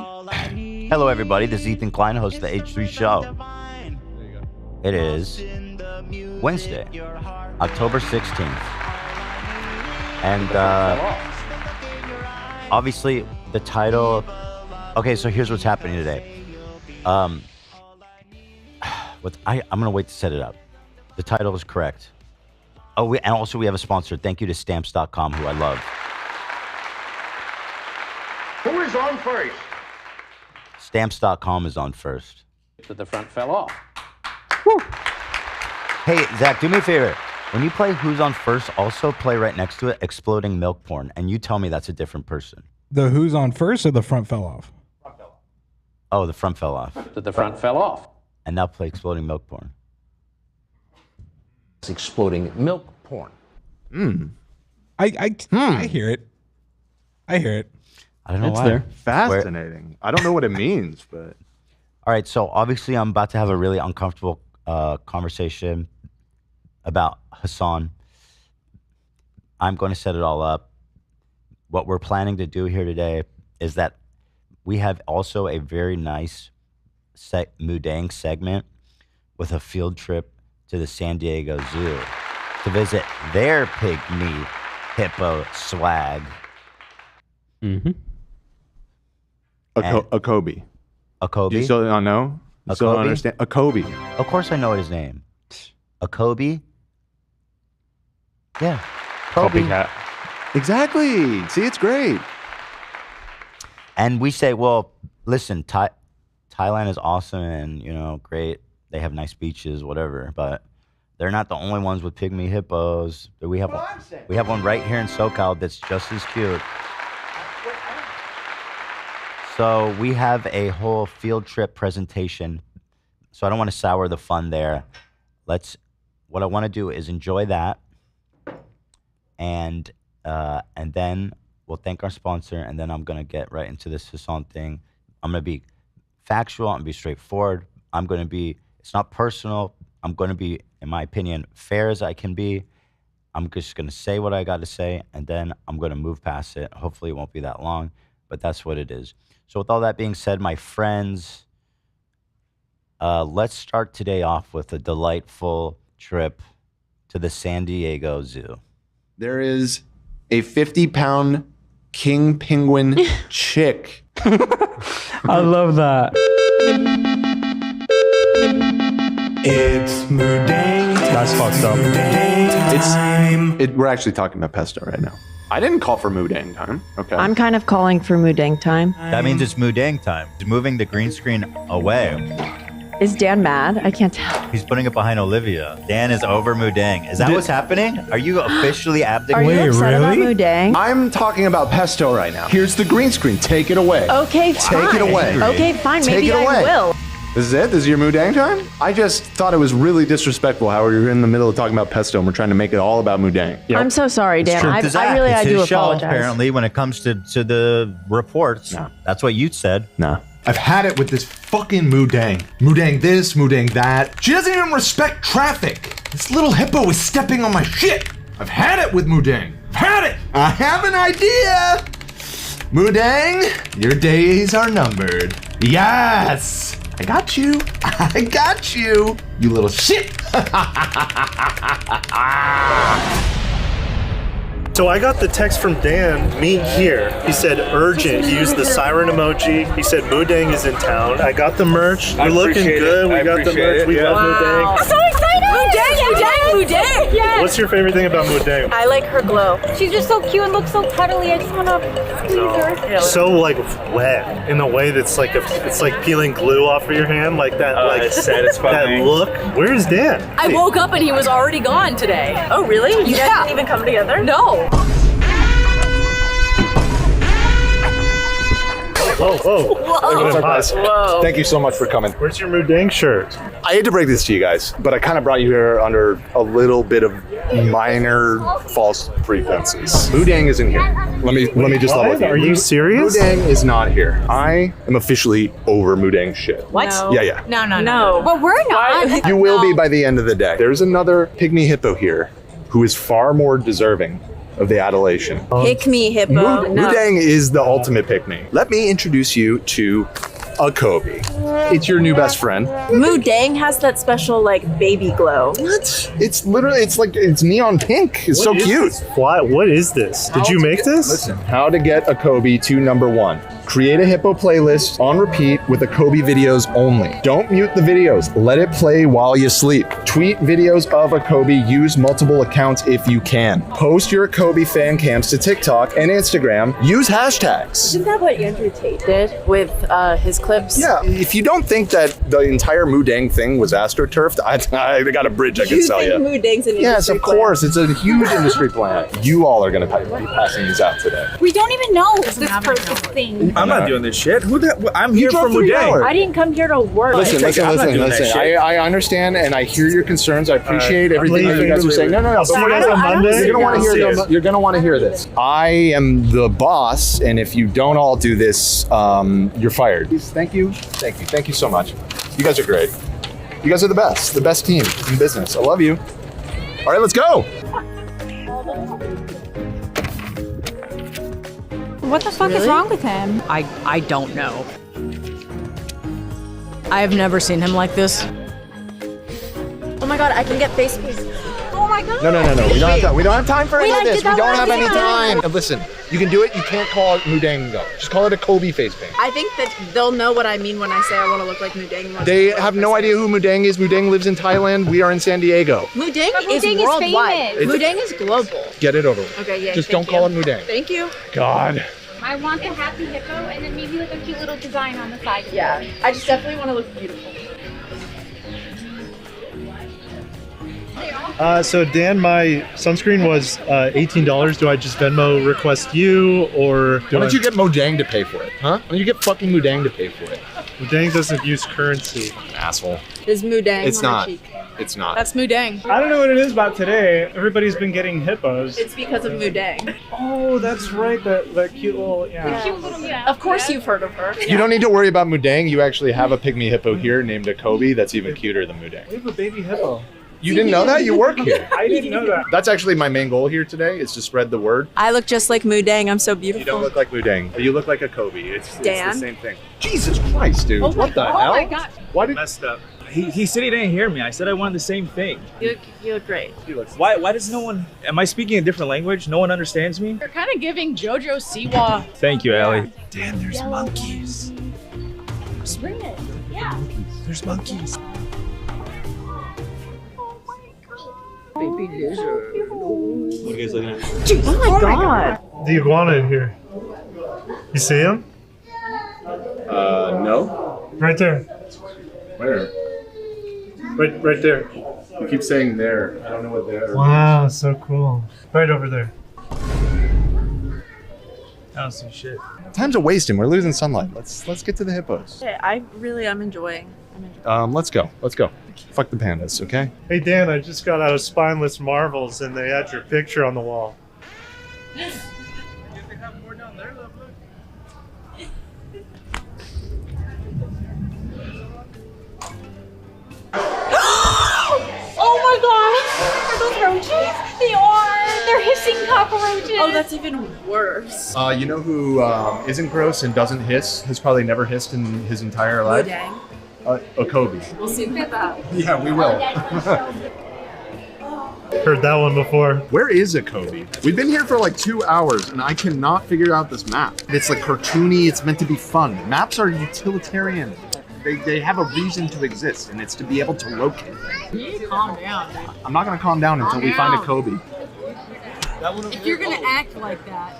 Hello, everybody. This is Ethan Klein, host of the H3 Show. There you go. It is Wednesday, October 16th. And obviously, the title... Okay, so here's what's happening today. I'm going to wait to set it up. The title is correct. Oh, and also we have a sponsor. Thank you to Stamps.com, who I love. Who is on first? Stamps.com is on first. That the front fell off. Woo. Hey, Zach, do me a favor. When you play Who's on First, also play right next to it Exploding Milk Porn, and you tell me that's a different person. The who's on first or the front fell off? Oh, the front fell off. That the front fell off. And now play Exploding Milk Porn. It's exploding milk porn. I hear it. I hear it. I don't know It's why. there. Fascinating. I don't know what it means, but... All right, so obviously I'm about to have a really uncomfortable conversation about Hasan. I'm going to set it all up. What we're planning to do here today is that we have also a very nice Mudang segment with a field trip to the San Diego Zoo to visit their pygmy hippo swag. Mm-hmm. A Kobe. A Kobe? You still don't know? You still don't understand? A Kobe. Of course I know his name. A Kobe? Yeah. Kobe. Copycat. Exactly. See, it's great. And we say, well, listen, Thailand is awesome and, you know, great. They have nice beaches, whatever. But they're not the only ones with pygmy hippos. We have one right here in SoCal that's just as cute. So we have a whole field trip presentation. So I don't want to sour the fun there. What I want to do is enjoy that. And then we'll thank our sponsor, and then I'm going to get right into this Hasan thing. I'm going to be factual. I'm going to be straightforward. It's not personal. I'm going to be, in my opinion, fair as I can be. I'm just going to say what I got to say, and then I'm going to move past it. Hopefully it won't be that long, but that's what it is. So with all that being said, my friends, let's start today off with a delightful trip to the San Diego Zoo. There is a 50-pound king penguin chick. I love that. It's Mudang. That's fucked up. We're actually talking about pesto right now. I didn't call for Mudang time. Okay. I'm kind of calling for Mudang time. That means it's Mudang time. He's moving the green screen away. Is Dan mad? I can't tell. He's putting it behind Olivia. Dan is over Mudang. Is that what's happening? Are you officially abdicating? Are you upset about Mudang? I'm talking about pesto right now. Here's the green screen. Take it away. Okay, fine. Take it away. Okay, fine. Take Maybe it away. I will. This is it? This is your Mudang time? I just thought it was really disrespectful how we were in the middle of talking about pesto and we're trying to make it all about Mudang. Yep. I'm so sorry, Dan. I do his show, apologize. apparently, when it comes to the reports. No. That's what you said. Nah. I've had it with this fucking Mudang. Mudang this, Mudang that. She doesn't even respect traffic. This little hippo is stepping on my shit. I've had it with Mudang. I've had it. I have an idea. Mudang, your days are numbered. Yes. I got you. I got you. You little shit. So I got the text from Dan, meet here. He said urgent. He used the siren emoji. He said Mudang is in town. I got the merch. We're looking good. We got the merch. We love Mudang. I'm so excited! Mudang! Yes. What's your favorite thing about Mudang? I like her glow. She's just so cute and looks so cuddly. I just want to squeeze her. So like wet in a way that's like it's like peeling glue off of your hand, like that. Like satisfying. That look. Where's Dan? I woke up and he was already gone today. Oh really? You guys didn't even come together? No. Whoa. What's up, guys? Whoa. Thank you so much for coming. Where's your Mudang shirt? I hate to break this to you guys, but I kind of brought you here under a little bit of minor false pretenses. Mudang isn't here. Let me just level with you. Are you serious? Mudang is not here. I am officially over Mudang shit. What? No. Yeah. No. But we're not. You will be by the end of the day. There's another pygmy hippo here who is far more deserving of the adulation. Pick me, hippo. Mudang is the ultimate pick-me. Let me introduce you to a Kobe. It's your new best friend. Mudang has that special like baby glow. What? It's literally, it's neon pink. It's so cute. Why? What is this? Did you make this? Listen, how to get a Kobe to #1. Create a hippo playlist on repeat with the Kobe videos only. Don't mute the videos. Let it play while you sleep. Tweet videos of a Kobe. Use multiple accounts if you can. Post your Kobe fan cams to TikTok and Instagram. Use hashtags. Isn't that what Andrew Tate did with his clips? Yeah, if you don't think that the entire Mudang thing was astroturfed, I got a bridge I can sell you. Mudang's an Yes, of course. It's a huge industry plan. You all are going to be passing these out today. We don't even know this person's thing. I'm not doing this shit. Who the? I'm here for drove 3 Mudang. hours. I didn't come here to work. Listen. I'm not doing that shit. I understand and I hear your concerns. I appreciate everything that you guys are saying. No. I'll see you guys on Monday. You're gonna want to hear. Yeah. You're gonna want to hear this. I am the boss, and if you don't all do this, you're fired. Thank you so much. You guys are great. You guys are the best team in business. I love you. All right, let's go. What the fuck is wrong with him? I don't know. I have never seen him like this. Oh my god, I can get face paint. Oh my god. No. We don't have time. We don't have time for any of this. We don't have any time. time. Listen, you can do it. You can't call it Mudang though. Just call it a Kobe face paint. I think that they'll know what I mean when I say I want to look like Mudang. They have no idea who Mudang is. Mudang lives in Thailand. We are in San Diego. Mudang is Mudang is worldwide. famous. Mudang is global. Get it over with. Okay, yeah. Just don't call it Mudang. Thank you. God. I want the happy hippo and then maybe like a cute little design on the side. Yeah, I just definitely want to look beautiful. So Dan, my sunscreen was $18. Do I just Venmo request you, or Why don't you get Mudang to pay for it, huh? Why don't you get fucking Mudang to pay for it? Mudang doesn't use currency. Asshole. There's Mudang It's on not. her cheek. It's not. That's Mudang. I don't know what it is about today. Everybody's been getting hippos. It's because of Mudang. Oh, that's right. That cute little, yeah. Of course you've heard of her. You don't need to worry about Mudang. You actually have a pygmy hippo here named a Kobe that's even cuter than Mudang. We have a baby hippo. You didn't know that? You work here. I didn't know that. That's actually my main goal here today, is to spread the word. I look just like Mudang. I'm so beautiful. You don't look like Mudang. You look like a Kobe. It's Dan? the same thing. Jesus Christ, dude. What the hell? Oh my god. Why did Messed up. He said he didn't hear me. I said I wanted the same thing. You look great. Why does no one... Am I speaking a different language? No one understands me? You're kind of giving JoJo Siwa. Thank you, Allie. Dan, there's monkeys. Bring it. Yeah. There's monkeys. Baby lizard. What are you guys looking at? Oh my god. The iguana in here. You see him? No. Right there. Where? Right there. You keep saying there. I don't know what there. Wow, so cool. Right over there. I don't see shit. Time's a wasting. We're losing sunlight. Let's get to the hippos. Okay, I really am enjoying. Let's go. Fuck the pandas, okay? Hey Dan, I just got out of Spineless Marvels and they had your picture on the wall. Oh my god. Are those roaches? They are. They're hissing cockroaches. Oh, that's even worse. You know who isn't gross and doesn't hiss? Has probably never hissed in his entire life? Mudang. A Kobe. We'll see about that. Yeah, we will. Heard that one before. Where is a Kobe? We've been here for like 2 hours and I cannot figure out this map. It's like cartoony, it's meant to be fun. Maps are utilitarian. They have a reason to exist and it's to be able to locate things. You need to calm down. I'm not gonna calm down until we find a Kobe. If you're gonna act like that,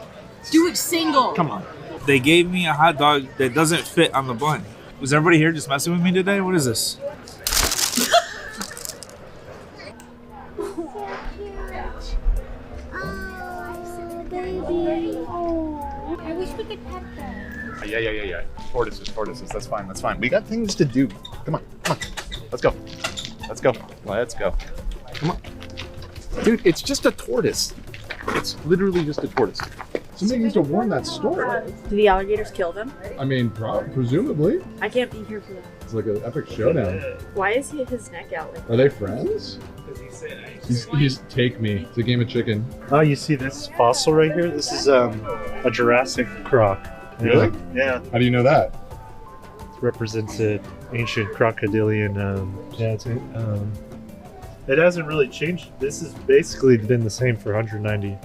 do it single. Come on. They gave me a hot dog that doesn't fit on the bun. Was everybody here just messing with me today? What is this? I wish we could pet them. Yeah. Tortoises. That's fine. We got things to do. Come on. Let's go. Come on. Dude, it's just a tortoise. It's literally just a tortoise. Somebody needs to warn that store. Do the alligators kill them? I mean, presumably. I can't be here for that. It's like an epic showdown. Why is his neck out like that? Are they friends? He's take me. It's a game of chicken. Oh, you see this fossil right here? This is a Jurassic croc. Really? Yeah. How do you know that? It represents an ancient crocodilian. It hasn't really changed. This has basically been the same for 190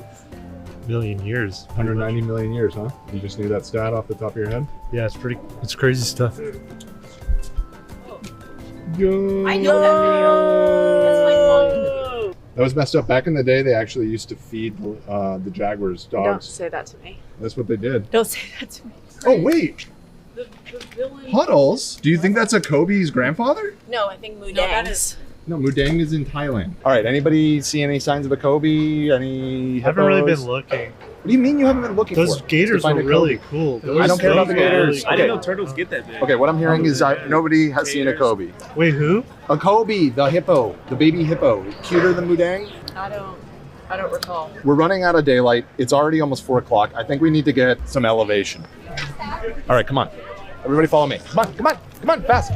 million years. 190 million years, huh? You just knew that stat off the top of your head? Yeah, it's crazy stuff. Yo. I know that video. That's my mom. That was messed up. Back in the day, they actually used to feed the jaguars Don't dogs. say that to me. That's what they did. Don't say that to me. Oh, wait. The villain. Puddles? Do you think that's a Kobe's grandfather? No, I think Mudang's. No, Mudang is in Thailand. All right, anybody see any signs of a Kobe? Any I haven't really hippos? been looking. What do you mean you haven't been looking Those for? gators To find were a really Kobe. cool. I don't care about the gators. Really I didn't Okay. know turtles get that big. Okay, what I'm hearing is nobody has seen a Kobe. Wait, who? A Kobe, the hippo, the baby hippo. Cuter than Mudang? I don't recall. We're running out of daylight. It's already almost 4 o'clock. I think we need to get some elevation. All right, come on. Everybody follow me. Come on, fast.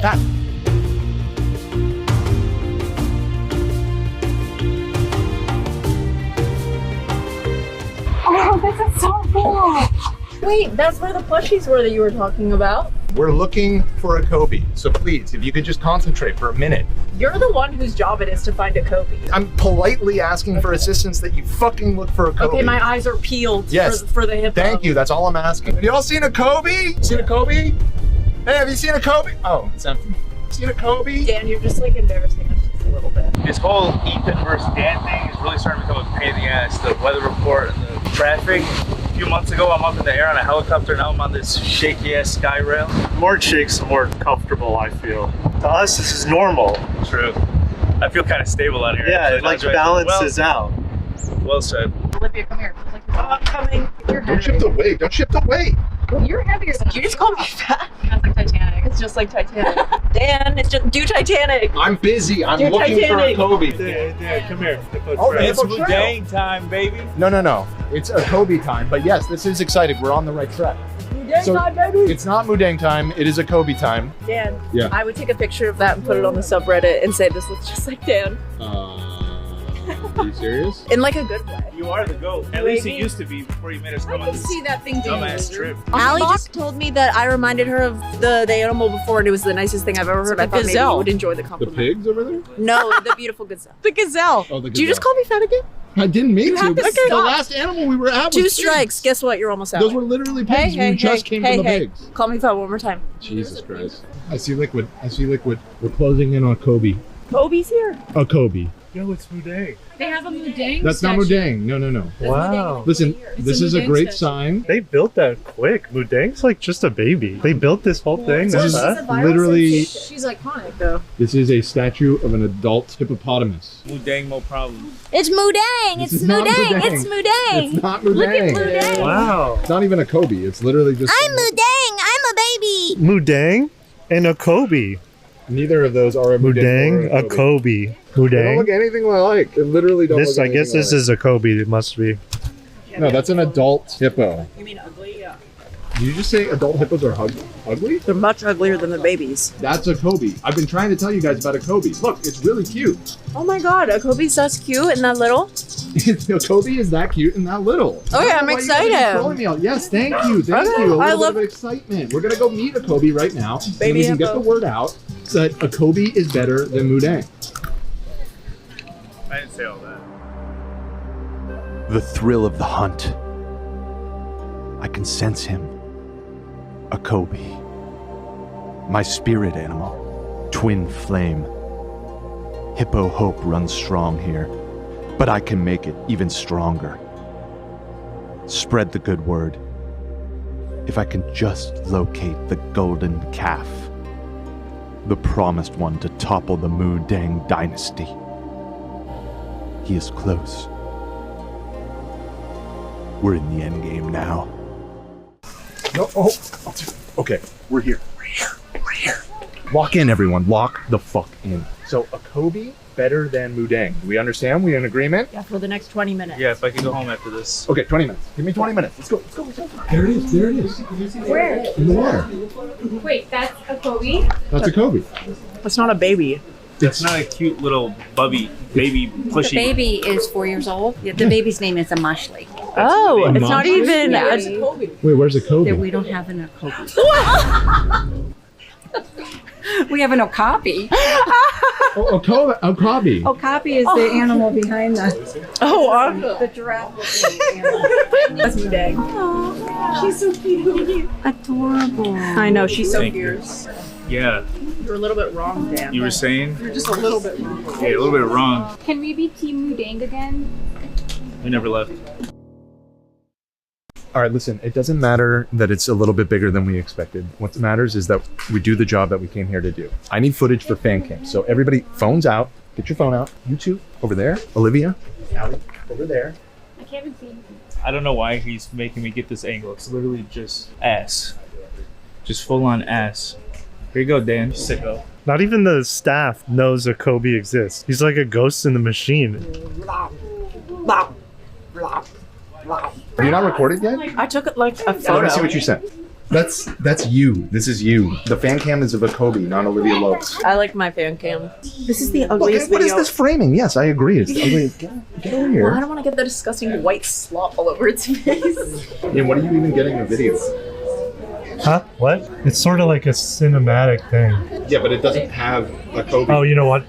Oh, this is so cool. Wait, that's where the plushies were that you were talking about. We're looking for a Kobe. So please, if you could just concentrate for a minute. You're the one whose job it is to find a Kobe. I'm politely asking for assistance that you fucking look for a Kobe. Okay, my eyes are peeled Yes. for the hippo. Thank you, that's all I'm asking. Have you all seen a Kobe? Seen a Kobe? Hey, have you seen a Kobe? Oh, it's empty. Seen a Kobe? Dan, you're just like embarrassing us just a little bit. This whole Ethan versus Dan thing is really starting to become a pain in the ass. The weather report and the traffic. A few months ago, I'm up in the air on a helicopter. Now I'm on this shaky ass sky rail. More shakes, more comfortable, I feel. To us, this is normal. True. I feel kind of stable out here. Yeah, actually. it like Not balances out. Well said. Olivia, come here. I'm coming. You're Don't ship the weight. Don't ship the weight. You're heavier than you just called me fat. That's like Titanic. It's just like Titanic. Dan, it's just do Titanic. I'm busy. I'm You're looking Titanic. for a Kobe. Dan, come here. Oh, the It's hippo trail. Mudang time, baby. No. It's a Kobe time. But yes, this is exciting. We're on the right track. Mudang So- time, baby. It's not Mudang time. It is a Kobe time. Dan, Yeah. I would take a picture of that and put it on the subreddit and say this looks just like Dan. Are you serious? In like a good way. You are the GOAT. At least it used to be before you made us come on this that thing dumbass trip. Allie just told me that I reminded her of the animal before, and it was the nicest thing I've ever heard. I thought maybe you would enjoy the The compliment. pigs over there? No, the beautiful gazelle. The gazelle. Oh, the Did you just gazelle. call me fat again? I didn't mean You to. have to The stop. last animal we were at was 2 pigs. strikes. Guess what? You're almost out. Those were literally pigs. We just came from the pigs. Call me fat one more time. Jesus Christ. I see liquid. We're closing in on Kobe. Kobe's here. A Kobe. Yo, it's Mudang. They have a Mudang That's not Mudang. No. Wow. Listen, this is a Mudang great statue. sign. They built that quick. Mudang's like just a baby. They built this whole thing. This is That's literally, She's iconic though. this is a statue of an adult hippopotamus. Mudang, no problem. It's Mudang. This It's is not Mudang. Mudang. It's Mudang. It's not Look at Mudang. Mudang. Wow. It's not even a Kobe. It's literally just. I'm Mudang. I'm a baby. Mudang and a Kobe. Neither of those are a Mudang. Mudang, or a Kobe. They don't Mudang. look anything alike. They literally don't This, look I guess anything this is a Kobe. It must be. alike. No, that's an adult hippo. You mean ugly? Yeah. Did you just say adult hippos are ugly? They're much uglier than the babies. That's a Kobe. I've been trying to tell you guys about a Kobe. Look, it's really cute. Oh my god, a Kobe's that's cute and that little. A Kobe is that cute and that little. Okay, I don't know I'm why you guys are excited. trolling me out. Yes, thank you. Thank Okay, you. A I little love- bit of excitement. We're gonna go meet a Kobe right now. So Baby we can get hippo. the word out that a Kobe is better than Mudang. I didn't say all that. The thrill of the hunt. I can sense him. A Kobe. My spirit animal. Twin flame. Hippo hope runs strong here, but I can make it even stronger. Spread the good word. If I can just locate the golden calf. The promised one to topple the Mudang dynasty. He is close. We're in the endgame now. No, okay, we're here. We're here. Lock in, everyone. Lock the fuck in. So a Kobe better than Mudang. Do we understand? We in agreement? Yeah, for the next 20 minutes. Yeah, if I could go home after this. Okay, 20 minutes. Give me 20 minutes. Let's go. Let's go. Let's go. There it is. There it is. Where? In the water. Wait, that's a Kobe? That's a Kobe. That's not a baby. It's not a cute little baby The pushy. baby is 4 years old. Yeah, the baby's name is Amashli. Oh, it's not even. Yeah. Wait, where's the Kobe? We don't have an Kobe. We have an okapi. A Kobe. Okapi is the animal behind the. Oh, awesome. The giraffe. That's Mudang. She's so cute. Adorable. I know, she's so Thank fierce. Yeah, You're a little bit wrong, Dan. you were saying? You're just a little bit wrong. Yeah, a little bit wrong. Can we be Team Mudang again? We never left. All right, listen, it doesn't matter that it's a little bit bigger than we expected. What matters is that we do the job that we came here to do. I need footage for fan cam. So everybody, phones out. Get your phone out. You two, over there. Olivia, Allie, over there. I can't even see anything. I don't know why he's making me get this angle. It's literally just ass. Just full on ass. Here you go, Dan. Sicko. Not even the staff knows a Kobe exists. He's like a ghost in the machine. Have you not recorded yet? I took it like a Let photo. me see what you sent. That's you. This is you. The fan cam is of a Kobe, not Olivia Lopes. I like my fan cam. This is the Look, ugliest what is video. this framing? Yes, I agree. It's the ugly. Get over here. Well, I don't want to get the disgusting white slop all over its face. Yeah, what are you even getting in the video? Huh? What? It's sort of like a cinematic thing. Yeah, but it doesn't have a Kobe. Oh, you know what?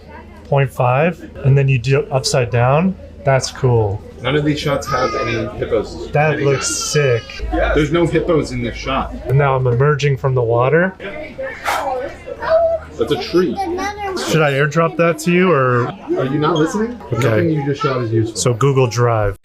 0.5, and then you do it upside down. That's cool. None of these shots have any hippos. That looks sick. There's no hippos in this shot. And now I'm emerging from the water. That's a tree. Should I airdrop that to you, or Are you not listening? Nothing okay? you just shot is useful. So Google Drive.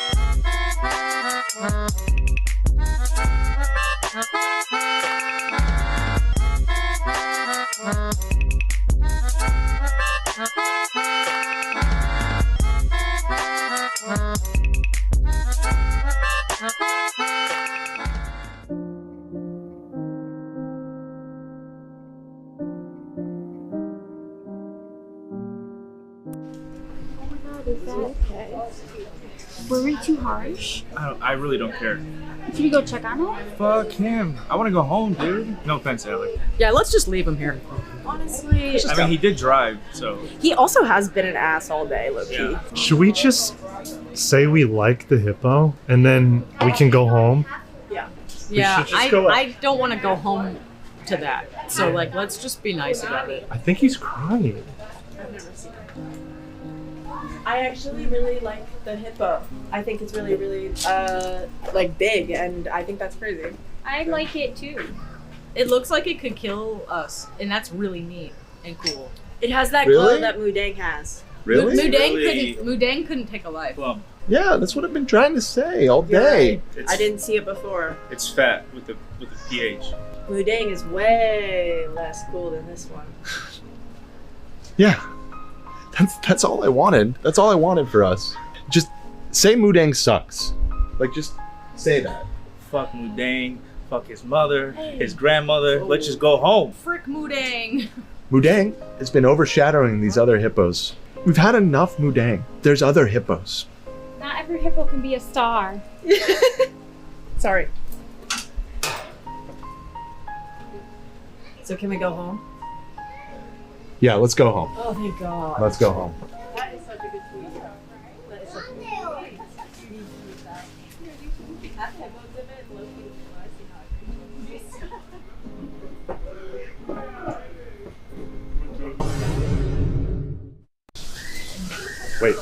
Were we too harsh? I really don't care. Should we go check on it? Fuck him. I want to go home, dude. No offense, Alec. Yeah, let's just leave him here. Honestly, I mean, he did drive, so. he also has been an ass all day, low-key. Yeah. Should we just say we like the hippo, and then we can go home? Yeah. Yeah, should just go up. I don't want to go home to that. So like, let's just be nice about it. I think he's crying. I've never seen it. I actually really like the hippo. I think it's really, really, like big, and I think that's crazy. I like it too. It looks like it could kill us, and that's really neat and cool. It has that Really? glow that Mudang has. Really? Mudang couldn't take a life. Plum. Yeah, that's what I've been trying to say all day. It's, I didn't see it before. It's fat with the pH. Mudang is way less cool than this one. Yeah. That's all I wanted. That's all I wanted for us. Just say Mudang sucks. Like, just say that. Fuck Mudang. Fuck his mother, his grandmother. Let's just go home. Frick Mudang. Mudang has been overshadowing these other hippos. We've had enough Mudang. There's other hippos. Not every hippo can be a star. Sorry. So can we go home? Yeah, let's go home. Oh, thank God. Let's go home. That is such a good tweet. That is such a good tweet. Have hippos in it, low-key, I see how Wait.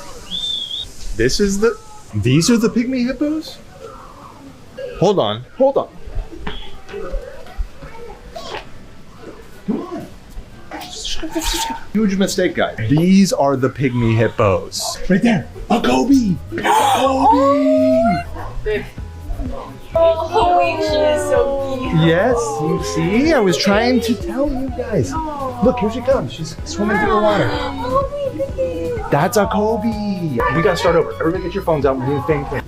These are the pygmy hippos? Hold on. Hold on. Huge mistake, guys. These are the pygmy hippos. Right there. A Kobe. A Kobe. Oh, she is so cute. Yes, you see? I was trying to tell you guys. Look, here she comes. She's swimming through the water. Oh my goodness. That's a Kobe. We gotta start over. Everybody get your phones out. We're doing thing.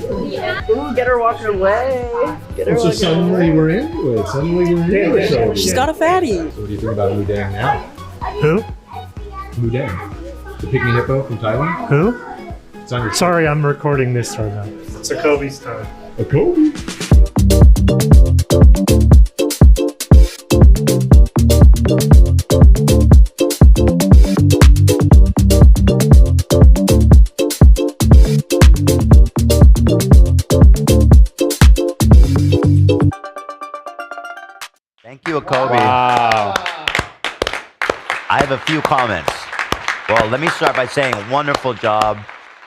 Ooh, get her walking away. Get her So walking suddenly we're into it. Suddenly we're into it. So She's got a fatty. what do you think about Mudang now? Who? Mudang, the pygmy hippo from Thailand. Who? It's on your. Sorry, I'm recording this right now. It's a Kobe's time. A Kobe. Thank you, Kobe. Wow. I have a few comments. Well, let me start by saying wonderful job,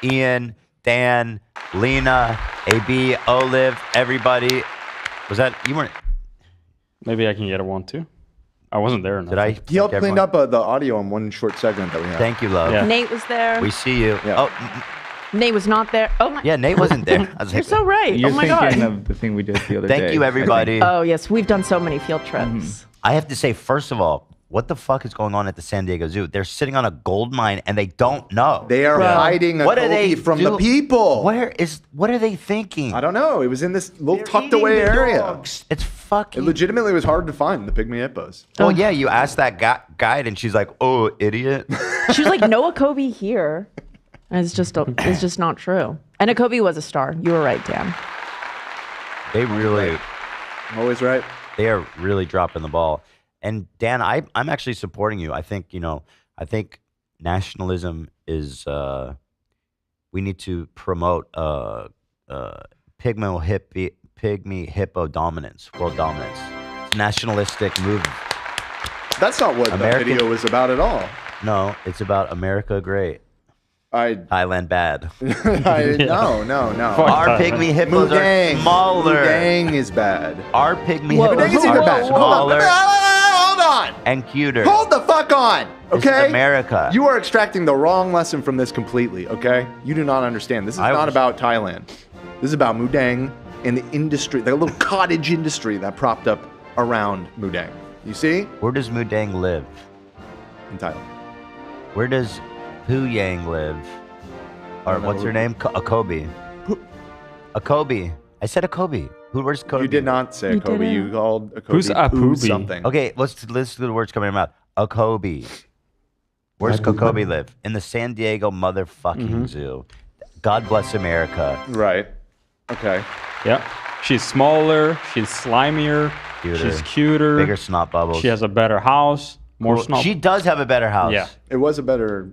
Ian, Dan, Lena, AB, Olive, everybody. Was that you weren't? Maybe I can get a one too. I wasn't there. Did I? He helped thank clean everyone? up the audio in one short segment that we had. Thank you, love. Yeah. Nate was there. We see you. Yeah. Oh, Nate was not there. Oh my. yeah, Nate wasn't there. I was You're like, so right. You're oh my thinking god. of the thing we did the other day. thank you, everybody. Oh yes, we've done so many field trips. I have to say, first of all, what the fuck is going on at the San Diego Zoo? They're sitting on a gold mine and they don't know. They are hiding a What are Kobe they from the do- people. What are they thinking? I don't know. It was in this little tucked away area. It's fucking. It legitimately was hard to find the pygmy hippos. Well, yeah, you asked that guide and she's like, "Oh, idiot." She was like, "No Akobe here." And it's just not true. And Akobe was a star. You were right, Dan. They really, I'm always right. they are really dropping the ball. And Dan, I'm actually supporting you. I think I think nationalism is. We need to promote pygmy hippo dominance, world dominance. It's a nationalistic move. That's not what American- the video was about at all. No, it's about America great, Thailand bad. No. Our pygmy hippos are smaller. Mudang is bad. Our pygmy Mudang hippos is even are bad. smaller Hold on. and cuter. Hold the fuck on. This is Okay? America. You are extracting the wrong lesson from this completely, okay? You do not understand. This is not about Thailand. This is about Mudang and the industry, the little cottage industry that propped up around Mudang. You see? Where does Mudang live? In Thailand. Where does Puyang live? Or what's her name? Akobe. Akobe. I said Akobe. Where's Kobe? You did not say You Kobe. didn't. You called Akobe Who's Apubi? something. Okay, let's listen to the words coming out. Akobe. Where's Kobe live? In the San Diego motherfucking zoo. God bless America. Right. Okay. Yeah. She's smaller. She's slimier. Cuter. She's cuter. Bigger snot bubbles. She has a better house. More Well, snot. She does have a better house. Yeah. It was a better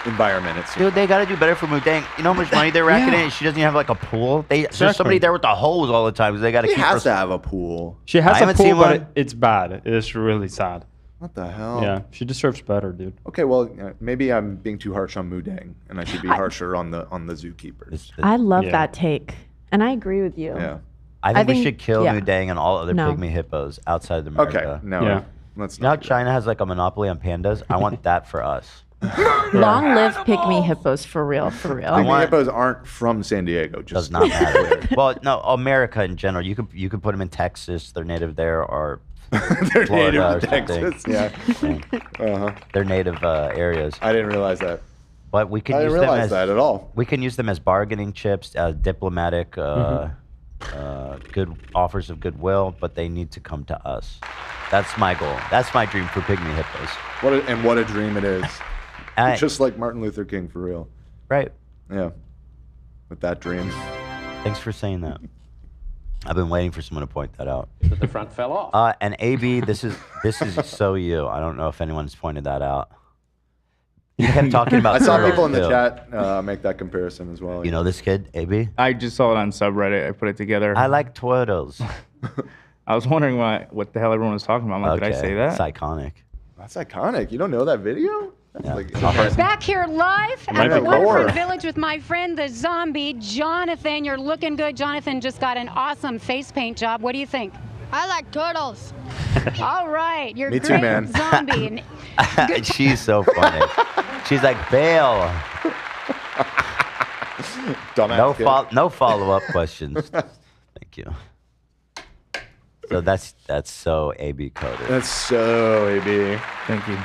environment, it seems. Dude, they got to do better for Mudang. You know how much money they're racking in? She doesn't even have like a pool. There's somebody there with the hose all the time. They got to She keep has her. to have a pool. She has I a haven't pool, seen but one. it's bad. It is really sad. What the hell? Yeah, she deserves better, dude. Okay, well, maybe I'm being too harsh on Mudang, and I should be harsher on the zookeepers. I love that take, and I agree with you. Yeah. I think we should kill yeah. Mudang and all other No. pygmy hippos outside of America. Okay, no. Yeah. Let's You know how not. China has like a monopoly on pandas? I want that for us. Long live pygmy hippos for real, for real. Pygmy hippos aren't from San Diego. Does Just not matter. Well, no, America in general. You could put them in Texas. They're native there, or They're Florida native or to Texas. something. Yeah. Uh-huh. They're native areas. I didn't realize that. But we can I use didn't them realize as that at all. We can use them as bargaining chips, diplomatic, good offers of goodwill. But they need to come to us. That's my goal. That's my dream for pygmy hippos. What a dream it is. I- Just like Martin Luther King, for real. Right. Yeah. With that dream. Thanks for saying that. I've been waiting for someone to point that out. But the front fell off. And AB, this is so you. I don't know if anyone's pointed that out. You kept talking about. I saw turtles, people in the too. chat make that comparison as well. You know this kid, AB? I just saw it on subreddit. I put it together. I like turtles. I was wondering what the hell everyone was talking about. I'm like, did I say that? It's iconic. That's iconic. You don't know that video? That's like Back here live Might at be Waterfront lower. Village with my friend the zombie, Jonathan. You're looking good. Jonathan just got an awesome face paint job. What do you think? I like turtles. All right. You're Me too, great man. zombie. She's so funny. She's like, bail. Dumbass kid. No follow-up questions. Thank you. So that's so AB coded. That's so AB. Thank you.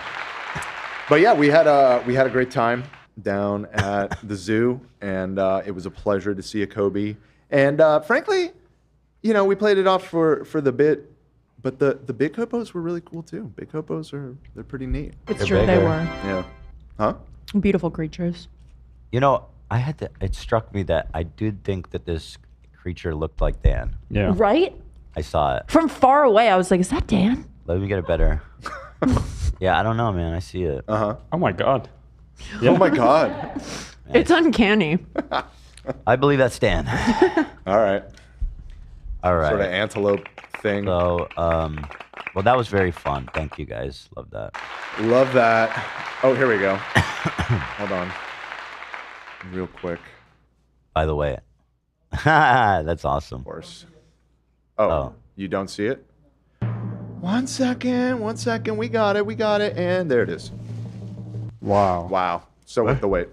But yeah, we had a great time. down at the zoo, and it was a pleasure to see a Kobe. And frankly, you know, we played it off for the bit, but the big hippos were really cool too. Big hippos they're pretty neat. It's true, they were. Yeah. Huh? Beautiful creatures. You know, it struck me that I did think that this creature looked like Dan. Yeah. Right? I saw it. From far away, I was like, is that Dan? Let me get it better. Yeah, I don't know, man. I see it. Uh-huh. Oh my god. Oh my god. It's uncanny. I believe that's Dan. All right. All right. Sort of antelope thing. So, well, that was very fun. Thank you, guys. Love that. Love that. Oh, here we go. Hold on. Real quick. By the way, that's awesome. Of course. Oh, you don't see it? 1 second. 1 second. We got it. And there it is. Wow. Wow. So worth the wait.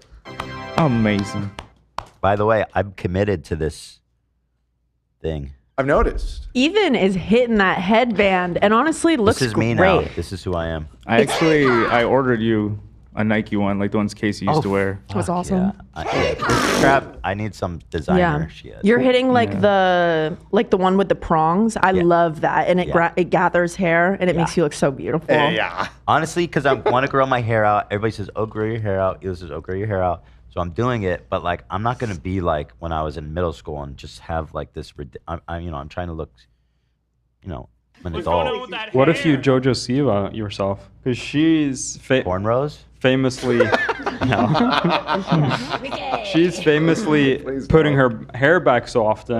Amazing. By the way, I'm committed to this thing. I've noticed. Even is hitting that headband, and honestly, looks This is me great. now. This is who I am. I ordered you a Nike one, like the ones Casey used to wear. It was awesome. Yeah, this strap, I need some designer shit. You're hitting like the one with the prongs. I love that, and it gathers hair, and it makes you look so beautiful. Yeah. Honestly, because I want to grow my hair out. Everybody says, "Oh, grow your hair out." Ela says, "Oh, grow your hair out." So I'm doing it, but like I'm not gonna be like when I was in middle school and just have like this. I'm trying to look, an adult. What if you Jojo Siwa yourself? Because she's cornrows. Famously, she's famously putting her hair back so often,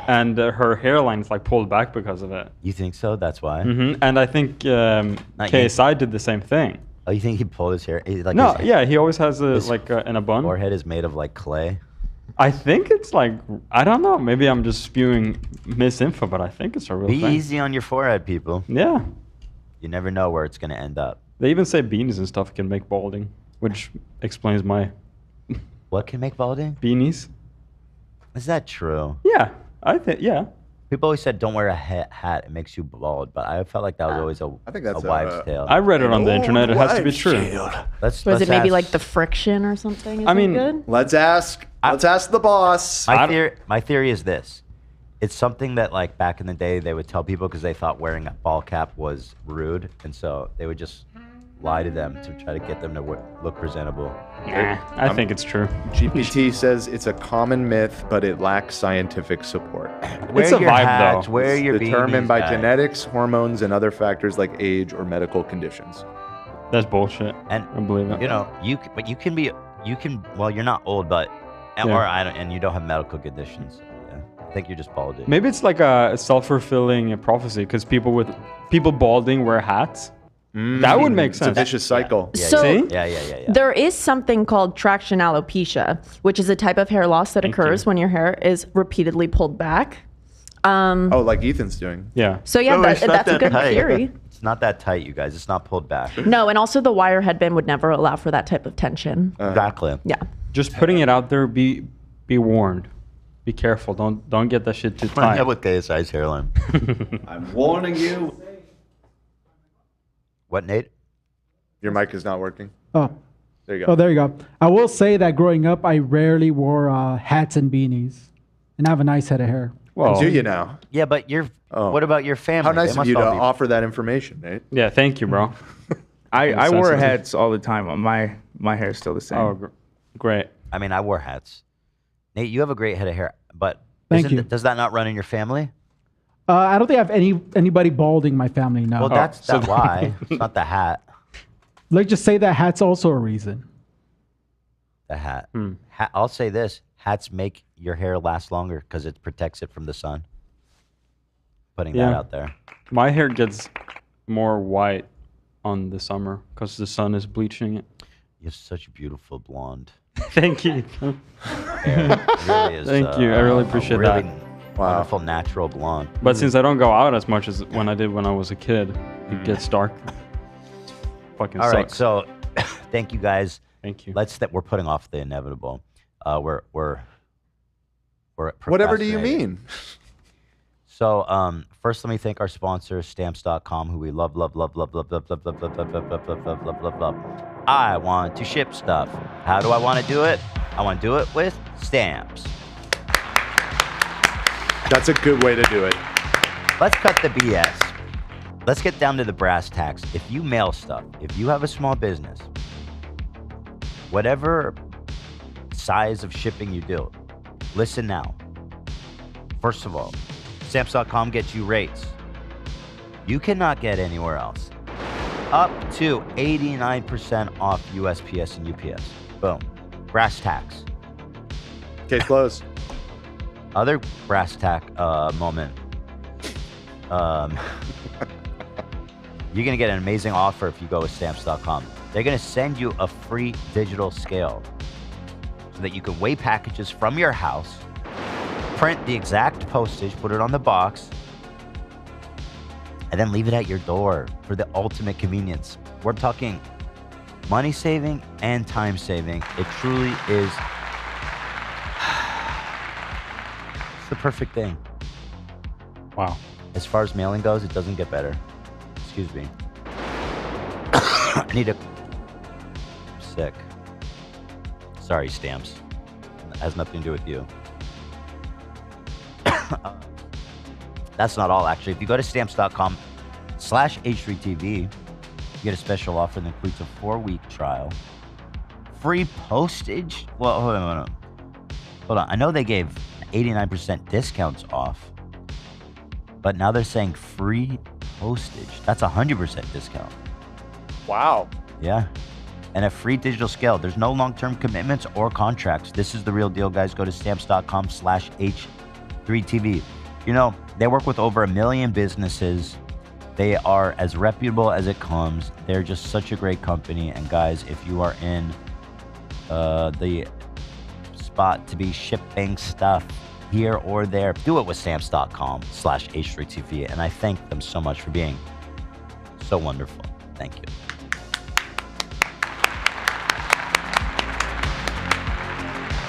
and her hairline is like pulled back because of it. You think so? That's why. And I think KSI did the same thing. Oh, you think he pulled his hair? No, yeah, he always has in a bun. Forehead is made of like clay. I think it's like, I don't know. Maybe I'm just spewing misinfo, but I think it's a real Be thing. easy on your forehead, people. Yeah. You never know where it's gonna end up. They even say beanies and stuff can make balding, which explains my. What can make balding? Beanies. Is that true? Yeah, I think yeah. People always said don't wear a hat; it makes you bald. But I felt like that was always a wives' tale. I read it on the internet. It has to be true. Was it maybe like the friction or something? Is I mean, good? Let's ask the boss. My theory is this: it's something that like back in the day they would tell people because they thought wearing a ball cap was rude, and so they would just lie to them to try to get them to look presentable. Nah, I think it's true. GPT says it's a common myth, but it lacks scientific support. It's a vibe, though. Wear your determined beanies, by guys. genetics, hormones, and other factors like age or medical conditions. That's bullshit. And I believe it. Well, you're not old, but Yeah. and you don't have medical conditions. So, yeah, I think you're just balding. Maybe it's like a self-fulfilling prophecy because people balding wear hats. That would make sense. It's a vicious cycle. So See? Yeah. there is something called traction alopecia, which is a type of hair loss that occurs when your hair is repeatedly pulled back. Oh, like Ethan's doing. Yeah. So yeah, No, it's not that's a that good tight. theory. It's not that tight, you guys. It's not pulled back. No, and also the wire headband would never allow for that type of tension. Exactly. Yeah. Just putting it out there. Be warned. Be careful. Don't get that shit too I tight. have with KSI's hairline. I'm warning you. What, Nate? Your mic is not working. Oh. There you go. Oh, there you go. I will say that growing up, I rarely wore hats and beanies, and I have a nice head of hair. Well, do you now? Yeah, but what about your family? How nice They of must you to all be- offer that information, Nate. Yeah, thank you, bro. I wear hats all the time. My hair is still the same. Oh, great. I mean, I wore hats. Nate, you have a great head of hair, but Thank you. does that not run in your family? I don't think I have anybody balding in my family now. Well, that's why. It's not the hat. Let's just say that hat's also a reason. The hat. I'll say this: hats make your hair last longer because it protects it from the sun. Putting that out there. My hair gets more white on the summer because the sun is bleaching it. You have such beautiful blonde. Thank you. Hair. It really is, Thank you. I really appreciate really that. Wonderful natural blonde. But since I don't go out as much as when I did when I was a kid, it gets dark. Fucking All right, sucks. so thank you guys. Thank you. We're putting off the inevitable. We're Whatever do you procrastinating. mean? So first, let me thank our sponsor, Stamps.com, who we love. I want to ship stuff. How do I want to do it? I want to do it with stamps. That's a good way to do it. Let's cut the BS. Let's get down to the brass tacks. If you mail stuff, if you have a small business, whatever size of shipping you do, listen now. First of all, stamps.com gets you rates you cannot get anywhere else. Up to 89% off USPS and UPS. Boom. Brass tacks. Case closed. Other brass tack moment. You're going to get an amazing offer if you go with stamps.com. They're going to send you a free digital scale so that you can weigh packages from your house, print the exact postage, put it on the box, and then leave it at your door for the ultimate convenience. We're talking money saving and time saving. It truly is it's the perfect thing. Wow. As far as mailing goes, it doesn't get better. Excuse me. I need a... I'm sick. Sorry, stamps. It has nothing to do with you. That's not all, actually. If you go to stamps.com/H3TV, you get a special offer that includes a 4-week trial. Free postage? Well, hold on. I know they gave 89% discounts off, but now they're saying free postage. That's 100% discount. Wow. Yeah. And a free digital scale. There's no long-term commitments or contracts. This is the real deal, guys. Go to stamps.com/H3TV. You know, they work with over 1 million businesses. They are as reputable as it comes. They're just such a great company. And guys, if you are in the spot to be shipping stuff here or there, do it with stamps.com/H3TV. And I thank them so much for being so wonderful. Thank you.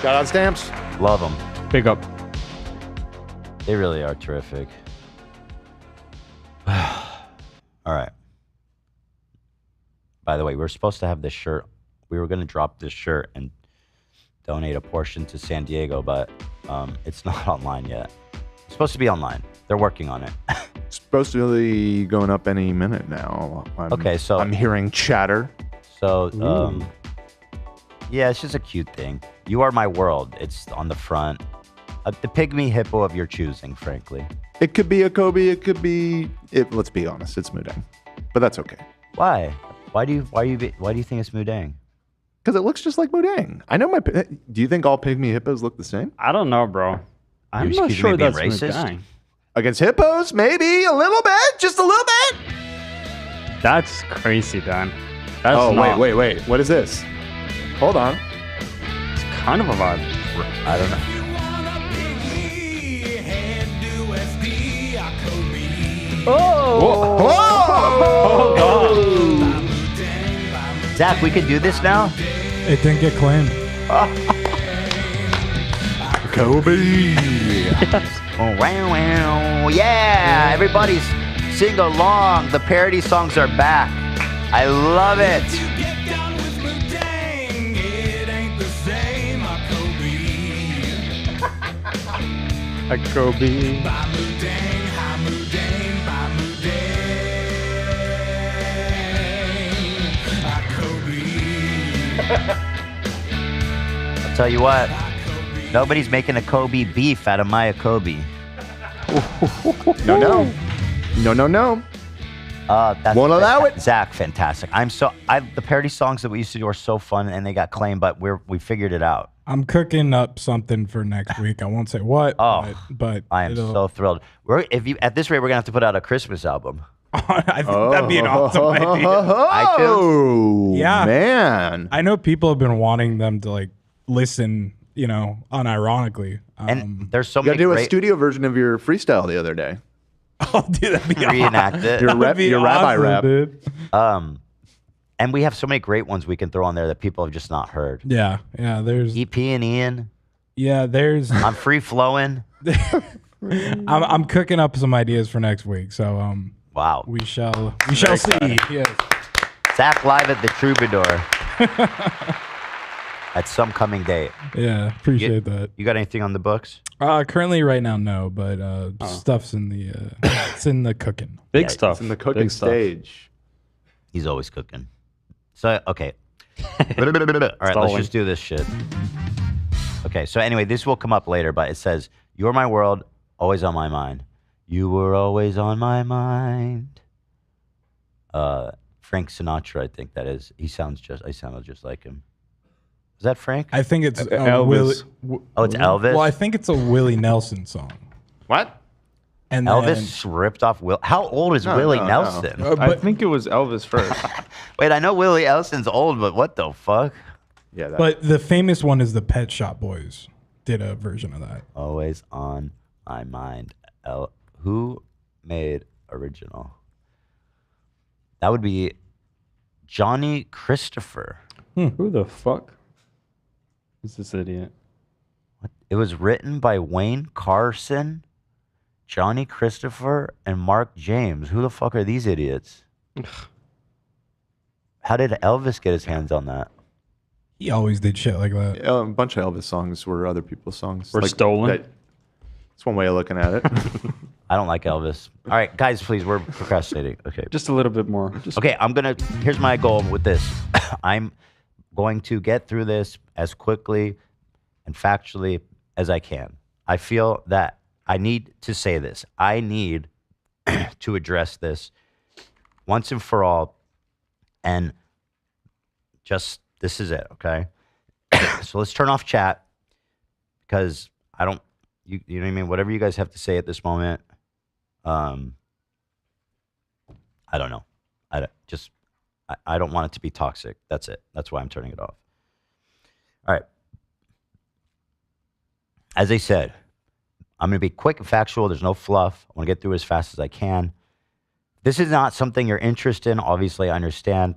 Shout out Stamps. Love them. Big up. They really are terrific. All right. By the way, we were supposed to have this shirt. We were going to drop this shirt and donate a portion to San Diego, but it's not online yet. It's supposed to be online. They're working on it. It's supposed to be going up any minute now. Okay, so I'm hearing chatter. So, yeah, it's just a cute thing. You are my world. It's on the front. The pygmy hippo of your choosing, frankly. It could be a Kobe. It could be. Let's be honest. It's Mudang, but that's okay. Why? Why do you think it's Mudang? Because it looks just like Mudang. I know my. Do you think all pygmy hippos look the same? I don't know, bro. I'm not sure that's racist. Against hippos, maybe a little bit, just a little bit. That's crazy, Dan. That's wait. What is this? Hold on. It's kind of a vibe. I don't know. Oh! Whoa! Zach, we can do this now? It didn't get claimed. Kobe! Oh, wow. Yeah! Everybody's sing along. The parody songs are back. I love it. A Kobe. I'll tell you what, nobody's making a Kobe beef out of my Kobe. No. Won't allow it. Zach, fantastic. The parody songs that we used to do are so fun and they got claimed, but we figured it out. I'm cooking up something for next week. I won't say what. But I am so thrilled. At this rate, we're gonna have to put out a Christmas album. I think that'd be an awesome idea. iTunes? Yeah, man. I know people have been wanting them to like listen, unironically. And there's so You many gotta do a great studio version of your freestyle the other day. Oh, dude, that'd be reenact it. Your rabbi rap. Dude. And we have so many great ones we can throw on there that people have just not heard. Yeah. There's EP and Ian. Yeah, there's. I'm free flowing. I'm cooking up some ideas for next week. So wow, we shall see. Yes. Zach live at the Troubadour. At some coming date. Yeah, appreciate that. You got anything on the books? Currently, right now, no, but stuff's in the it's in the cooking. Big stuff. It's in the cooking stage. He's always cooking. So okay. All right, let's just do this shit. Okay, so anyway, this will come up later, but it says, "You're my world, always on my mind. You were always on my mind." Frank Sinatra, I think that is. I sounded just like him. Is that Frank? I think it's Elvis. It's Elvis? Well, I think it's a Willie Nelson song. What? And Elvis ripped off Will. How old is Willie Nelson? I think it was Elvis first. Wait, I know Willie Nelson's old, but what the fuck? Yeah. But the famous one is the Pet Shop Boys did a version of that. Always on my mind. Who made original? That would be Johnny Christopher. Who the fuck is this idiot? What? It was written by Wayne Carson, Johnny Christopher, and Mark James. Who the fuck are these idiots? How did Elvis get his hands on that? He always did shit like that. Yeah, a bunch of Elvis songs were other people's songs. Were stolen? That's one way of looking at it. I don't like Elvis. All right, guys, please, we're procrastinating. Okay. Just a little bit more. Okay, here's my goal with this. I'm going to get through this as quickly and factually as I can. I feel that I need to say this. I need to address this once and for all. And just, this is it, okay? So let's turn off chat because I don't, you know what I mean? Whatever you guys have to say at this moment, I don't know. I don't want it to be toxic. That's it. That's why I'm turning it off. All right. As I said, I'm going to be quick and factual. There's no fluff. I want to get through as fast as I can. This is not something you're interested in. Obviously, I understand.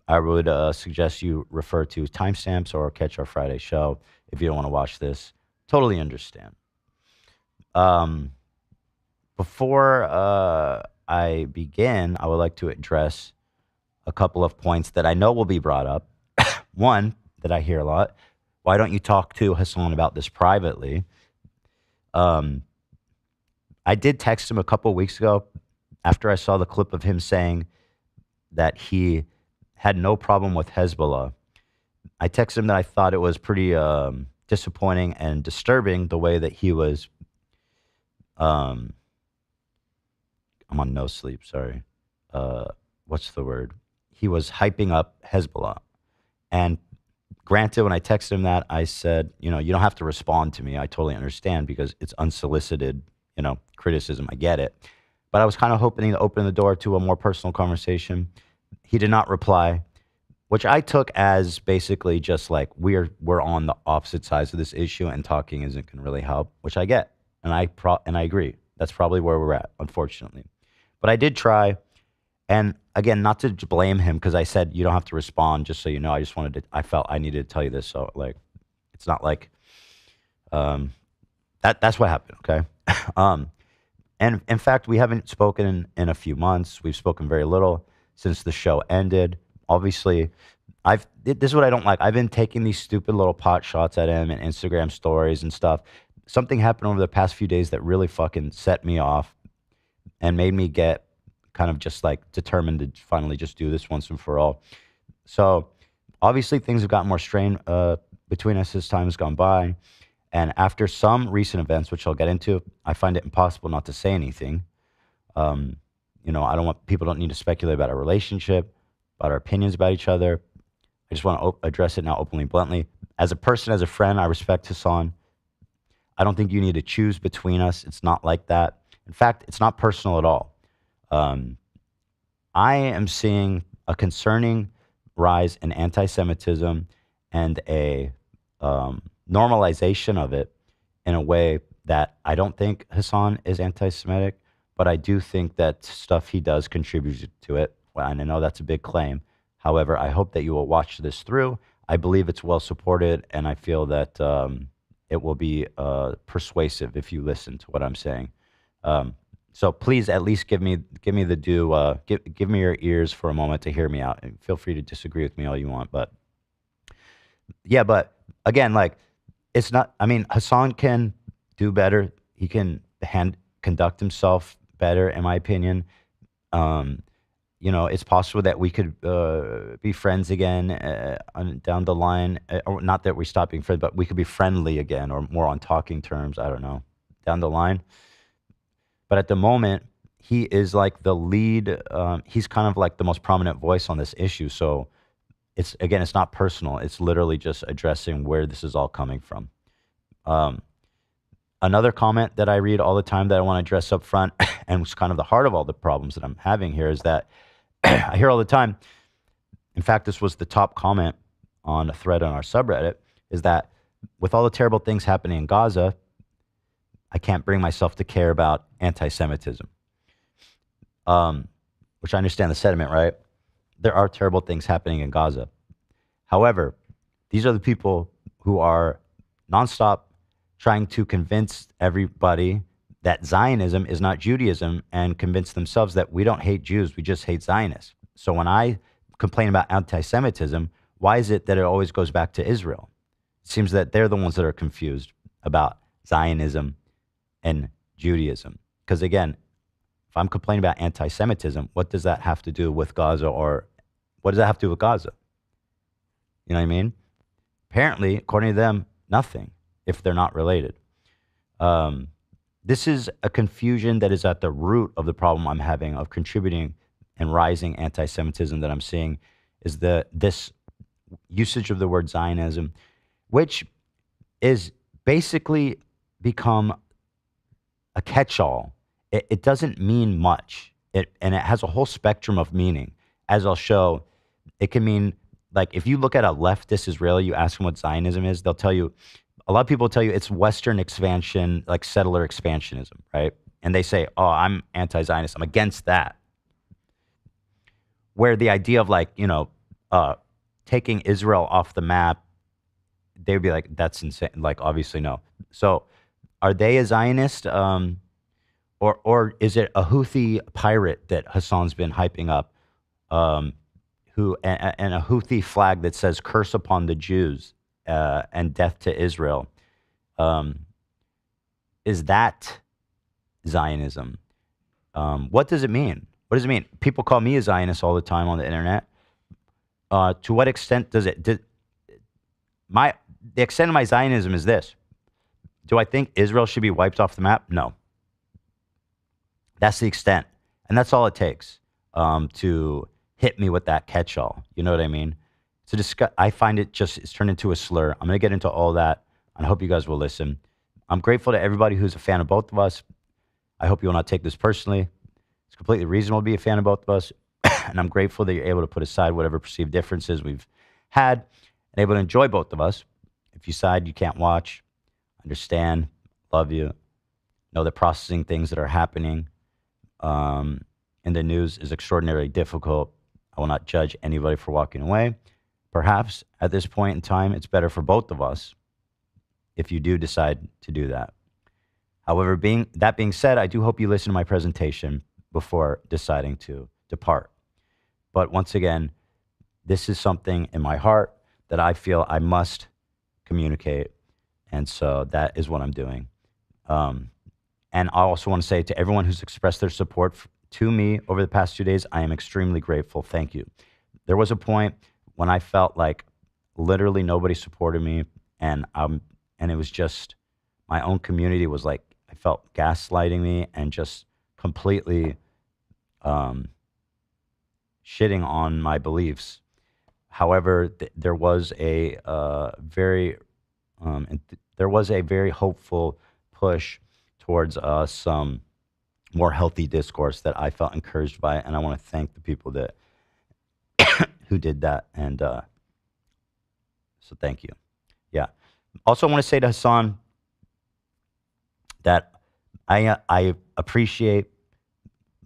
I would suggest you refer to timestamps or catch our Friday show if you don't want to watch this. Totally understand. Before I begin, I would like to address a couple of points that I know will be brought up. One that I hear a lot: why don't you talk to Hasan about this privately? I did text him a couple of weeks ago after I saw the clip of him saying that he had no problem with Hezbollah. I texted him that I thought it was pretty disappointing and disturbing the way that he was. I'm on no sleep, sorry. What's the word? He was hyping up Hezbollah. And granted, when I texted him that, I said, you don't have to respond to me. I totally understand because it's unsolicited, criticism. I get it. But I was kind of hoping to open the door to a more personal conversation. He did not reply, which I took as basically just like we're on the opposite sides of this issue and talking isn't going to really help, which I get. And I agree. That's probably where we're at, unfortunately. But I did try. And again, not to blame him because I said you don't have to respond, just so you know. I felt I needed to tell you this. So it's not like that's what happened, okay? And in fact, we haven't spoken in a few months. We've spoken very little since the show ended. Obviously, this is what I don't like. I've been taking these stupid little pot shots at him and Instagram stories and stuff. Something happened over the past few days that really fucking set me off and made me get kind of just like determined to finally just do this once and for all. So obviously things have gotten more strained between us as time has gone by. And after some recent events, which I'll get into, I find it impossible not to say anything. People don't need to speculate about our relationship, about our opinions about each other. I just want to address it now openly, bluntly. As a person, as a friend, I respect Hasan. I don't think you need to choose between us. It's not like that. In fact, it's not personal at all. I am seeing a concerning rise in anti-Semitism and a normalization of it in a way that I don't think Hasan is anti-Semitic, but I do think that stuff he does contributes to it. And I know that's a big claim. However, I hope that you will watch this through. I believe it's well supported, and I feel that it will be persuasive if you listen to what I'm saying. So please at least give me the due. Give me your ears for a moment to hear me out. And feel free to disagree with me all you want, but Yeah, but again, like, it's not. I mean, Hasan can do better. He can conduct himself better, in my opinion. It's possible that we could be friends again down the line. Or not that we stop being friends, but we could be friendly again or more on talking terms. I don't know, down the line. But at the moment, he is like the lead. He's kind of like the most prominent voice on this issue. So it's not personal. It's literally just addressing where this is all coming from. Another comment that I read all the time that I want to address up front, and was kind of the heart of all the problems that I'm having here, is that I hear all the time. In fact, this was the top comment on a thread on our subreddit, is that with all the terrible things happening in Gaza, I can't bring myself to care about anti-Semitism. Which I understand the sentiment, right? There are terrible things happening in Gaza. However, these are the people who are nonstop trying to convince everybody that Zionism is not Judaism and convince themselves that we don't hate Jews, we just hate Zionists. So when I complain about anti-Semitism, why is it that it always goes back to Israel? It seems that they're the ones that are confused about Zionism and Judaism. Because again, if I'm complaining about anti-Semitism, what does that have to do with Gaza, or what does that have to do with Gaza? You know what I mean? Apparently, according to them, nothing, if they're not related. This is a confusion that is at the root of the problem I'm having of contributing and rising anti-Semitism that I'm seeing, is this usage of the word Zionism, which is basically become a catch-all. It doesn't mean much, and it has a whole spectrum of meaning. As I'll show, it can mean, like, if you look at a leftist Israeli, you ask them what Zionism is, they'll tell you, a lot of people tell you it's Western expansion, like settler expansionism, right? And they say, oh, I'm anti-Zionist, I'm against that. Where the idea of, like, taking Israel off the map, they'd be like, that's insane. Like, obviously, no. So are they a Zionist? Or is it a Houthi pirate that Hasan's been hyping up, and a Houthi flag that says "curse upon the Jews" and "death to Israel"? Is that Zionism? What does it mean? What does it mean? People call me a Zionist all the time on the internet. To what extent does it? The extent of my Zionism is this: do I think Israel should be wiped off the map? No. That's the extent. And that's all it takes to hit me with that catch-all. You know what I mean? I find it's turned into a slur. I'm going to get into all that, and I hope you guys will listen. I'm grateful to everybody who's a fan of both of us. I hope you will not take this personally. It's completely reasonable to be a fan of both of us, and I'm grateful that you're able to put aside whatever perceived differences we've had and able to enjoy both of us. If you decide you can't watch, understand, love you, know that processing things that are happening in the news is extraordinarily difficult. I will not judge anybody for walking away. Perhaps at this point in time, it's better for both of us if you do decide to do that. However, that being said, I do hope you listen to my presentation before deciding to depart. But once again, this is something in my heart that I feel I must communicate. And so that is what I'm doing. And I also want to say to everyone who's expressed their support to me over the past 2 days, I am extremely grateful. Thank you. There was a point when I felt like literally nobody supported me, and it was just my own community was like, I felt gaslighting me and just completely shitting on my beliefs. However, there was a very hopeful push towards some more healthy discourse that I felt encouraged by, and I want to thank the people that who did that, and so thank you. Yeah. Also, I want to say to Hasan that I appreciate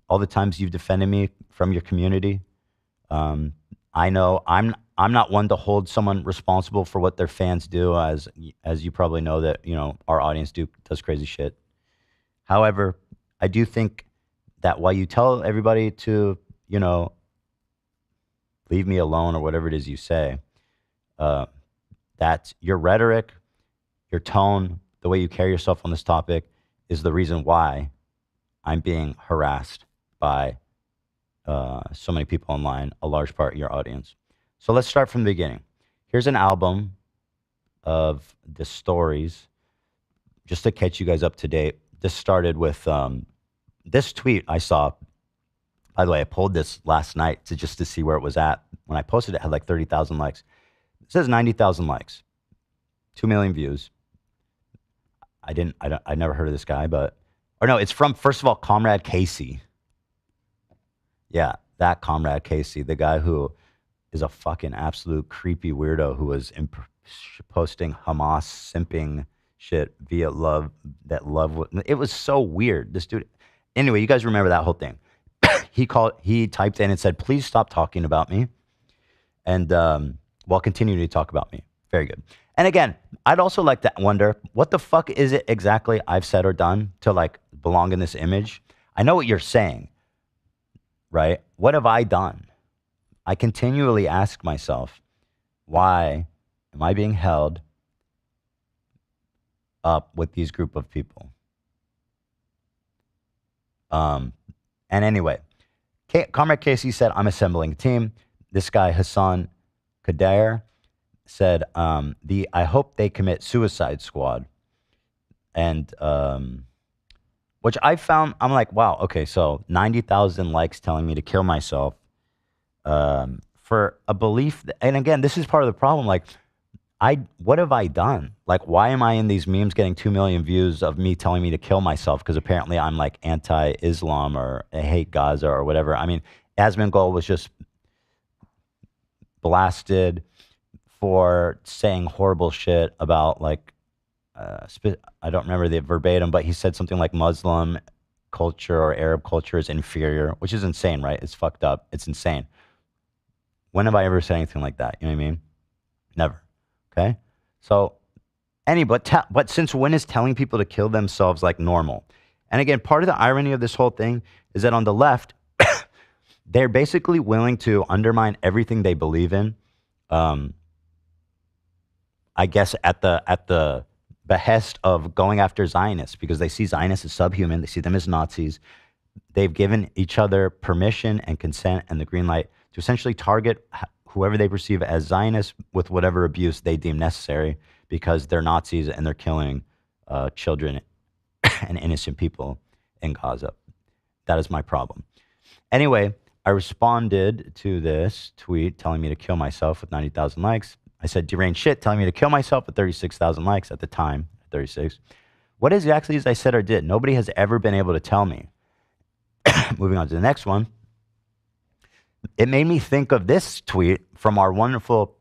all the times you've defended me from your community. I know I'm not one to hold someone responsible for what their fans do, as you probably know that our audience does crazy shit. However, I do think that while you tell everybody to leave me alone or whatever it is you say, that your rhetoric, your tone, the way you carry yourself on this topic is the reason why I'm being harassed by so many people online, a large part of your audience. So let's start from the beginning. Here's an album of the stories, just to catch you guys up to date. This started with this tweet I saw. By the way, I pulled this last night to see where it was at. When I posted it, it had like 30,000 likes. It says 90,000 likes, 2 million views. I never heard of this guy, or no, it's from, first of all, Comrade Casey. Yeah, that Comrade Casey, the guy who is a fucking absolute creepy weirdo who was posting Hamas simping shit via love. It was so weird. This dude. Anyway, you guys remember that whole thing. He typed in and said, please stop talking about me. And while continuing to talk about me. Very good. And again, I'd also like to wonder, what the fuck is it exactly I've said or done to like belong in this image? I know what you're saying, right? What have I done? I continually ask myself, why am I being held up with these group of people? And anyway, Comrade Casey said, I'm assembling a team. This guy, Hasan Situation, said, I hope they commit suicide squad. And which I found, I'm like, wow, okay, so 90,000 likes telling me to kill myself for a belief. And again, this is part of the problem. Like, what have I done? Like, why am I in these memes getting 2 million views of me telling me to kill myself? Because apparently I'm like anti-Islam or I hate Gaza or whatever. I mean, Asmongold was just blasted for saying horrible shit about like, I don't remember the verbatim, but he said something like Muslim culture or Arab culture is inferior, which is insane, right? It's fucked up. It's insane. When have I ever said anything like that? You know what I mean? Never. Okay? So, but since when is telling people to kill themselves like normal? And again, part of the irony of this whole thing is that on the left, they're basically willing to undermine everything they believe in. I guess at the behest of going after Zionists, because they see Zionists as subhuman. They see them as Nazis. They've given each other permission and consent and the green light to essentially target whoever they perceive as Zionists with whatever abuse they deem necessary, because they're Nazis and they're killing children and innocent people in Gaza. That is my problem. Anyway, I responded to this tweet telling me to kill myself with 90,000 likes. I said deranged shit telling me to kill myself with 36,000 likes at the time, 36. What exactly as I said or did? Nobody has ever been able to tell me. Moving on to the next one. It made me think of this tweet from our wonderful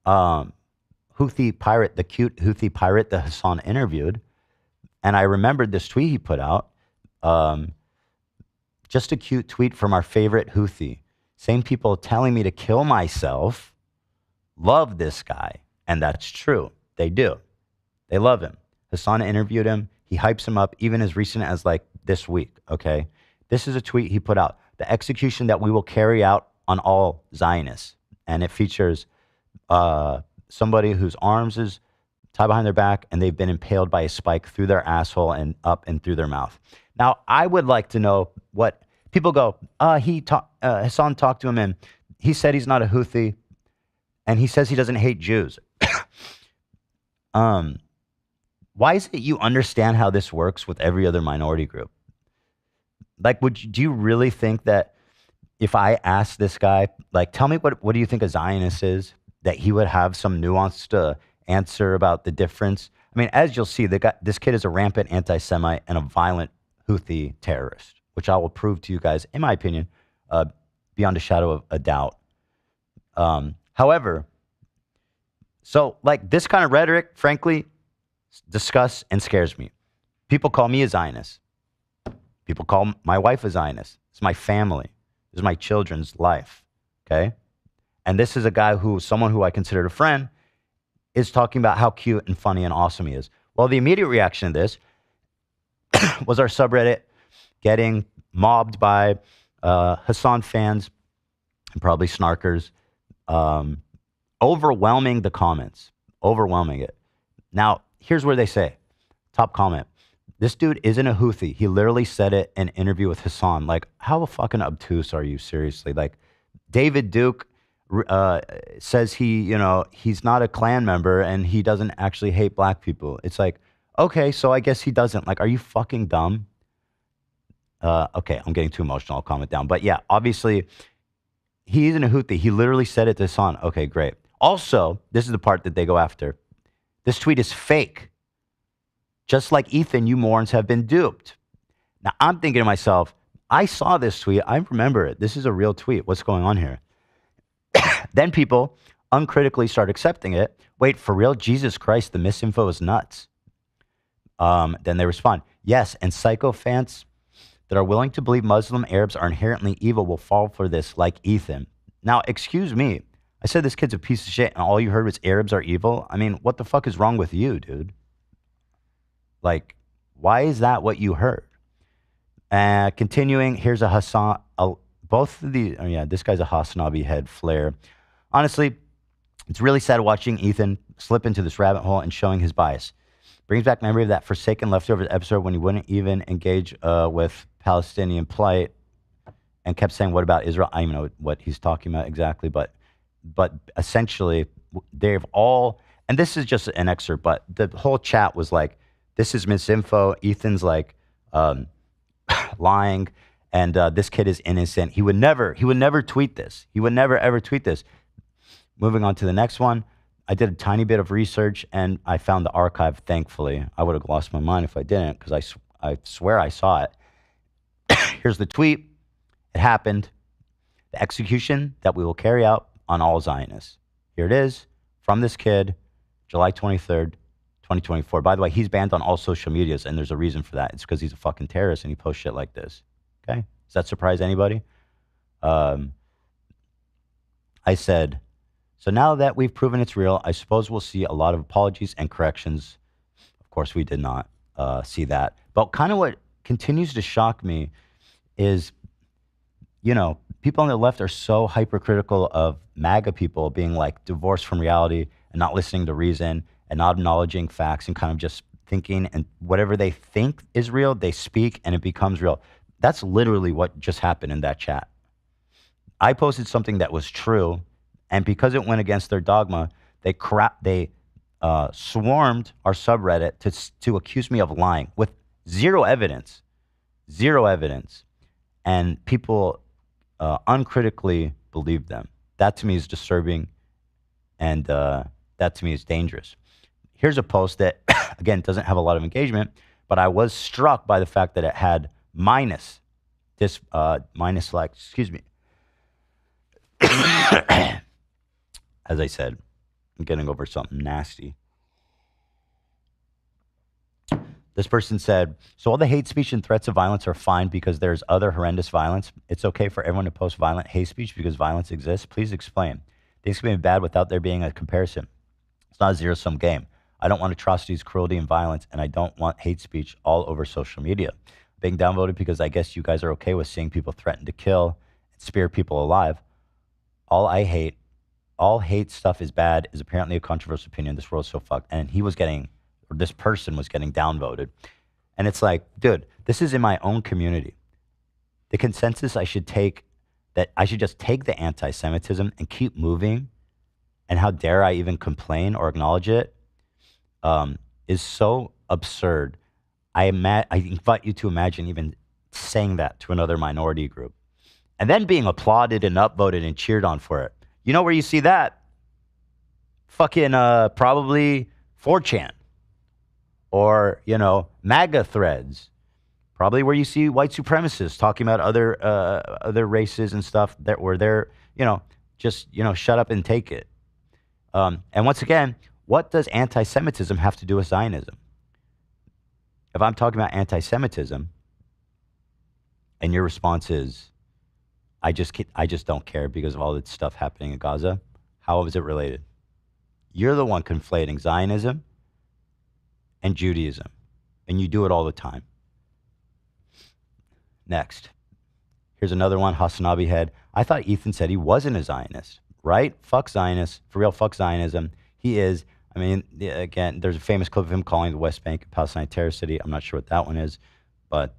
Houthi pirate, the cute Houthi pirate that Hasan interviewed. And I remembered this tweet he put out. Just a cute tweet from our favorite Houthi. Same people telling me to kill myself love this guy. And that's true. They do. They love him. Hasan interviewed him. He hypes him up even as recent as like this week. Okay. This is a tweet he put out. The execution that we will carry out on all Zionists. And it features somebody whose arms is tied behind their back and they've been impaled by a spike through their asshole and up and through their mouth. Now, I would like to know what people go, Hasan talked to him and he said he's not a Houthi and he says he doesn't hate Jews. Why is it you understand how this works with every other minority group? Like, do you really think that if I asked this guy, like, tell me what do you think a Zionist is, that he would have some nuanced answer about the difference? I mean, as you'll see, this kid is a rampant anti-Semite and a violent Houthi terrorist, which I will prove to you guys, in my opinion, beyond a shadow of a doubt. However, so like this kind of rhetoric, frankly, disgusts and scares me. People call me a Zionist. People call my wife a Zionist. It's my family. This is my children's life. Okay? And this is a guy someone who I considered a friend, is talking about how cute and funny and awesome he is. Well, the immediate reaction to this was our subreddit getting mobbed by Hasan fans and probably snarkers, overwhelming the comments. overwhelming it. Now, here's where they say, top comment. This dude isn't a Houthi. He literally said it in an interview with Hasan. Like, how fucking obtuse are you, seriously? Like, David Duke says he's not a Klan member and he doesn't actually hate black people. It's like, okay, so I guess he doesn't. Like, are you fucking dumb? Okay, I'm getting too emotional. I'll calm it down. But yeah, obviously, he isn't a Houthi. He literally said it to Hasan. Okay, great. Also, this is the part that they go after. This tweet is fake. Just like Ethan, you morons have been duped. Now, I'm thinking to myself, I saw this tweet. I remember it. This is a real tweet. What's going on here? Then people uncritically start accepting it. Wait, for real? Jesus Christ, the misinfo is nuts. Then they respond, yes, and sycophants that are willing to believe Muslim Arabs are inherently evil will fall for this like Ethan. Now, excuse me. I said this kid's a piece of shit and all you heard was Arabs are evil? I mean, what the fuck is wrong with you, dude? Like, why is that what you heard? Continuing, here's a Hasan, both of these, this guy's a Hasanabi head flare. Honestly, it's really sad watching Ethan slip into this rabbit hole and showing his bias. Brings back memory of that Forsaken Leftovers episode when he wouldn't even engage with Palestinian plight and kept saying, what about Israel? I don't even know what he's talking about exactly, but essentially, they've all, and this is just an excerpt, but the whole chat was like, this is misinfo. Ethan's like lying, and this kid is innocent. He would never tweet this. He would never, ever tweet this. Moving on to the next one. I did a tiny bit of research, and I found the archive, thankfully. I would have lost my mind if I didn't, because I swear I saw it. Here's the tweet. It happened. The execution that we will carry out on all Zionists. Here it is from this kid, July 23rd, 2024. By the way, he's banned on all social medias, and there's a reason for that. It's because he's a fucking terrorist, and he posts shit like this. Okay? Does that surprise anybody? I said, so now that we've proven it's real, I suppose we'll see a lot of apologies and corrections. Of course, we did not see that. But kind of what continues to shock me is, people on the left are so hypercritical of MAGA people being like divorced from reality and not listening to reason and not acknowledging facts and kind of just thinking, and whatever they think is real, they speak and it becomes real. That's literally what just happened in that chat. I posted something that was true, and because it went against their dogma, they swarmed our subreddit to accuse me of lying with zero evidence, and people uncritically believed them. That to me is disturbing, and that to me is dangerous. Here's a post that, again, doesn't have a lot of engagement, but I was struck by the fact that it had minus likes, excuse me. As I said, I'm getting over something nasty. This person said, so all the hate speech and threats of violence are fine because there's other horrendous violence. It's okay for everyone to post violent hate speech because violence exists. Please explain. Things can be bad without there being a comparison. It's not a zero-sum game. I don't want atrocities, cruelty, and violence, and I don't want hate speech all over social media. Being downvoted because I guess you guys are okay with seeing people threaten to kill and spear people alive. All hate stuff is bad is apparently a controversial opinion. This world is so fucked. And this person was getting downvoted. And it's like, dude, this is in my own community. The consensus I should just take the anti-Semitism and keep moving, and how dare I even complain or acknowledge it, is so absurd. I invite you to imagine even saying that to another minority group and then being applauded and upvoted and cheered on for it. You know where you see that? Fucking probably 4chan or, MAGA threads. Probably where you see white supremacists talking about other races and stuff where they're, shut up and take it. And once again, what does anti-Semitism have to do with Zionism? If I'm talking about anti-Semitism and your response is, I just don't care because of all the stuff happening in Gaza, how is it related? You're the one conflating Zionism and Judaism, and you do it all the time. Next. Here's another one, Hasanabi head. I thought Ethan said he wasn't a Zionist, right? Fuck Zionists. For real, fuck Zionism. He is. I mean, again, there's a famous clip of him calling the West Bank a Palestinian terrorist city. I'm not sure what that one is, but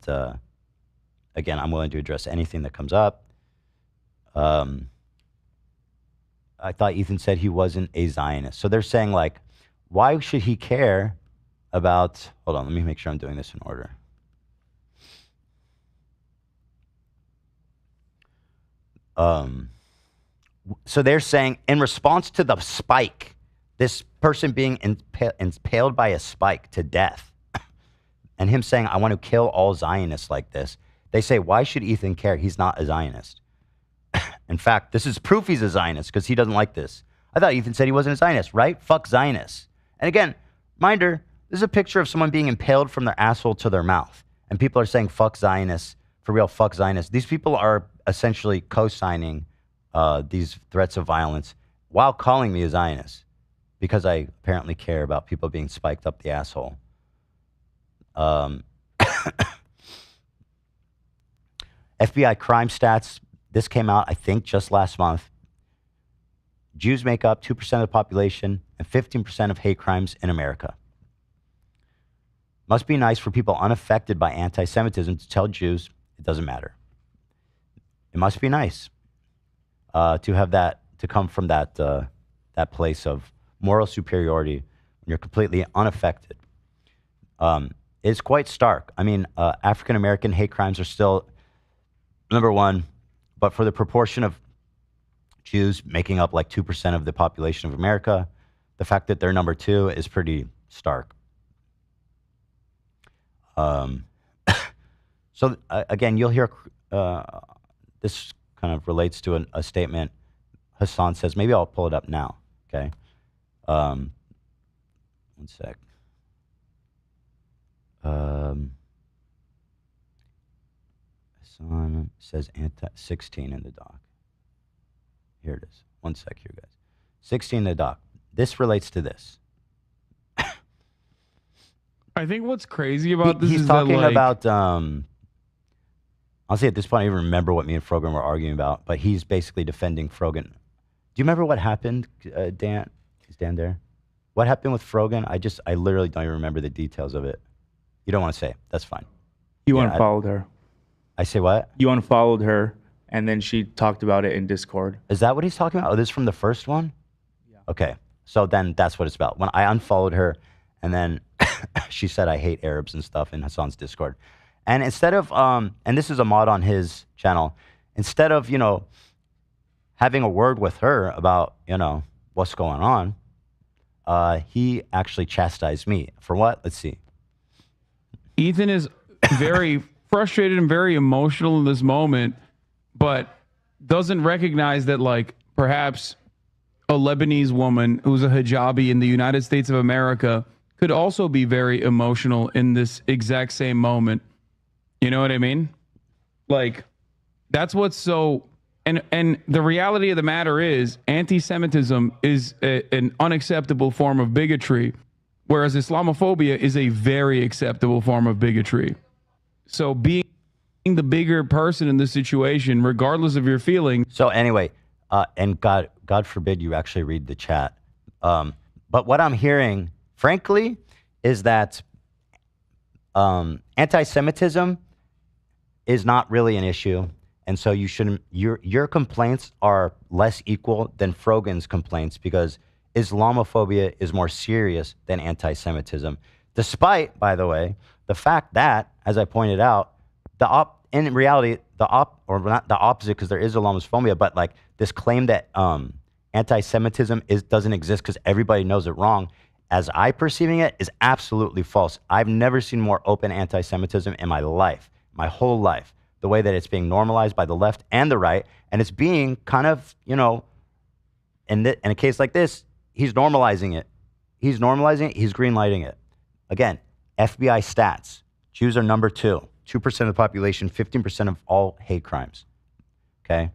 again, I'm willing to address anything that comes up. I thought Ethan said he wasn't a Zionist. So they're saying, like, why should he care about... Hold on, let me make sure I'm doing this in order. So they're saying, in response to the spike, this person being impaled by a spike to death, and him saying, I want to kill all Zionists like this, they say, why should Ethan care? He's not a Zionist. In fact, this is proof he's a Zionist because he doesn't like this. I thought Ethan said he wasn't a Zionist, right? Fuck Zionists. And again, reminder, this is a picture of someone being impaled from their asshole to their mouth. And people are saying, fuck Zionists. For real, fuck Zionists. These people are essentially co-signing these threats of violence while calling me a Zionist because I apparently care about people being spiked up the asshole. FBI crime stats. This came out, I think, just last month. Jews make up 2% of the population and 15% of hate crimes in America. Must be nice for people unaffected by anti-Semitism to tell Jews it doesn't matter. It must be nice to have that, to come from that that place of moral superiority when you're completely unaffected. It's quite stark. I mean, African American hate crimes are still number one, but for the proportion of Jews making up like 2% of the population of America, the fact that they're number two is pretty stark. So again, you'll hear this kind of relates to a statement Hasan says. Maybe I'll pull it up now. Okay. One sec. Hasan says 16 in the doc. Here it is. One sec here, guys. 16 in the doc. This relates to this. I think what's crazy about this he's is talking that, like, about honestly, at this point, I don't even remember what me and Frogan were arguing about, but he's basically defending Frogan. Do you remember what happened, Dan? Is Dan there? What happened with Frogan? I literally don't even remember the details of it. You don't want to say it. That's fine. You Yeah, unfollowed her. I say what? You unfollowed her, and then she talked about it in Discord. Is that what he's talking about? Oh, this is from the first one? Yeah. Okay. So then that's what it's about. When I unfollowed her, and then she said I hate Arabs and stuff in Hasan's Discord. And instead of, and this is a mod on his channel, instead of, having a word with her about, what's going on, he actually chastised me. For what? Let's see. Ethan is very frustrated and very emotional in this moment, but doesn't recognize that, like, perhaps a Lebanese woman who's a hijabi in the United States of America could also be very emotional in this exact same moment. You know what I mean? Like, that's what's so... And the reality of the matter is, anti-Semitism is an unacceptable form of bigotry, whereas Islamophobia is a very acceptable form of bigotry. So being the bigger person in this situation, regardless of your feelings... So anyway, and God forbid you actually read the chat. But what I'm hearing, frankly, is that anti-Semitism is not really an issue. And so you shouldn't, your complaints are less equal than Frogan's complaints because Islamophobia is more serious than anti-Semitism. Despite, by the way, the fact that, as I pointed out, in reality, or not the opposite, because there is Islamophobia, but like this claim that anti-Semitism doesn't exist because everybody knows it wrong, as I perceiving it, is absolutely false. I've never seen more open anti-Semitism in my life, my whole life. The way that it's being normalized by the left and the right, and it's being kind of, in a case like this, he's normalizing it. He's normalizing it, he's greenlighting it. Again, FBI stats, Jews are number 2, 2% of the population, 15% of all hate crimes, okay?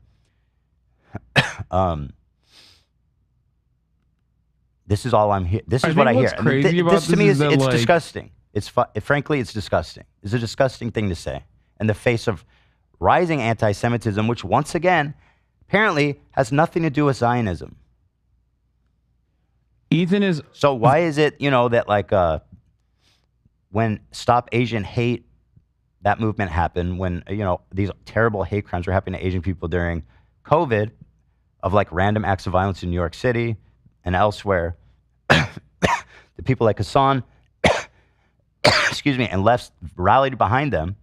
This is all I'm here. This is what I hear. This to me is it's disgusting. Frankly, it's disgusting. It's a disgusting thing to say in the face of rising anti-Semitism, which once again, apparently has nothing to do with Zionism. Ethan is. So why is it, that like when Stop Asian Hate, that movement happened, when, these terrible hate crimes were happening to Asian people during COVID, of like random acts of violence in New York City and elsewhere, the people like Hasan, excuse me, and left rallied behind them.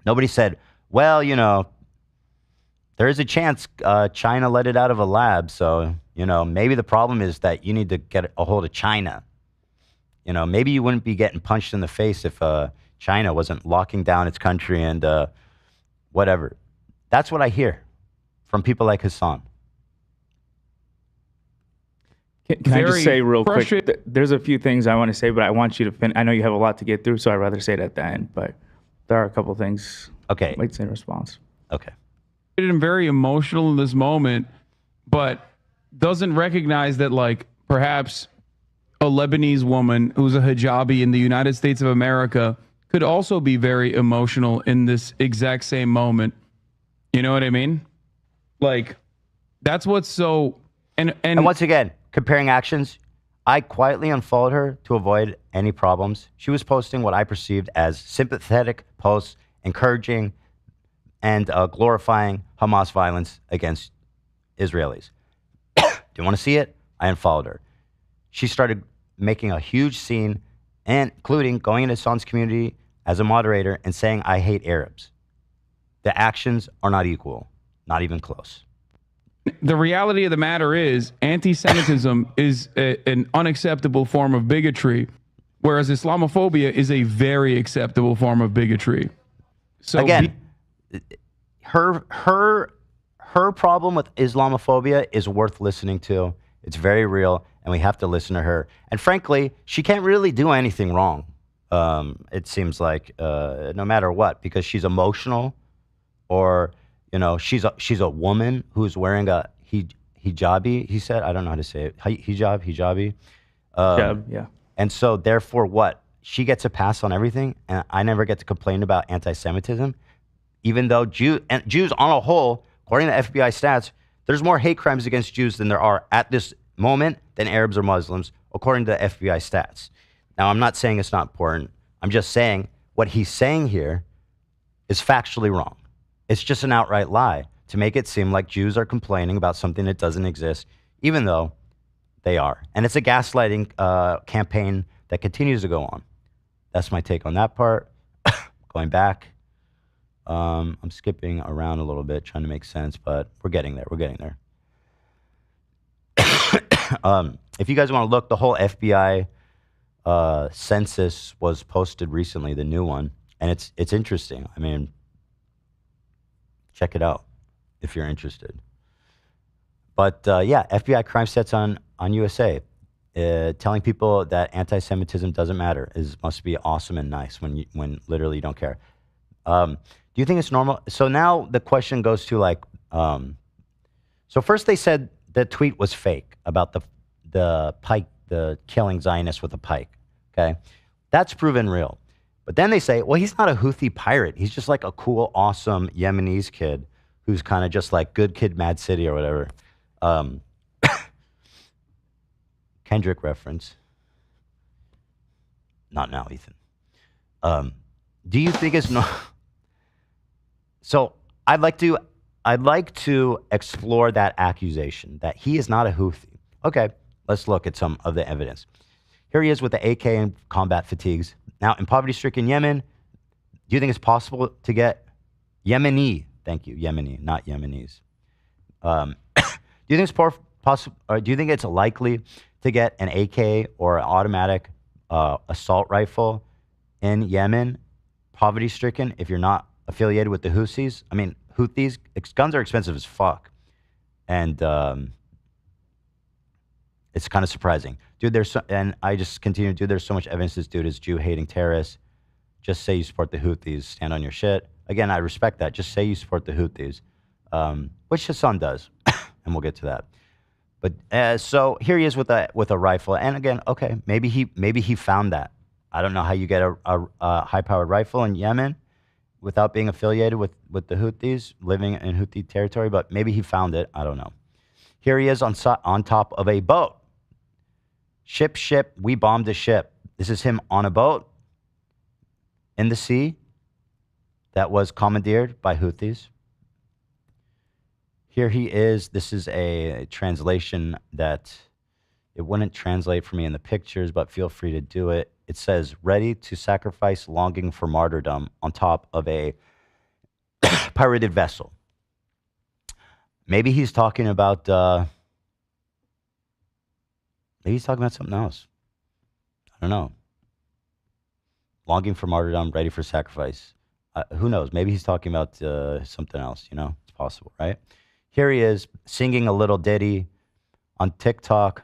Nobody said, well, there is a chance China let it out of a lab. So, maybe the problem is that you need to get a hold of China. Maybe you wouldn't be getting punched in the face if China wasn't locking down its country and whatever. That's what I hear from people like Hasan. Can I just say real quick, there's a few things I want to say, but I want you to finish. I know you have a lot to get through, so I'd rather say it at the end, but there are a couple things I'd like to say in response. Okay. I'm very emotional in this moment, but doesn't recognize that, like, perhaps a Lebanese woman who's a hijabi in the United States of America could also be very emotional in this exact same moment. You know what I mean? Like, that's what's so... And once again, comparing actions, I quietly unfollowed her to avoid any problems. She was posting what I perceived as sympathetic posts, encouraging and glorifying Hamas violence against Israelis. Didn't want to see it? I unfollowed her. She started making a huge scene, and including going into Hasan's community as a moderator and saying, I hate Arabs. The actions are not equal, not even close. The reality of the matter is anti-Semitism is an unacceptable form of bigotry, whereas Islamophobia is a very acceptable form of bigotry. So again, her problem with Islamophobia is worth listening to. It's very real, and we have to listen to her. And frankly, she can't really do anything wrong. It seems like no matter what, because she's emotional, or she's a woman who's wearing a hijabi. He said, I don't know how to say it. Hijabi. Yeah. And so therefore, what? She gets a pass on everything, and I never get to complain about anti-Semitism, even though Jews on a whole, according to FBI stats, there's more hate crimes against Jews than there are at this moment than Arabs or Muslims, according to FBI stats. Now, I'm not saying it's not important. I'm just saying what he's saying here is factually wrong. It's just an outright lie to make it seem like Jews are complaining about something that doesn't exist, even though they are. And it's a gaslighting campaign that continues to go on. That's my take on that part. Going back, I'm skipping around a little bit, trying to make sense, but we're getting there. If you guys want to look, the whole FBI census was posted recently, the new one, and it's interesting. I mean, check it out if you're interested. But yeah, FBI crime stats on USA, telling people that anti-Semitism doesn't matter must be awesome and nice when literally you don't care. Do you think it's normal? So now the question goes to like, so first they said the tweet was fake about the pike, the killing Zionists with a pike. Okay, that's proven real. But then they say, well, he's not a Houthi pirate. He's just like a cool, awesome Yemenis kid who's kind of just like good kid, Mad City or whatever. Kendrick reference. Not now, Ethan. Do you think it's no? So I'd like to explore that accusation that he is not a Houthi. Okay, let's look at some of the evidence. Here he is with the AK and combat fatigues. Now, in poverty-stricken Yemen, do you think it's possible to get Yemeni? Thank you, Yemeni, not Yemenis. Do you think it's possible, or do you think it's likely to get an AK or an automatic assault rifle in Yemen, poverty-stricken, if you're not affiliated with the Houthis? I mean, Houthis, guns are expensive as fuck, and it's kind of surprising. Dude, and I just continue, dude, there's so much evidence this dude is Jew-hating terrorist. Just say you support the Houthis. Stand on your shit. Again, I respect that. Just say you support the Houthis, which Hasan does, and we'll get to that. But so here he is with a rifle, and again, okay, maybe he found that. I don't know how you get a high-powered rifle in Yemen without being affiliated with the Houthis, living in Houthi territory, but maybe he found it. I don't know. Here he is on top of a boat. Ship, we bombed a ship. This is him on a boat in the sea that was commandeered by Houthis. Here he is. This is a translation that it wouldn't translate for me in the pictures, but feel free to do it. It says, ready to sacrifice, longing for martyrdom on top of a pirated vessel. Maybe he's talking about something else. I don't know. Longing for martyrdom, ready for sacrifice. Who knows? Maybe he's talking about something else, you know? It's possible, right? Here he is singing a little ditty on TikTok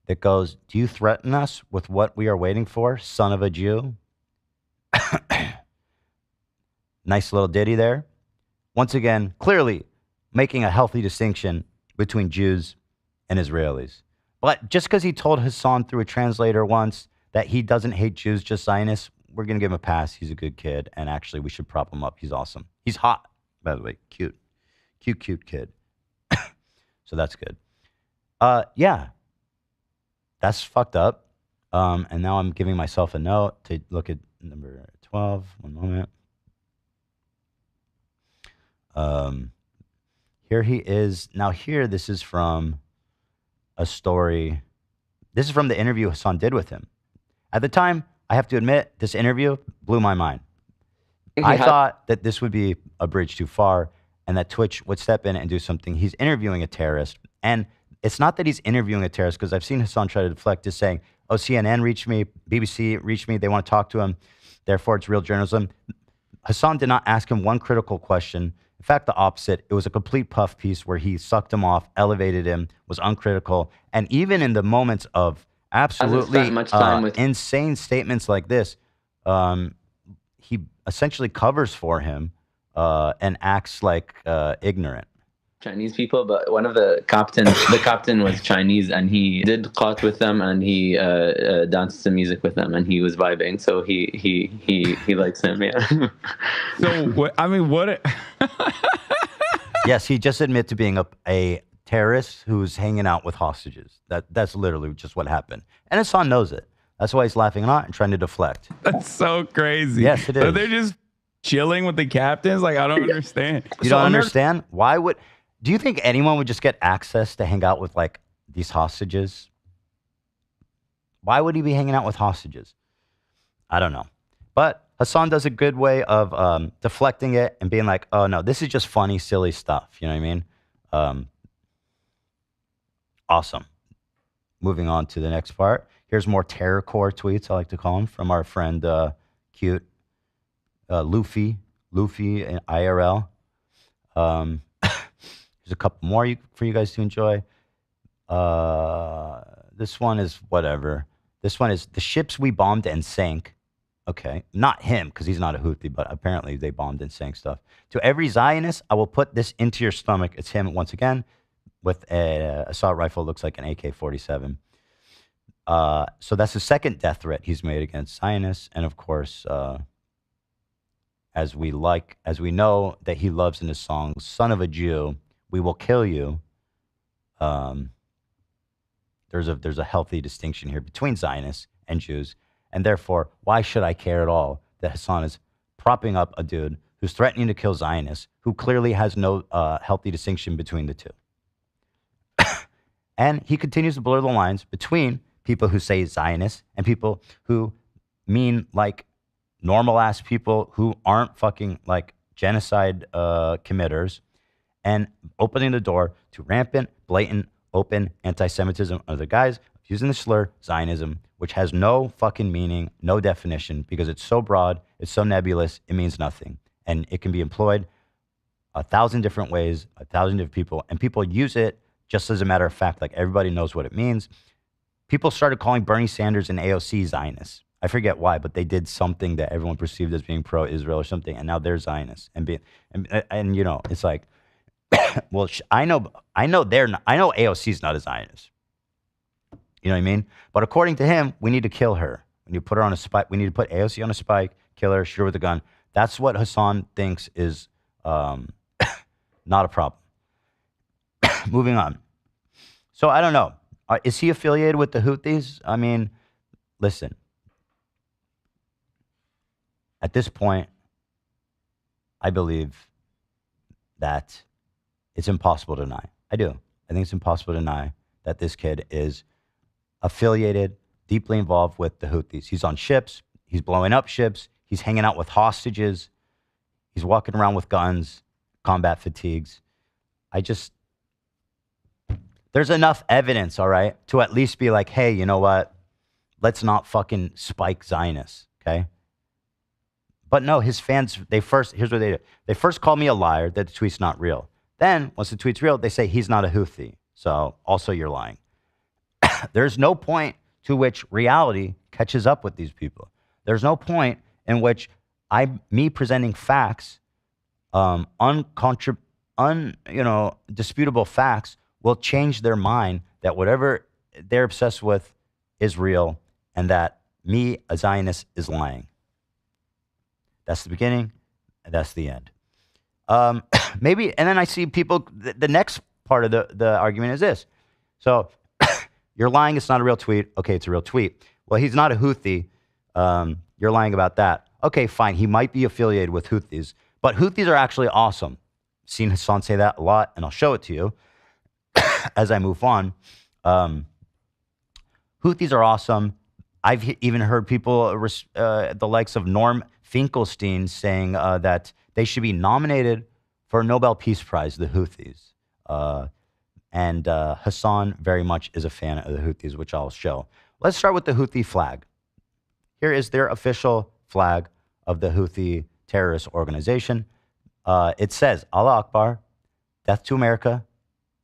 that goes, do you threaten us with what we are waiting for, son of a Jew? Nice little ditty there. Once again, clearly making a healthy distinction between Jews and Israelis. But just because he told Hasan through a translator once that he doesn't hate Jews, just Zionists, we're going to give him a pass. He's a good kid. And actually, we should prop him up. He's awesome. He's hot, by the way. Cute. Cute kid. So that's good. Yeah. That's fucked up. And now I'm giving myself a note to look at number 12. One moment. Here he is. Now here, this is from a story. This is from the interview Hasan did with him. At the time, I have to admit, this interview blew my mind. I thought that this would be a bridge too far and that Twitch would step in and do something. He's interviewing a terrorist. And it's not that he's interviewing a terrorist, because I've seen Hasan try to deflect, just saying, oh, CNN reached me, BBC reached me, they want to talk to him, therefore it's real journalism. Hasan did not ask him one critical question. In fact, the opposite. It was a complete puff piece where he sucked him off, elevated him, was uncritical. And even in the moments of absolutely insane statements like this, he essentially covers for him and acts like ignorant. Chinese people, but one of the captain was Chinese, and he did caught with them, and he danced some music with them, and he was vibing. So he likes him, yeah. So I mean, what? Yes, he just admitted to being a terrorist who's hanging out with hostages. That's literally just what happened, and Hasan knows it. That's why he's laughing a lot and trying to deflect. That's so crazy. Yes, it is. So they're just chilling with the captains. Like, I don't understand. You don't understand? Why would? Do you think anyone would just get access to hang out with, like, these hostages? Why would he be hanging out with hostages? I don't know. But Hasan does a good way of deflecting it and being like, oh, no, this is just funny, silly stuff. You know what I mean? Awesome. Moving on to the next part. Here's more terrorcore tweets, I like to call them, from our friend Cute Luffy in IRL. There's a couple more for you guys to enjoy. This one is whatever. This one is the ships we bombed and sank. Okay, not him, because he's not a Houthi, but apparently they bombed and sank stuff. To every Zionist, I will put this into your stomach. It's him once again with an assault rifle, looks like an AK-47. So that's the second death threat he's made against Zionists. And of course, as we know that he loves in his songs, son of a Jew, we will kill you. There's a healthy distinction here between Zionists and Jews. And therefore, why should I care at all that Hasan is propping up a dude who's threatening to kill Zionists, who clearly has no healthy distinction between the two? And he continues to blur the lines between people who say Zionists and people who mean like normal-ass people who aren't fucking like genocide committers, and opening the door to rampant, blatant, open anti-Semitism of the guys using the slur Zionism, which has no fucking meaning, no definition, because it's so broad, it's so nebulous, it means nothing. And it can be employed 1,000 different ways, 1,000 different people, and people use it just as a matter of fact, like everybody knows what it means. People started calling Bernie Sanders and AOC Zionists. I forget why, but they did something that everyone perceived as being pro-Israel or something, and now they're Zionists. And you know, it's like, well, I know AOC's not a Zionist. You know what I mean? But according to him, we need to kill her. We need to put her on a spike. We need to put AOC on a spike, kill her, shoot her with a gun. That's what Hasan thinks is not a problem. Moving on. So I don't know. Is he affiliated with the Houthis? I mean, listen. At this point, I believe that it's impossible to deny. I do. I think it's impossible to deny that this kid is affiliated, deeply involved with the Houthis. He's on ships. He's blowing up ships. He's hanging out with hostages. He's walking around with guns, combat fatigues. There's enough evidence, all right, to at least be like, hey, you know what? Let's not fucking spike Zionists, okay? But no, his fans, here's what they do. They first call me a liar that the tweet's not real. Then, once the tweet's real, they say he's not a Houthi. So, also you're lying. There's no point to which reality catches up with these people. There's no point in which me presenting facts, disputable facts, will change their mind that whatever they're obsessed with is real and that me, a Zionist, is lying. That's the beginning, and that's the end. Maybe, and then I see people, the next part of the argument is this. So, you're lying, it's not a real tweet. Okay, it's a real tweet. Well, he's not a Houthi. You're lying about that. Okay, fine. He might be affiliated with Houthis, but Houthis are actually awesome. I've seen Hasan say that a lot, and I'll show it to you as I move on. Houthis are awesome. I've even heard people, the likes of Norm Finkelstein, saying that they should be nominated for a Nobel Peace Prize, the Houthis. And Hasan very much is a fan of the Houthis, which I'll show. Let's start with the Houthi flag. Here is their official flag of the Houthi terrorist organization. It says, Allah Akbar, death to America,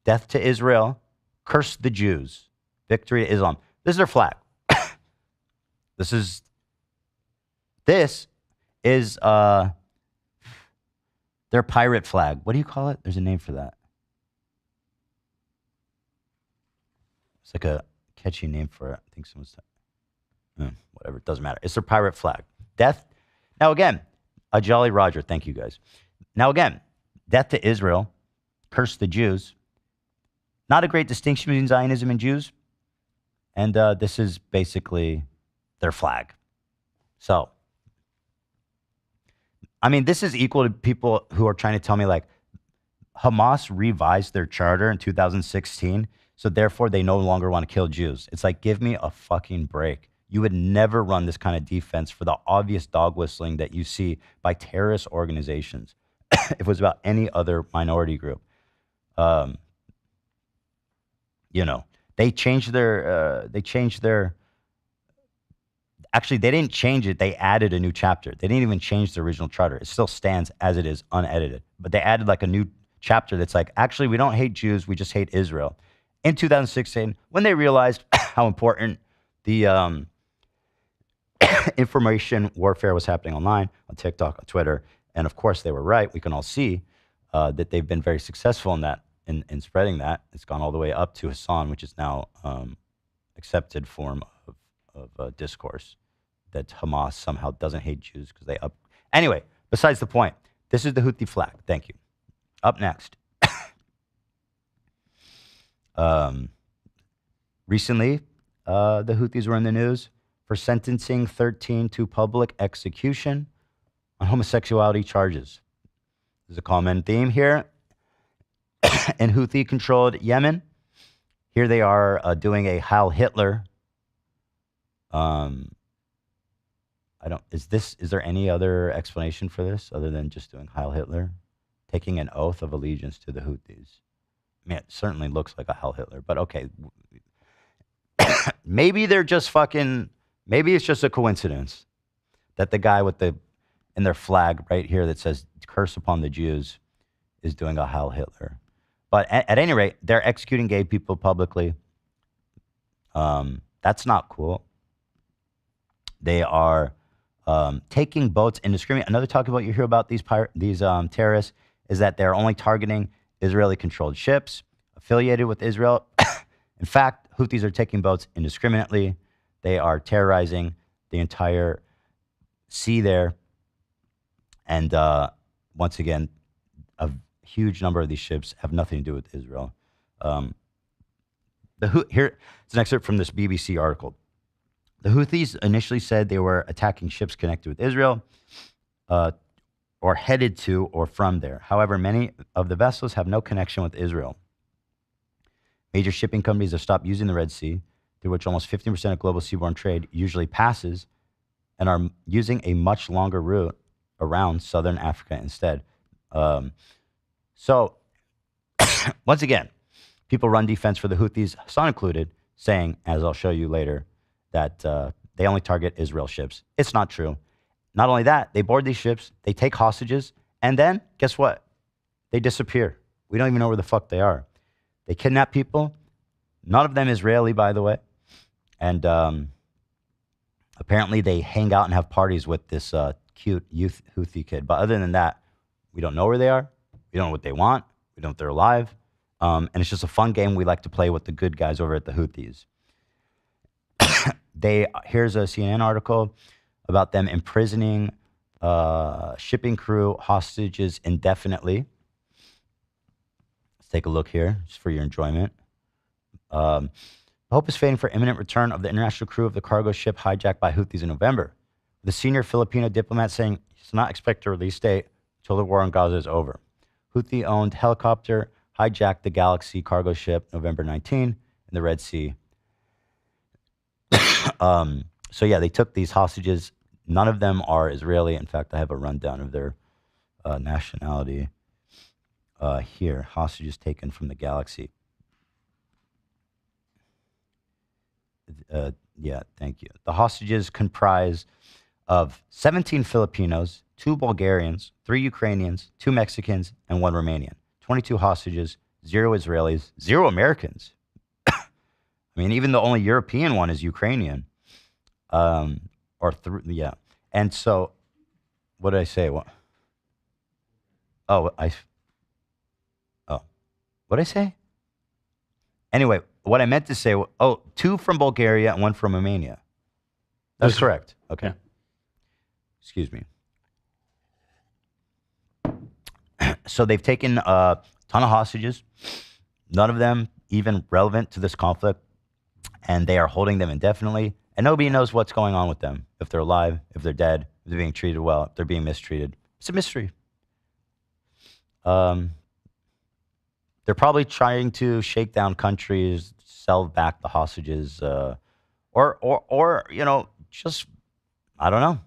death to Israel, curse the Jews, victory to Islam. This is their flag. This is their pirate flag. What do you call it? There's a name for that. It's like a catchy name for it. I think someone's... whatever, it doesn't matter. It's their pirate flag. Death. Now again, a Jolly Roger. Thank you guys. Now again, death to Israel, curse the Jews. Not a great distinction between Zionism and Jews. And this is basically their flag. So, I mean, this is equal to people who are trying to tell me like Hamas revised their charter in 2016. So therefore, they no longer want to kill Jews. It's like, give me a fucking break. You would never run this kind of defense for the obvious dog whistling that you see by terrorist organizations. If it was about any other minority group. They changed their, actually, they didn't change it. They added a new chapter. They didn't even change the original charter. It still stands as it is, unedited. But they added like a new chapter that's like, actually, we don't hate Jews. We just hate Israel. In 2016, when they realized how important the information warfare was happening online, on TikTok, on Twitter, and of course they were right. We can all see that they've been very successful in that, in spreading that. It's gone all the way up to Hasan, which is now accepted form of discourse that Hamas somehow doesn't hate Jews because they up. Anyway, besides the point, this is the Houthi flag. Thank you. Up next. Recently, the Houthis were in the news for sentencing 13 to public execution on homosexuality charges. There's a common theme here. In Houthi-controlled Yemen, here they are doing a Heil Hitler. Is there any other explanation for this other than just doing Heil Hitler? Taking an oath of allegiance to the Houthis. I mean, it certainly looks like a Heil Hitler, but okay. Maybe they're just fucking, maybe it's just a coincidence that the guy in their flag right here that says curse upon the Jews is doing a Heil Hitler. But at any rate, they're executing gay people publicly. That's not cool. They are taking boats indiscriminately. Another talk about you hear about these terrorists is that they're only targeting Israeli-controlled ships affiliated with Israel. In fact, Houthis are taking boats indiscriminately. They are terrorizing the entire sea there. And once again, a huge number of these ships have nothing to do with Israel. The Here, it's an excerpt from this BBC article. The Houthis initially said they were attacking ships connected with Israel, or headed to or from there. However, many of the vessels have no connection with Israel. Major shipping companies have stopped using the Red Sea, through which almost 15% of global seaborne trade usually passes, and are using a much longer route around southern Africa instead. So, once again, people run defense for the Houthis, Hasan included, saying, as I'll show you later, that they only target Israel ships. It's not true. Not only that, they board these ships, they take hostages, and then, guess what? They disappear. We don't even know where the fuck they are. They kidnap people. None of them Israeli, by the way. And apparently they hang out and have parties with this cute youth Houthi kid. But other than that, we don't know where they are. We don't know what they want. We don't know if they're alive. And it's just a fun game we like to play with the good guys over at the Houthis. Here's a CNN article about them imprisoning shipping crew hostages indefinitely. Let's take a look here, just for your enjoyment. Hope is fading for imminent return of the international crew of the cargo ship hijacked by Houthis in November. The senior Filipino diplomat saying he does not expect a release date until the war on Gaza is over. Houthi-owned helicopter hijacked the Galaxy cargo ship November 19 in the Red Sea. So yeah, they took these hostages. None of them are Israeli. In fact, I have a rundown of their nationality here. Hostages taken from the Galaxy. Yeah, thank you. The hostages comprise of 17 Filipinos, 2 Bulgarians, 3 Ukrainians, 2 Mexicans, and 1 Romanian. 22 hostages, 0 Israelis, 0 Americans. I mean, even the only European one is Ukrainian. Yeah. And so, what did I say? What did I say? Anyway, what I meant to say, 2 from Bulgaria and 1 from Romania. That's correct. Okay. Yeah. Excuse me. So they've taken a ton of hostages, none of them even relevant to this conflict, and they are holding them indefinitely, and nobody knows what's going on with them, if they're alive, if they're dead, if they're being treated well, if they're being mistreated. It's a mystery. They're probably trying to shake down countries, sell back the hostages, or just, I don't know.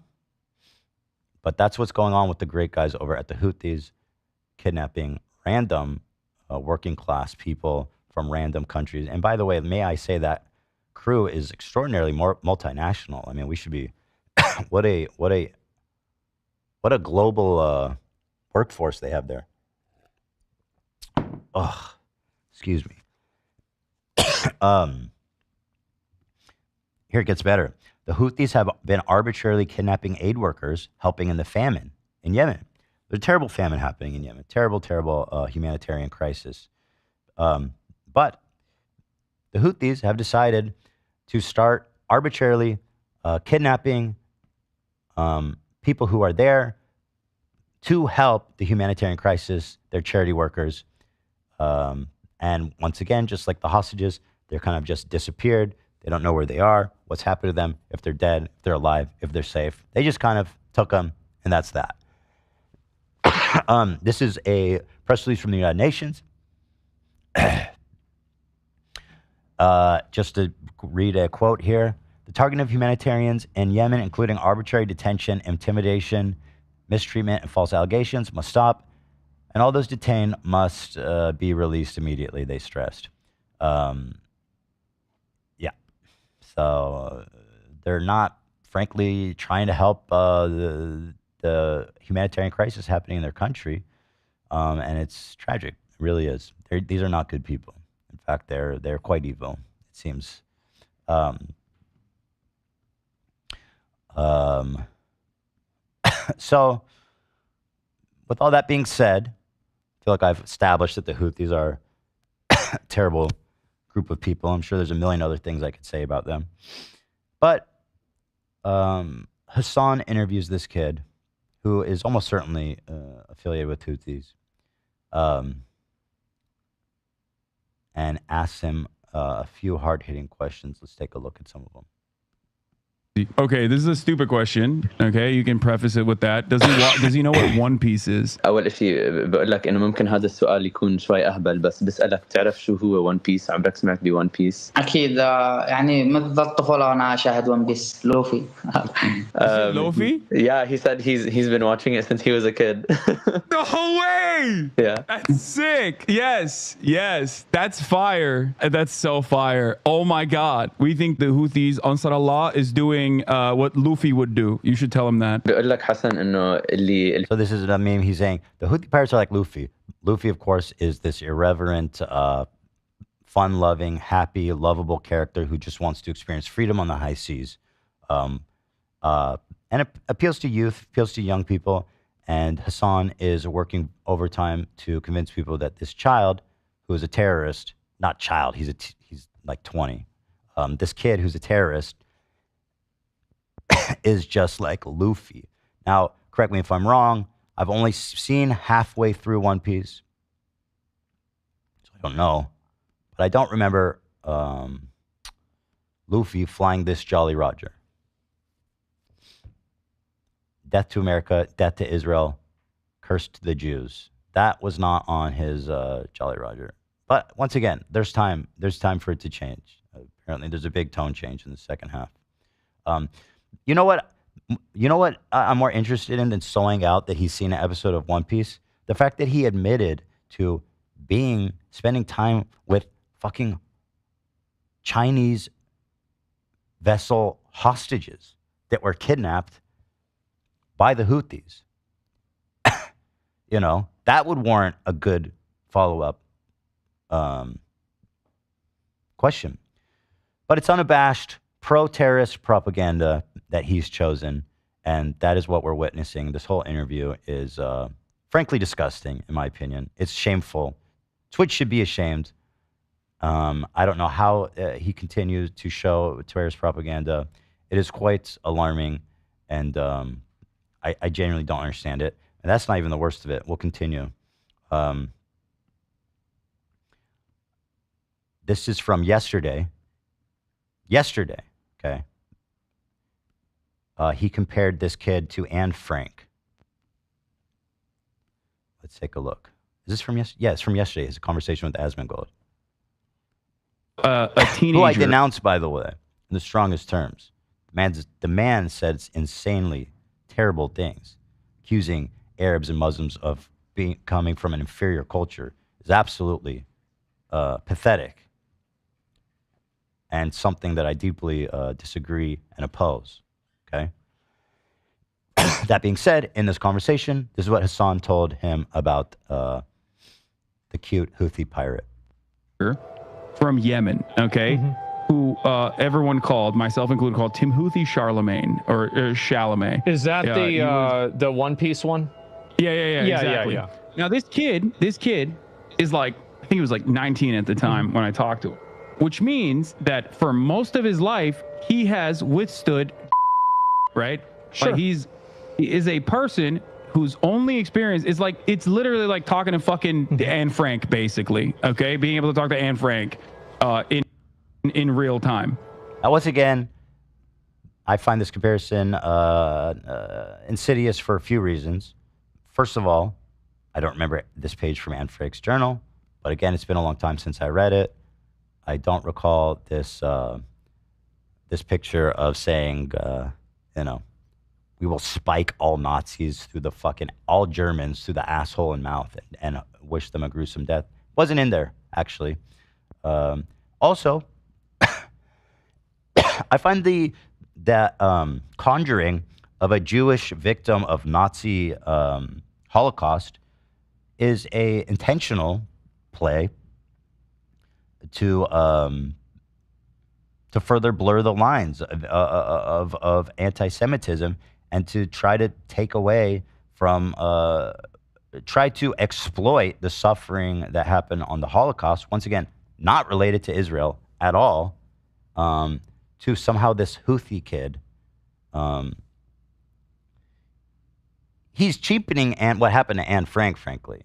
But that's what's going on with the great guys over at the Houthis, kidnapping random working class people from random countries. And by the way, may I say that crew is extraordinarily more multinational. I mean, we should be what a global workforce they have there. Ugh, excuse me. Here it gets better. The Houthis have been arbitrarily kidnapping aid workers, helping in the famine in Yemen. There's a terrible famine happening in Yemen. Terrible, terrible humanitarian crisis. But the Houthis have decided to start arbitrarily kidnapping people who are there to help the humanitarian crisis, their charity workers. And once again, just like the hostages, they're kind of just disappeared. They don't know where they are, what's happened to them, if they're dead, if they're alive, if they're safe. They just kind of took them, and that's that. This is a press release from the United Nations. Just to read a quote here. The targeting of humanitarians in Yemen, including arbitrary detention, intimidation, mistreatment, and false allegations, must stop. And all those detained must be released immediately, they stressed. Yeah. So they're not, frankly, trying to help the humanitarian crisis happening in their country. And it's tragic. It really is. These are not good people. In fact, they're quite evil, it seems. So, with all that being said, I feel like I've established that the Houthis are a terrible group of people. I'm sure there's a million other things I could say about them. But Hasan interviews this kid who is almost certainly affiliated with Houthis, and asks him a few hard-hitting questions. Let's take a look at some of them. Okay, this is a stupid question. Okay, you can preface it with that. Does he know what One Piece is? أول شيء بقول لك إنه ممكن هذا السؤال يكون شوي أهبل بس بسألك تعرف شو هو ون بيس؟ عمرك سمعت بون بيس؟ أكيد يعني منذ الطفولة وأنا أشاهد ون بيس لوفي. Luffy? Yeah, he said he's been watching it since he was a kid. No way! Yeah. That's sick. Yes. That's fire. That's so fire. Oh my God. We think the Houthis, Ansar Allah, is doing what Luffy would do. You should tell him that. بقول لك حسن إنه اللي So this is a meme. He's saying the Houthi pirates are like Luffy. Luffy, of course, is this irreverent, fun-loving, happy, lovable character who just wants to experience freedom on the high seas. And it appeals to youth, appeals to young people. And Hasan is working overtime to convince people that this child, who is a terrorist, not child, he's like 20. This kid who's a terrorist is just like Luffy. Now, correct me if I'm wrong. I've only seen halfway through One Piece, so I don't know. But I don't remember Luffy flying this Jolly Roger. Death to America, death to Israel, curse to the Jews. That was not on his Jolly Roger. But once again, there's time. There's time for it to change. Apparently, there's a big tone change in the second half. You know what? I'm more interested in than sewing out that he's seen an episode of One Piece. The fact that he admitted to spending time with fucking Chinese vessel hostages that were kidnapped by the Houthis. That would warrant a good follow-up question. But it's unabashed pro-terrorist propaganda that he's chosen, and that is what we're witnessing. This whole interview is frankly disgusting, in my opinion. It's shameful. Twitch should be ashamed. I don't know how he continues to show terrorist propaganda. It is quite alarming, and I genuinely don't understand it. And that's not even the worst of it. We'll continue. This is from yesterday. Okay. He compared this kid to Anne Frank. Let's take a look. Is this from yesterday? Yeah, it's from yesterday. It's a conversation with Asmongold. A teenager. Who I denounced, by the way, in the strongest terms. The man said insanely terrible things, accusing Arabs and Muslims of coming from an inferior culture is absolutely pathetic, and something that I deeply disagree and oppose. Okay. That being said, in this conversation, this is what Hasan told him about the cute Houthi pirate from Yemen. Okay. Who everyone called, myself included, called Timothy Charlemagne or Chalamet. Is that the One Piece one? Yeah, exactly. Now this kid is like, I think he was like 19 at the time when I talked to him, which means that for most of his life he has withstood, right? Sure. Like he is a person whose only experience is like, it's literally like talking to fucking Anne Frank, basically. Okay, being able to talk to Anne Frank in real time. Now, once again, I find this comparison insidious for a few reasons. First of all, I don't remember this page from Anne Frank's journal, but again, it's been a long time since I read it. I don't recall this this picture of saying, we will spike all Nazis through the all Germans through the asshole and mouth and wish them a gruesome death. Wasn't in there, actually. Also, I find that conjuring of a Jewish victim of Nazi Holocaust is a intentional play to further blur the lines of anti-Semitism and to try to take away from, try to exploit the suffering that happened on the Holocaust, once again, not related to Israel at all, to somehow this Houthi kid. He's cheapening what happened to Anne Frank, frankly.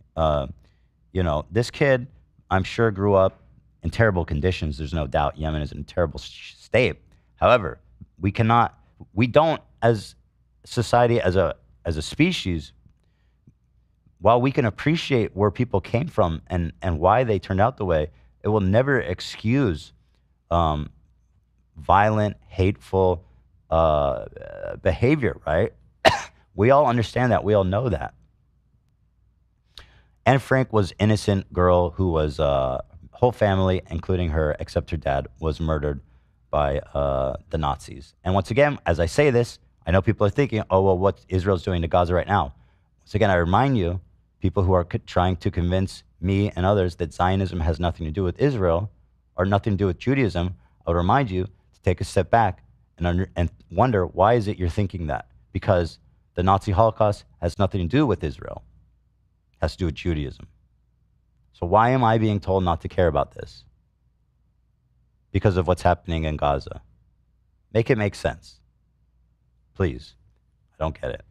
This kid, I'm sure, grew up in terrible conditions. There's no doubt Yemen is in a terrible state. However, we don't, as society, as a species, while we can appreciate where people came from and why they turned out the way, it will never excuse violent, hateful behavior, right? We all understand that. We all know that. Anne Frank was innocent girl who was, whole family, including her, except her dad, was murdered by the Nazis. And once again, as I say this, I know people are thinking, oh, well, what Israel's doing to Gaza right now. Once again, I remind you, people who are trying to convince me and others that Zionism has nothing to do with Israel or nothing to do with Judaism, I would remind you to take a step back and wonder, why is it you're thinking that? Because the Nazi Holocaust has nothing to do with Israel. It has to do with Judaism. So why am I being told not to care about this? Because of what's happening in Gaza. Make it make sense. Please. I don't get it.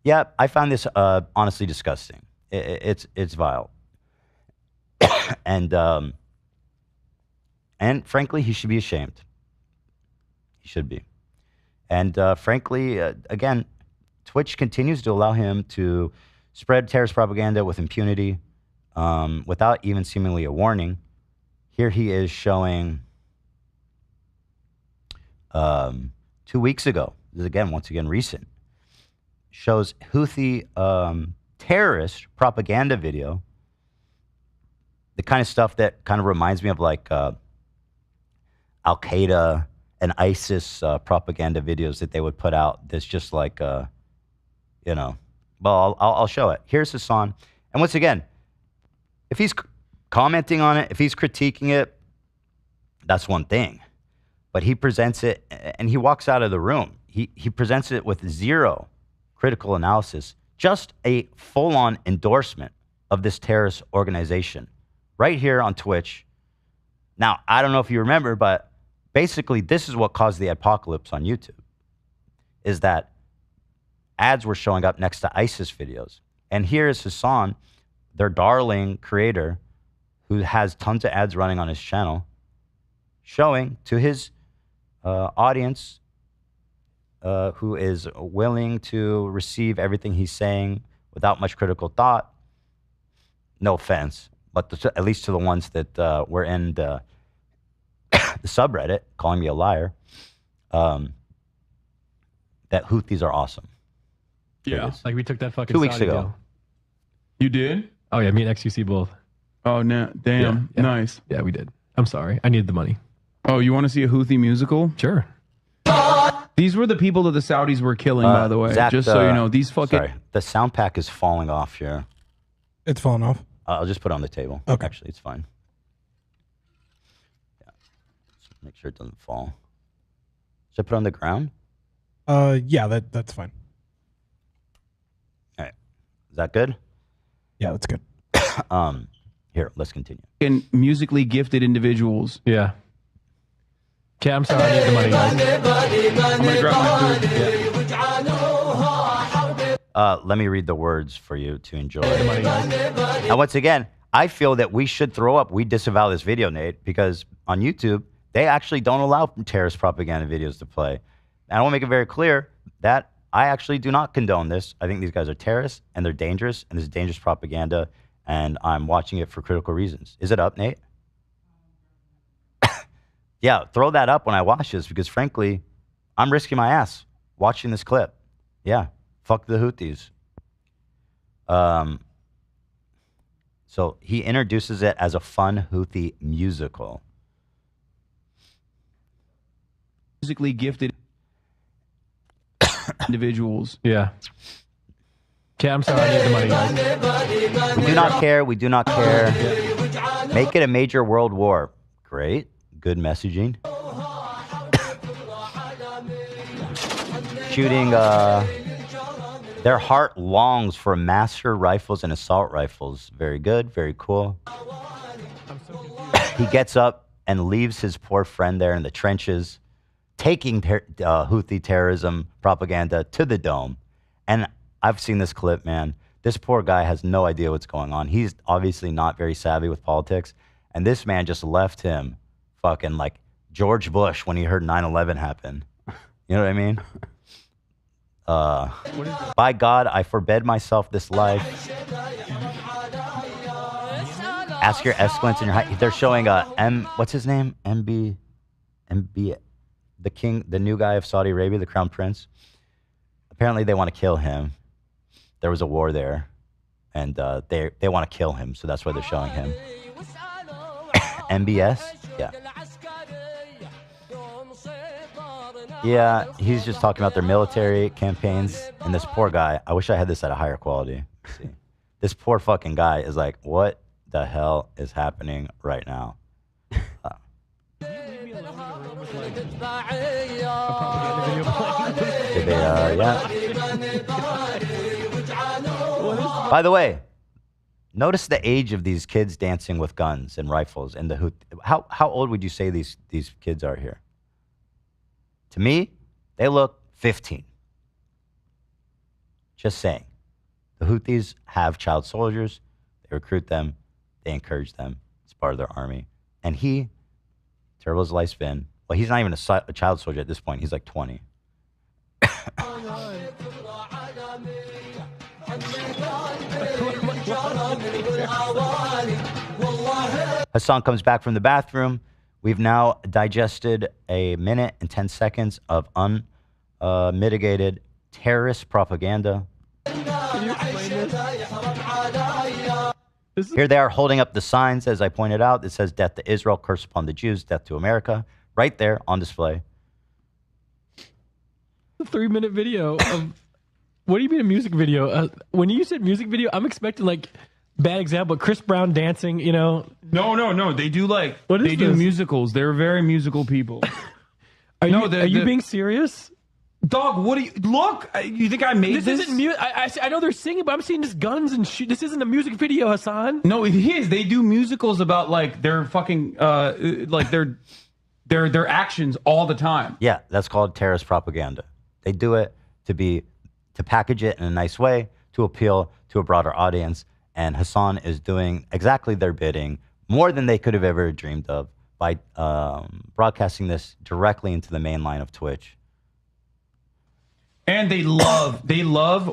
Yeah, I found this honestly disgusting. It's vile. And frankly, he should be ashamed. He should be. And frankly, again, Twitch continues to allow him to spread terrorist propaganda with impunity without even seemingly a warning. Here he is showing 2 weeks ago, this is once again recent, shows Houthi terrorist propaganda video, the kind of stuff that kind of reminds me of like Al-Qaeda and ISIS propaganda videos that they would put out. That's just like, you know, well, I'll show it. Here's Hasan. And once again, if he's commenting on it, if he's critiquing it, that's one thing. But he presents it and he walks out of the room. He presents it with zero critical analysis, just a full-on endorsement of this terrorist organization right here on Twitch. Now, I don't know if you remember, but basically this is what caused the apocalypse on YouTube, is that ads were showing up next to ISIS videos. And here is Hasan, their darling creator, who has tons of ads running on his channel, showing to his audience who is willing to receive everything he's saying without much critical thought. No offense, but at least to the ones that were in the subreddit calling me a liar, that Houthis are awesome. Yeah, like we took that fucking 2 weeks Saudi ago. deal. You did? Oh yeah, me and XQC both. Oh no, damn, Yeah. nice. Yeah, we did. I'm sorry, I needed the money. Oh, you want to see a Houthi musical? Sure. These were the people that the Saudis were killing, by the way. Zach, just so you know, these fucking. Sorry, the sound pack is falling off here. It's falling off. I'll just put it on the table. Okay. Actually, it's fine. Yeah. Just make sure it doesn't fall. Should I put it on the ground? Yeah, that's fine. All right. Is that good? Yeah, that's good. Here, let's continue. And musically gifted individuals. Yeah. Okay, I'm sorry, I need the money, guys. I'm gonna grab my food. Let me read the words for you to enjoy. Now, once again, I feel that we should throw up. We disavow this video, Nate, because on YouTube, they actually don't allow terrorist propaganda videos to play. And I want to make it very clear that I actually do not condone this. I think these guys are terrorists, and they're dangerous, and this is dangerous propaganda, and I'm watching it for critical reasons. Is it up, Nate? Yeah, throw that up when I watch this, because frankly, I'm risking my ass watching this clip. Yeah, fuck the Houthis. So he introduces it as a fun Houthi musical. Musically gifted individuals. Yeah. Okay, I'm sorry, I need the money, guys. We do not care. We do not care. Make it a major world war. Great. Good messaging. Shooting, their heart longs for master rifles and assault rifles. Very good, very cool. He gets up and leaves his poor friend there in the trenches, taking Houthi terrorism propaganda to the dome. And I've seen this clip, man. This poor guy has no idea what's going on. He's obviously not very savvy with politics. And this man just left him fucking like George Bush when he heard 9/11 happen. You know what I mean? By God, I forbid myself this life. Ask your excellence in your height. They're showing what's his name? MB, the king, the new guy of Saudi Arabia, the crown prince. Apparently they want to kill him. There was a war there, and they want to kill him, so that's why they're showing him. MBS? Yeah. Yeah, he's just talking about their military campaigns, and this poor guy, I wish I had this at a higher quality. Let's see. This poor fucking guy is like, what the hell is happening right now? By the way, notice the age of these kids dancing with guns and rifles and the hoot. How old would you say these kids are here? To me, they look 15. Just saying. The Houthis have child soldiers. They recruit them. They encourage them. It's part of their army. And he, terrible as life's been, well, he's not even a child soldier at this point. He's like 20. Hasan comes back from the bathroom. We've now digested a minute and 10 seconds of unmitigated terrorist propaganda. Here they are holding up the signs, as I pointed out. It says, death to Israel, curse upon the Jews, death to America. Right there on display. A 3-minute video of... What do you mean a music video? When you said music video, I'm expecting like... Bad example, Chris Brown dancing, you know. No. They do they do musicals. They're very musical people. Are you being serious? Dog, what do you look? You think I made this? This isn't music. I know they're singing, but I'm seeing just guns and shit. This isn't a music video, Hasan. No, it is. They do musicals about like their fucking like their actions all the time. Yeah, that's called terrorist propaganda. They do it to package it in a nice way to appeal to a broader audience. And Hasan is doing exactly their bidding, more than they could have ever dreamed of, by broadcasting this directly into the main line of Twitch. And they love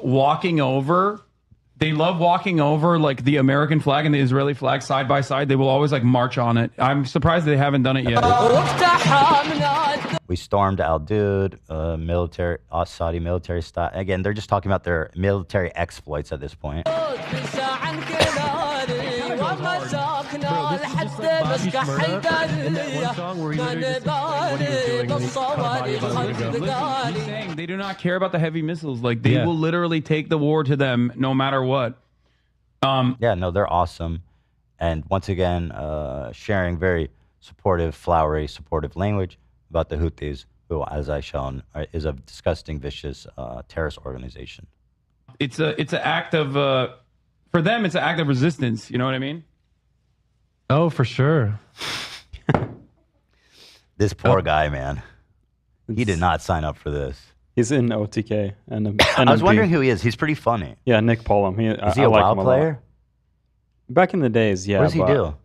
walking over. They love walking over like the American flag and the Israeli flag side by side. They will always like march on it. I'm surprised they haven't done it yet. We stormed Al Dude, military, Saudi military style. Again, they're just talking about their military exploits at this point. He's saying they do not care about the heavy missiles. Like they will literally take the war to them no matter what. Yeah, no, they're awesome. And once again, sharing very supportive, flowery, supportive language about the Houthis, who, as I've shown, is a disgusting, vicious terrorist organization. It's an act of, for them, it's an act of resistance. You know what I mean? Oh, for sure. This poor guy, man. He did not sign up for this. He's in OTK. And I was wondering who he is. He's pretty funny. Yeah, Nick Pollum. Is he a WoW player? Back in the days, yeah. What does he do?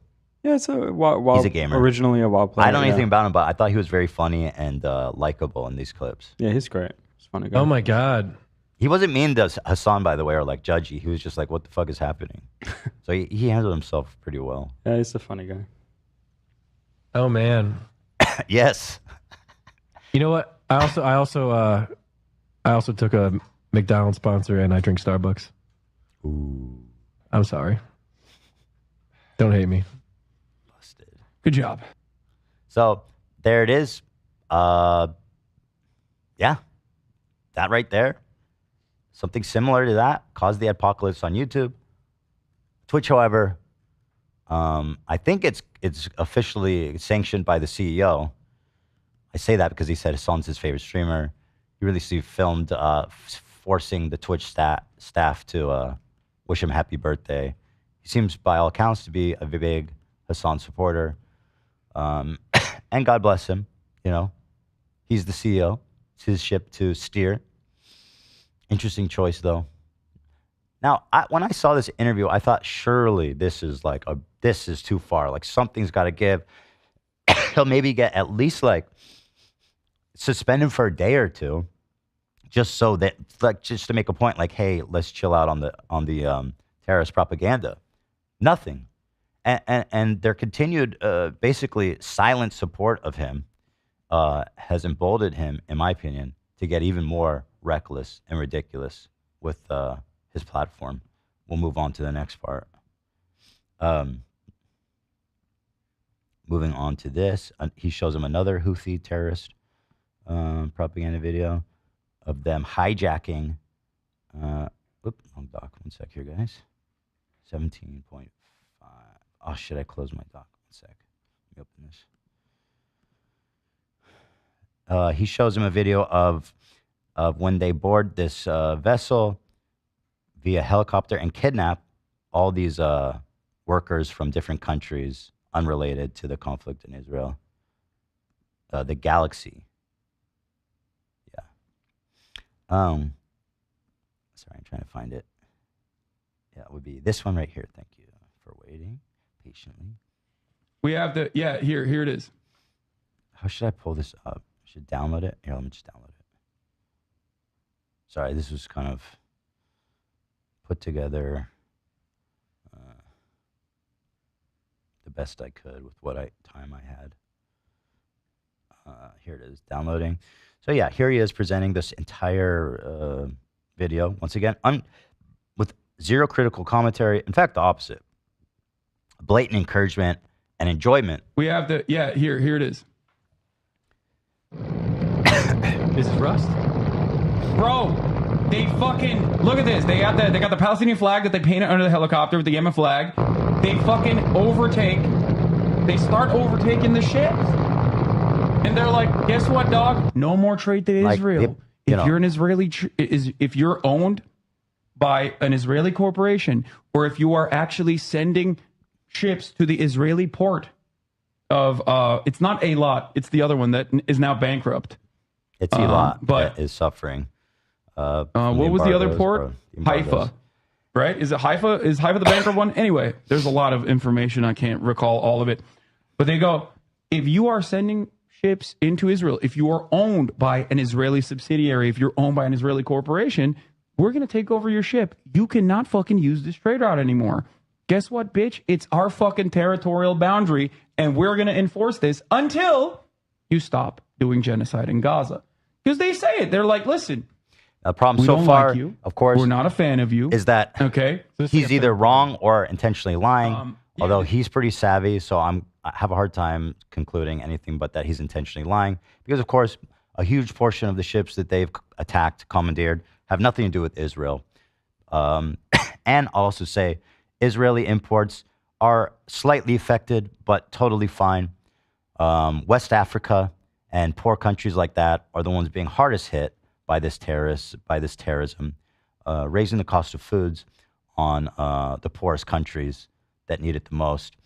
Yeah, it's WoW. He's a gamer. Originally a WoW player. I don't know anything about him, but I thought he was very funny and likable in these clips. Yeah, he's great. He's a funny guy. Oh my God. He wasn't mean to Hasan, by the way, or like judgy. He was just like, what the fuck is happening? So he handled himself pretty well. Yeah, he's a funny guy. Oh man. Yes. You know what? I also took a McDonald's sponsor and I drink Starbucks. Ooh. I'm sorry. Don't hate me. Busted. Good job. So there it is. Yeah. That right there. Something similar to that caused the apocalypse on YouTube. Twitch, however, I think it's officially sanctioned by the CEO. I say that because he said Hasan's his favorite streamer. He really filmed forcing the Twitch staff to wish him happy birthday. He seems, by all accounts, to be a big Hasan supporter. And God bless him. You know, he's the CEO. It's his ship to steer. Interesting choice, though. Now, when I saw this interview, I thought surely this is like a this is too far. Like something's got to give. He'll maybe get at least like suspended for a day or two, just so that like just to make a point. Like, hey, let's chill out on the terrorist propaganda. Nothing, and their continued basically silent support of him has emboldened him, in my opinion, to get even more reckless and ridiculous with his platform. We'll move on to the next part. Moving on to this, he shows him another Houthi terrorist propaganda video of them hijacking. Wrong doc. 1 sec here, guys. 17.5. Oh shit! I closed my doc. 1 sec. Let me open this. He shows him a video of when they board this vessel via helicopter and kidnap all these workers from different countries unrelated to the conflict in Israel. The Galaxy. Yeah. Sorry, I'm trying to find it. Yeah, it would be this one right here. Thank you for waiting patiently. We have to, yeah, here it is. How should I pull this up? I should download it. Here, let me just download it. Sorry, this was kind of put together the best I could with what time I had. Here it is, downloading. So yeah, here he is presenting this entire video once again with zero critical commentary. In fact, the opposite. Blatant encouragement and enjoyment. We have to, yeah, here it is. This is Rust? Bro, they fucking, look at this. They got the Palestinian flag that they painted under the helicopter with the Yemen flag. They fucking they start overtaking the ships. And they're like, guess what, dog? No more trade to Israel. If you're an Israeli, if you're owned by an Israeli corporation, or if you are actually sending ships to the Israeli port of, it's not Eilat, it's the other one that is now bankrupt. It's Eilat that is suffering. What was the other port? Haifa. Right? Is it Haifa? Is Haifa the bankrupt one? Anyway, there's a lot of information. I can't recall all of it. But they go, if you are sending ships into Israel, if you are owned by an Israeli subsidiary, if you're owned by an Israeli corporation, we're going to take over your ship. You cannot fucking use this trade route anymore. Guess what, bitch? It's our fucking territorial boundary, and we're going to enforce this until you stop doing genocide in Gaza. Because they say it. They're like, listen, the problem we so don't far, like you. of course, we're not a fan of you. Is that okay? He's either wrong or intentionally lying. Although he's pretty savvy, so I have a hard time concluding anything but that he's intentionally lying. Because of course, a huge portion of the ships that they've attacked, commandeered, have nothing to do with Israel. And I'll also say, Israeli imports are slightly affected, but totally fine. West Africa and poor countries like that are the ones being hardest hit by this terrorism, raising the cost of foods on the poorest countries that need it the most,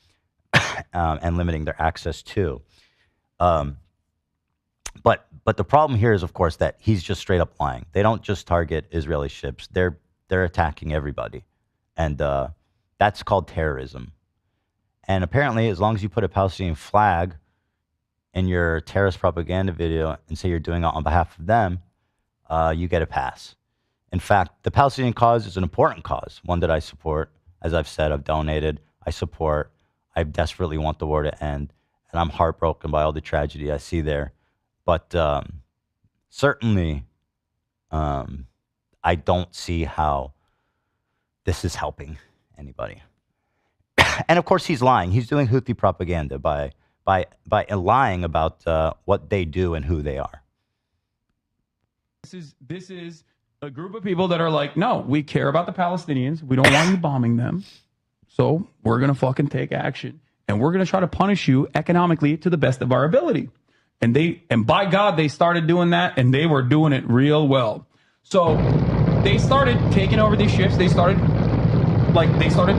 and limiting their access to. But the problem here is, of course, that he's just straight up lying. They don't just target Israeli ships; they're attacking everybody, and that's called terrorism. And apparently, as long as you put a Palestinian flag in your terrorist propaganda video and say you're doing it on behalf of them, you get a pass. In fact, the Palestinian cause is an important cause, one that I support. As I've said, I've donated, I support. I desperately want the war to end, and I'm heartbroken by all the tragedy I see there. But certainly, I don't see how this is helping anybody. And of course, he's lying. He's doing Houthi propaganda by lying about what they do and who they are. This is a group of people that are like, no, we care about the Palestinians. We don't want you bombing them. So we're going to fucking take action. And we're going to try to punish you economically to the best of our ability. And by God, they started doing that, and they were doing it real well. So they started taking over these ships. They started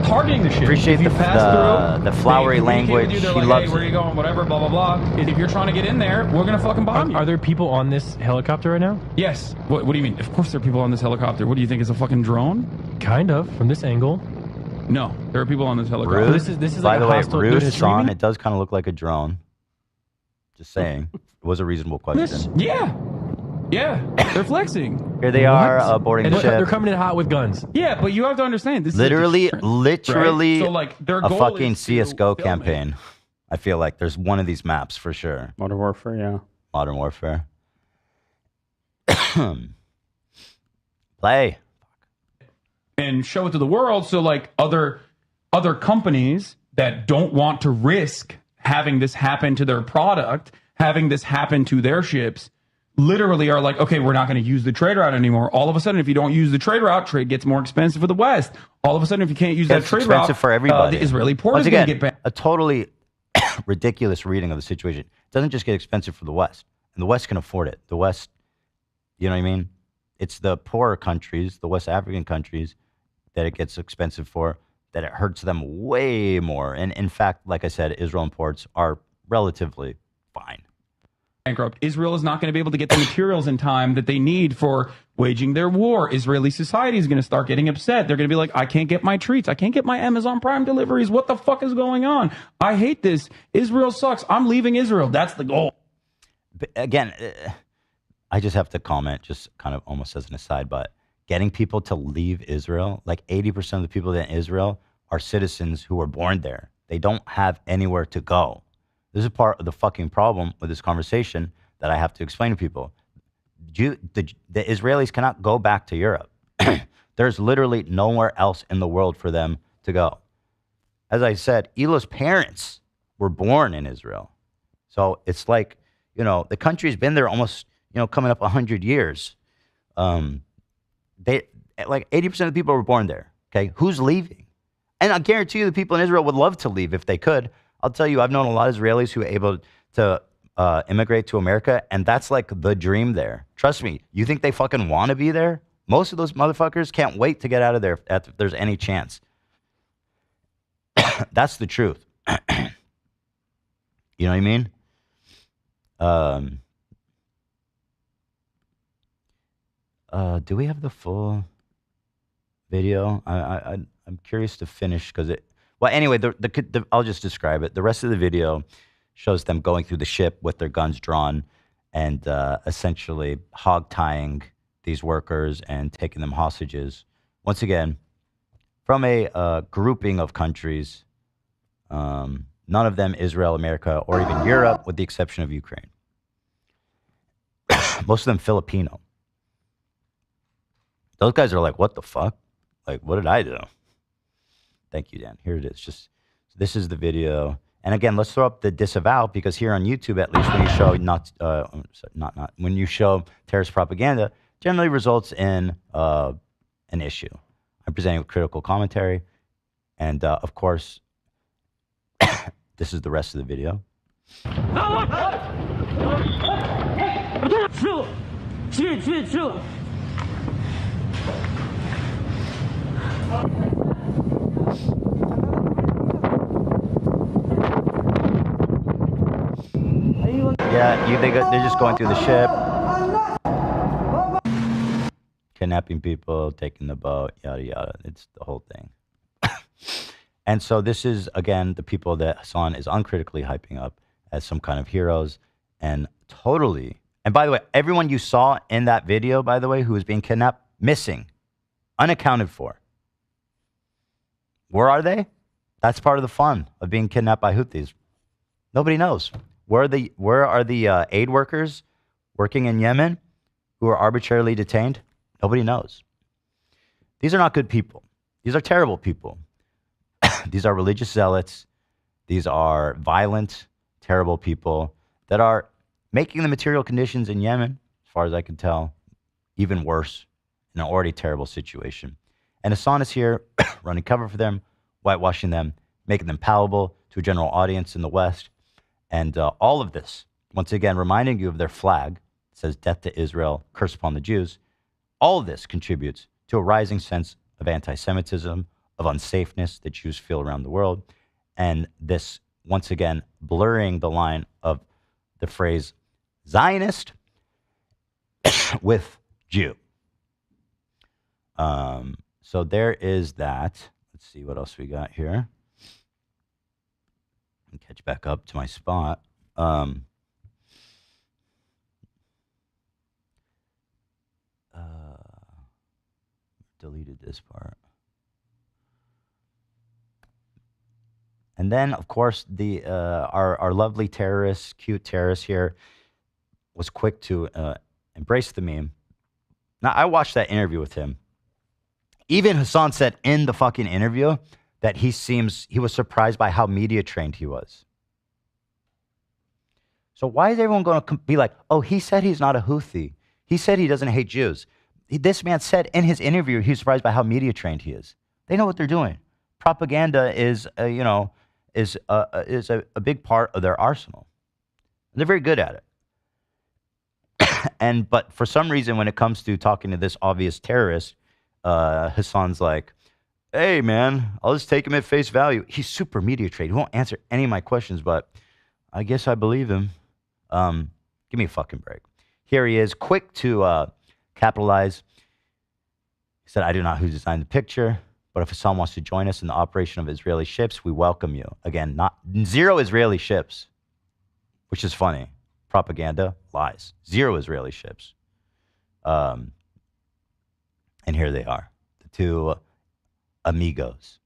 targeting the ships. Appreciate the flowery language. He loves hey, where are you going? Whatever, blah, blah, blah. If you're trying to get in there, we're going to fucking bomb you. Are there people on this helicopter right now? Yes. What do you mean? Of course there are people on this helicopter. What do you think, is a fucking drone? Kind of, from this angle. No, there are people on this helicopter. Rude. This is By like the a way, hostile- rude there's Hasan. streaming? It does kind of look like a drone. Just saying. It was a reasonable question. Yeah, they're flexing. Here they are boarding the ship. They're coming in hot with guns. Yeah, but you have to understand this. Literally, is a distraction, literally, right? So like their a goal fucking is to CS:GO film it. campaign. I feel like there's one of these maps for sure. Modern Warfare, yeah. Modern Warfare. Play. And show it to the world. So like other companies that don't want to risk having this happen to their product, having this happen to their ships, literally are like, okay, we're not going to use the trade route anymore. All of a sudden, if you don't use the trade route, trade gets more expensive for the West. All of a sudden, if you can't use that It's trade route, expensive for everybody. the Israeli port Once is going again, to get banned. a totally ridiculous reading of the situation. It doesn't just get expensive for the West, and the West can afford it. The West, you know what I mean? It's the poorer countries, the West African countries, that it gets expensive for, that it hurts them way more. And in fact, like I said, Israel imports are relatively fine. Bankrupt. Israel is not going to be able to get the materials in time that they need for waging their war. Israeli society is going to start getting upset. They're going to be like, I can't get my treats. I can't get my Amazon Prime deliveries. What the fuck is going on? I hate this. Israel sucks. I'm leaving Israel. That's the goal. But again, I just have to comment, just kind of almost as an aside, but getting people to leave Israel, like 80% of the people in Israel are citizens who were born there. They don't have anywhere to go. This is part of the fucking problem with this conversation that I have to explain to people. The Israelis cannot go back to Europe. There's literally nowhere else in the world for them to go. As I said, Elo's parents were born in Israel. So it's like, you know, the country's been there almost, you know, coming up 100 years. They like 80% of the people were born there. Okay, who's leaving? And I guarantee you, the people in Israel would love to leave if they could. I'll tell you, I've known a lot of Israelis who are able to immigrate to America, and that's like the dream there. Trust me, you think they fucking want to be there? Most of those motherfuckers can't wait to get out of there if there's any chance. That's the truth. You know what I mean? Do we have the full video? I'm curious to finish because it. Well, anyway, I'll just describe it. The rest of the video shows them going through the ship with their guns drawn and essentially hog-tying these workers and taking them hostages. Once again, from a grouping of countries, none of them Israel, America, or even Europe, with the exception of Ukraine. Most of them Filipino. Those guys are like, what the fuck? Like, what did I do? Thank you, Dan. Here it is. Just this is the video. And again, let's throw up the disavow, because here on YouTube, at least when you show when you show terrorist propaganda, generally results in an issue. I'm presenting with critical commentary, and of course, this is the rest of the video. Yeah, they're just going through the ship, kidnapping people, taking the boat, yada yada. It's the whole thing. And so this is, again, the people that Hasan is uncritically hyping up as some kind of heroes, and totally. And by the way, everyone you saw in that video, by the way, who was being kidnapped, missing, unaccounted for. Where are they? That's part of the fun of being kidnapped by Houthis. Nobody knows. Where are the aid workers working in Yemen who are arbitrarily detained? Nobody knows. These are not good people. These are terrible people. These are religious zealots. These are violent, terrible people that are making the material conditions in Yemen, as far as I can tell, even worse in an already terrible situation. And Hasan is here running cover for them, whitewashing them, making them palatable to a general audience in the West. And all of this, once again, reminding you of their flag. It says, "Death to Israel, curse upon the Jews." All of this contributes to a rising sense of anti-Semitism, of unsafeness that Jews feel around the world. And this, once again, blurring the line of the phrase Zionist with Jew. So there is that. Let's see what else we got here. And catch back up to my spot. Deleted this part. And then, of course, the our lovely terrorist, cute terrorist here, was quick to embrace the meme. Now, I watched that interview with him. Even Hasan said in the fucking interview that he was surprised by how media trained he was. So why is everyone going to be like, oh, he said he's not a Houthi. He said he doesn't hate Jews. This man said in his interview he was surprised by how media trained he is. They know what they're doing. Propaganda is a big part of their arsenal. They're very good at it. But for some reason, when it comes to talking to this obvious terrorist, Hasan's like, hey, man, I'll just take him at face value. He's super media trained. He won't answer any of my questions, but I guess I believe him. Give me a fucking break. Here he is, quick to capitalize. He said, I do not know who designed the picture, but if Hasan wants to join us in the operation of Israeli ships, we welcome you. Again, not zero Israeli ships, which is funny. Propaganda, lies. Zero Israeli ships. And here they are, the two amigos.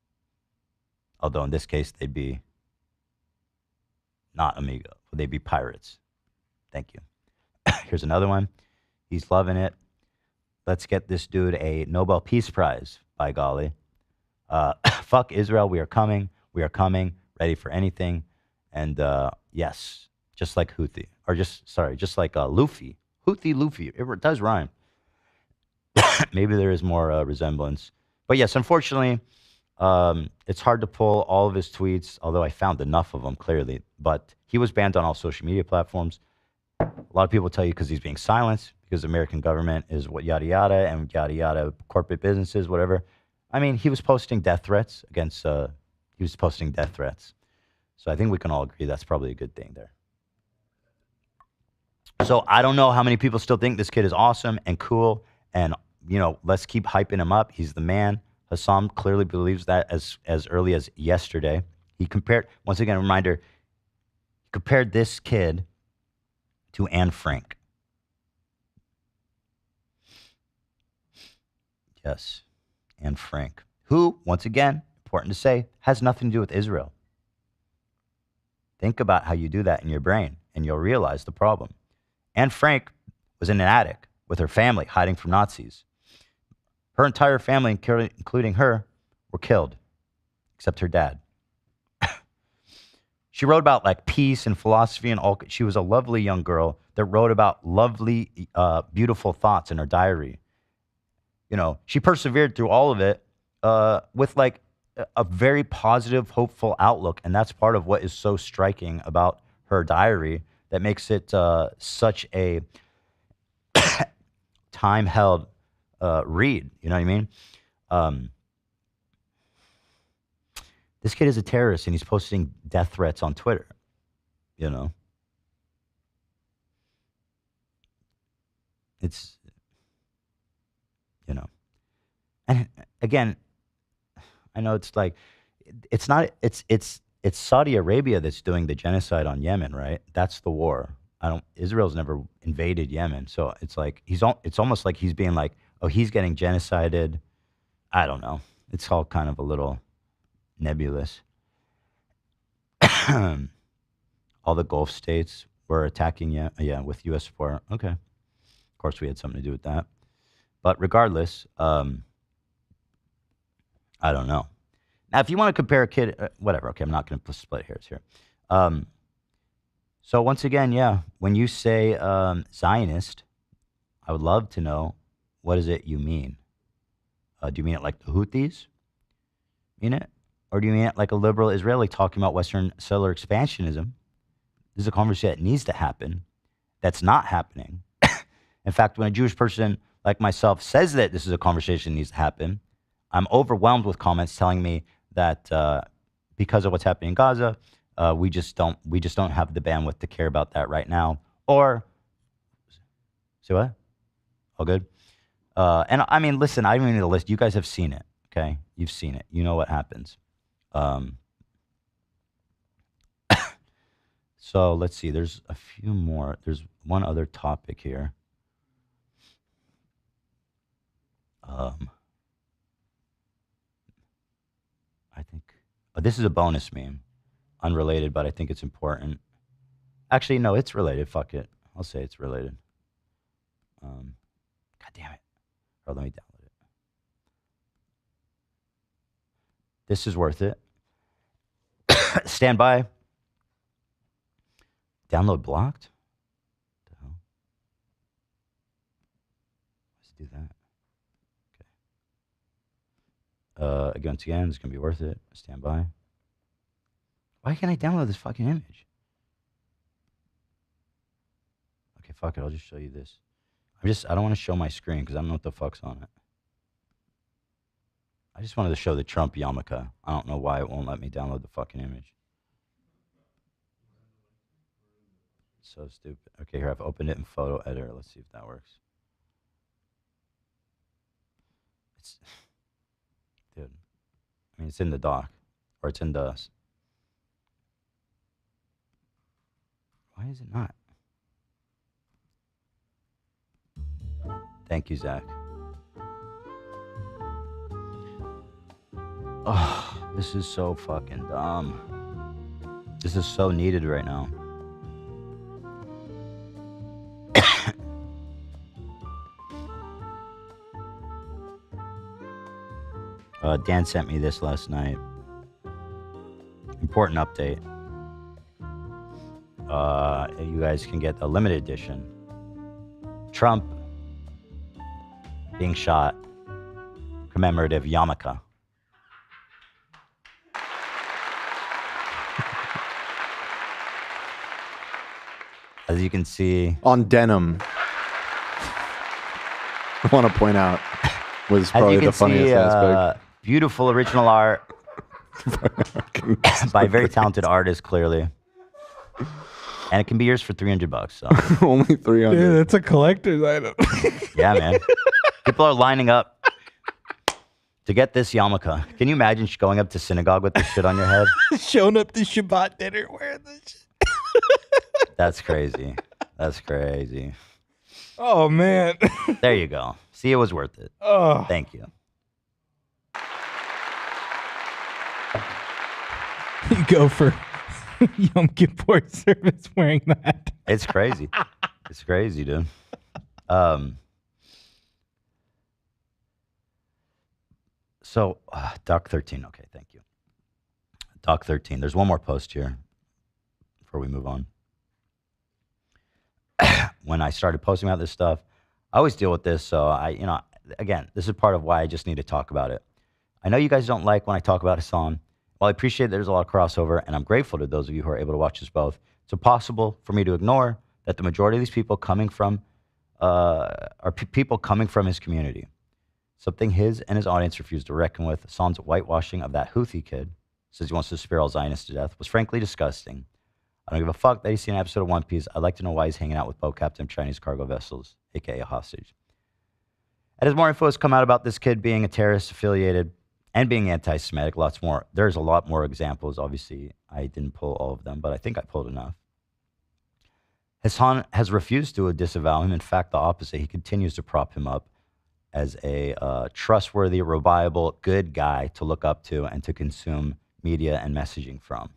Although in this case, they'd be not amigo. They'd be pirates. Thank you. Here's another one. He's loving it. Let's get this dude a Nobel Peace Prize, by golly. Fuck Israel. We are coming. We are coming. Ready for anything. And yes, just like Houthi. Or just like Luffy. Houthi, Luffy. It does rhyme. Maybe there is more resemblance. But yes, unfortunately, it's hard to pull all of his tweets, although I found enough of them, clearly. But he was banned on all social media platforms. A lot of people tell you because he's being silenced, because the American government is what yada yada, and yada yada, corporate businesses, whatever. I mean, he was posting death threats against, So I think we can all agree that's probably a good thing there. So I don't know how many people still think this kid is awesome and cool, and, let's keep hyping him up. He's the man. Hasan clearly believes that as early as yesterday. He compared, once again, a reminder, he compared this kid to Anne Frank. Yes, Anne Frank, who, once again, important to say, has nothing to do with Israel. Think about how you do that in your brain, and you'll realize the problem. Anne Frank was in an attic with her family, hiding from Nazis. Her entire family, including her, were killed, except her dad. She wrote about like peace and philosophy and all. She was a lovely young girl that wrote about lovely, beautiful thoughts in her diary. She persevered through all of it with like a very positive, hopeful outlook. And that's part of what is so striking about her diary that makes it such a time-held read. You know what I mean? This kid is a terrorist, and he's posting death threats on Twitter. It's, and again, I know it's like, it's Saudi Arabia that's doing the genocide on Yemen, right? That's the war. Israel's never invaded Yemen. So it's like, it's almost like he's being like, oh, he's getting genocided. I don't know. It's all kind of a little nebulous. All the Gulf states were attacking with U.S. support. Okay. Of course, we had something to do with that. But regardless, I don't know. Now, if you want to compare a kid, whatever. Okay, I'm not going to split hairs here. So once again, when you say Zionist, I would love to know, what is it you mean? Do you mean it like the Houthis mean it? Or do you mean it like a liberal Israeli talking about Western settler expansionism? This is a conversation that needs to happen. That's not happening. In fact, when a Jewish person like myself says that this is a conversation that needs to happen, I'm overwhelmed with comments telling me that because of what's happening in Gaza, we just don't have the bandwidth to care about that right now. Or, say what? All good? And I mean, listen, I don't even need a list. You guys have seen it. Okay, you've seen it. You know what happens. So let's see. There's a few more. There's one other topic here. I think this is a bonus meme, unrelated, but I think it's important. Actually, no, it's related. Fuck it. I'll say it's related. God damn it. Oh, let me download it. This is worth it. Stand by. Download blocked? What the hell? Let's do that. Okay. Once again, it's going to be worth it. Stand by. Why can't I download this fucking image? Okay, fuck it. I'll just show you this. I don't want to show my screen because I don't know what the fuck's on it. I just wanted to show the Trump yarmulke. I don't know why it won't let me download the fucking image. So stupid. Okay, here, I've opened it in photo editor. Let's see if that works. Dude. I mean, it's in the doc. Or it's in the... Why is it not? Thank you, Zach. Oh, this is so fucking dumb. This is so needed right now. Dan sent me this last night. Important update. You guys can get a limited edition. Trump being shot. Commemorative yarmulke. As you can see... On denim. I want to point out was probably the funniest aspect. Beautiful original art by a very talented artist, clearly. And it can be yours for $300. So. Only 300. Dude, that's a collector's item. Yeah, man. People are lining up to get this yarmulke. Can you imagine going up to synagogue with this shit on your head? Showing up to Shabbat dinner wearing this shit. That's crazy. That's crazy. Oh, man. There you go. See, it was worth it. Oh. Thank you. You go for Yom Kippur service wearing that. It's crazy. It's crazy, dude. So, Doc 13. Okay, thank you. Doc 13. There's one more post here before we move on. When I started posting about this stuff, I always deal with this. So again, this is part of why I just need to talk about it. I know you guys don't like when I talk about Hasan. While I appreciate there's a lot of crossover, and I'm grateful to those of you who are able to watch us both, it's impossible for me to ignore that the majority of these people coming from are people coming from his community. Something his and his audience refused to reckon with. Hasan's whitewashing of that Houthi kid, says he wants to spear all Zionists to death, was frankly disgusting. I don't give a fuck that he's seen an episode of One Piece. I'd like to know why he's hanging out with boat captain of Chinese cargo vessels, a.k.a. a hostage. And as more info has come out about this kid being a terrorist affiliated and being anti-Semitic, lots more. There's a lot more examples. Obviously, I didn't pull all of them, but I think I pulled enough. Hasan has refused to disavow him. In fact, the opposite. He continues to prop him up as a trustworthy, reliable, good guy to look up to and to consume media and messaging from.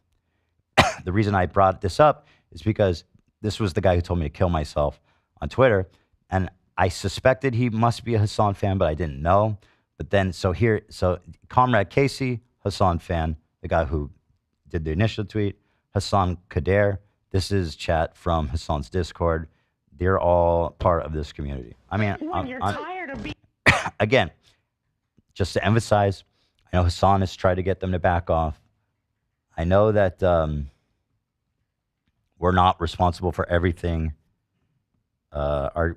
The reason I brought this up is because this was the guy who told me to kill myself on Twitter, and I suspected he must be a Hasan fan, but I didn't know. But then, so Comrade Casey, Hasan fan, the guy who did the initial tweet, Hasan Kader. This is chat from Hasan's Discord. They're all part of this community. I mean, again, just to emphasize, I know Hasan has tried to get them to back off. I know that we're not responsible for everything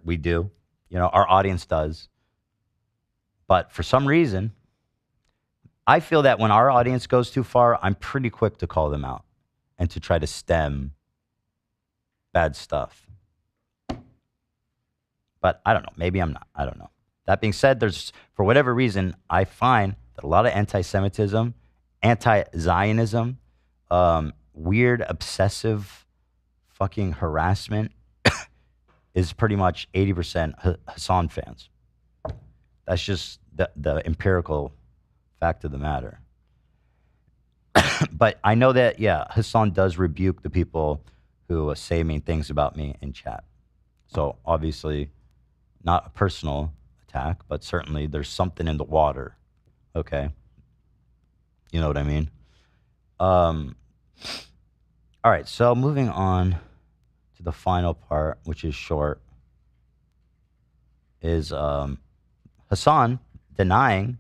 we do. You know, our audience does. But for some reason, I feel that when our audience goes too far, I'm pretty quick to call them out and to try to stem bad stuff. But I don't know. Maybe I'm not. I don't know. That being said, for whatever reason, I find that a lot of anti-Semitism, anti-Zionism, weird obsessive fucking harassment is pretty much 80% Hasan fans. That's just the empirical fact of the matter. But I know that, yeah, Hasan does rebuke the people who say mean things about me in chat. So obviously, not a personal attack, but certainly there's something in the water. Okay? You know what I mean? All right, so moving on to the final part, which is short, is Hasan denying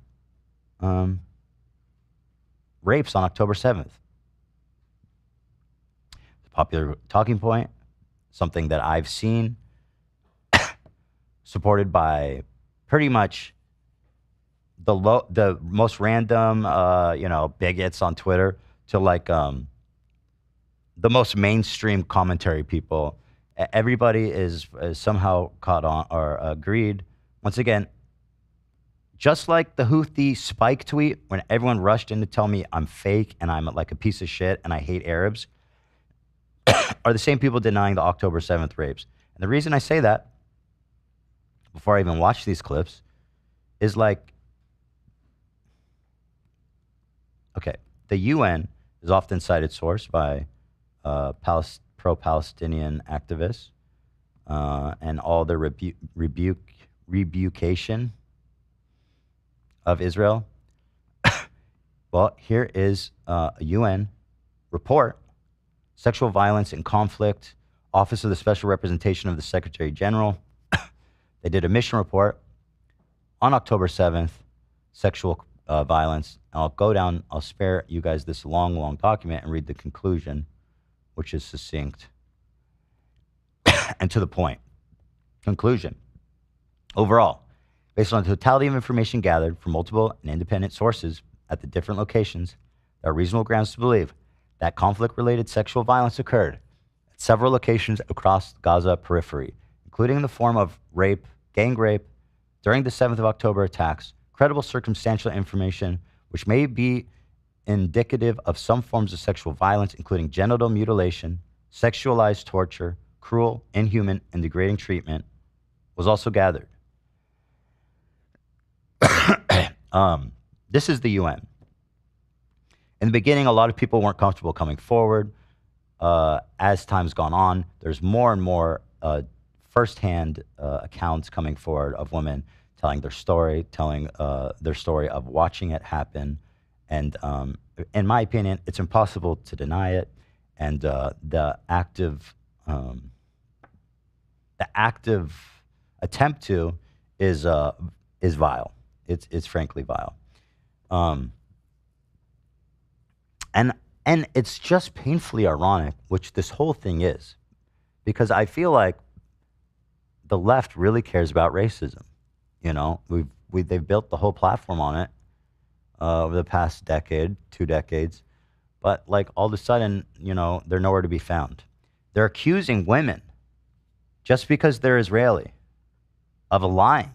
rapes on October 7th. The popular talking point, something that I've seen, supported by pretty much the most random, bigots on Twitter to like the most mainstream commentary people. Everybody is somehow caught on or agreed. Once again, just like the Houthi spike tweet when everyone rushed in to tell me I'm fake and I'm like a piece of shit and I hate Arabs, are the same people denying the October 7th rapes. And the reason I say that, before I even watch these clips, is like, okay, the UN is often cited source by pro-Palestinian activists and all their rebucation of Israel. Well, here is a UN report, Sexual Violence and Conflict, Office of the Special Representation of the Secretary General. They did a mission report on October 7th, sexual violence. And I'll go down, I'll spare you guys this long document and read the conclusion, which is succinct and to the point. Conclusion. Overall, based on the totality of information gathered from multiple and independent sources at the different locations, there are reasonable grounds to believe that conflict-related sexual violence occurred at several locations across Gaza periphery, including in the form of rape, gang rape, during the 7th of October attacks, credible circumstantial information which may be indicative of some forms of sexual violence, including genital mutilation, sexualized torture, cruel, inhuman, and degrading treatment, was also gathered. This is the UN. In the beginning, a lot of people weren't comfortable coming forward. As time's gone on, there's more and more firsthand accounts coming forward of women telling their story of watching it happen. And in my opinion, it's impossible to deny it. And the active attempt to is vile. It's frankly vile. And it's just painfully ironic, which this whole thing is, because I feel like the left really cares about racism. You know, they've built the whole platform on it over the past decade, 2 decades, but like all of a sudden, you know, they're nowhere to be found. They're accusing women just because they're Israeli of lying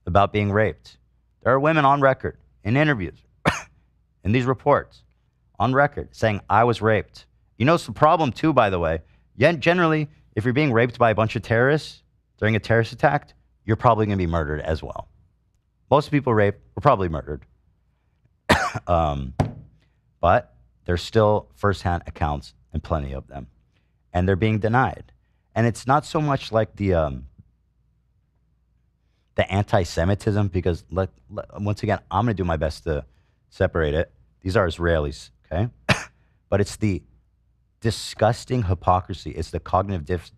about being raped. There are women on record in interviews, in these reports, on record saying I was raped. You know, it's the problem too, by the way. Generally, if you're being raped by a bunch of terrorists during a terrorist attack, you're probably going to be murdered as well. Most people raped were probably murdered. But there's still firsthand accounts, and plenty of them. And they're being denied. And it's not so much like the anti-Semitism, because once again, I'm going to do my best to separate it. These are Israelis, okay? But it's the disgusting hypocrisy. It's the cognitive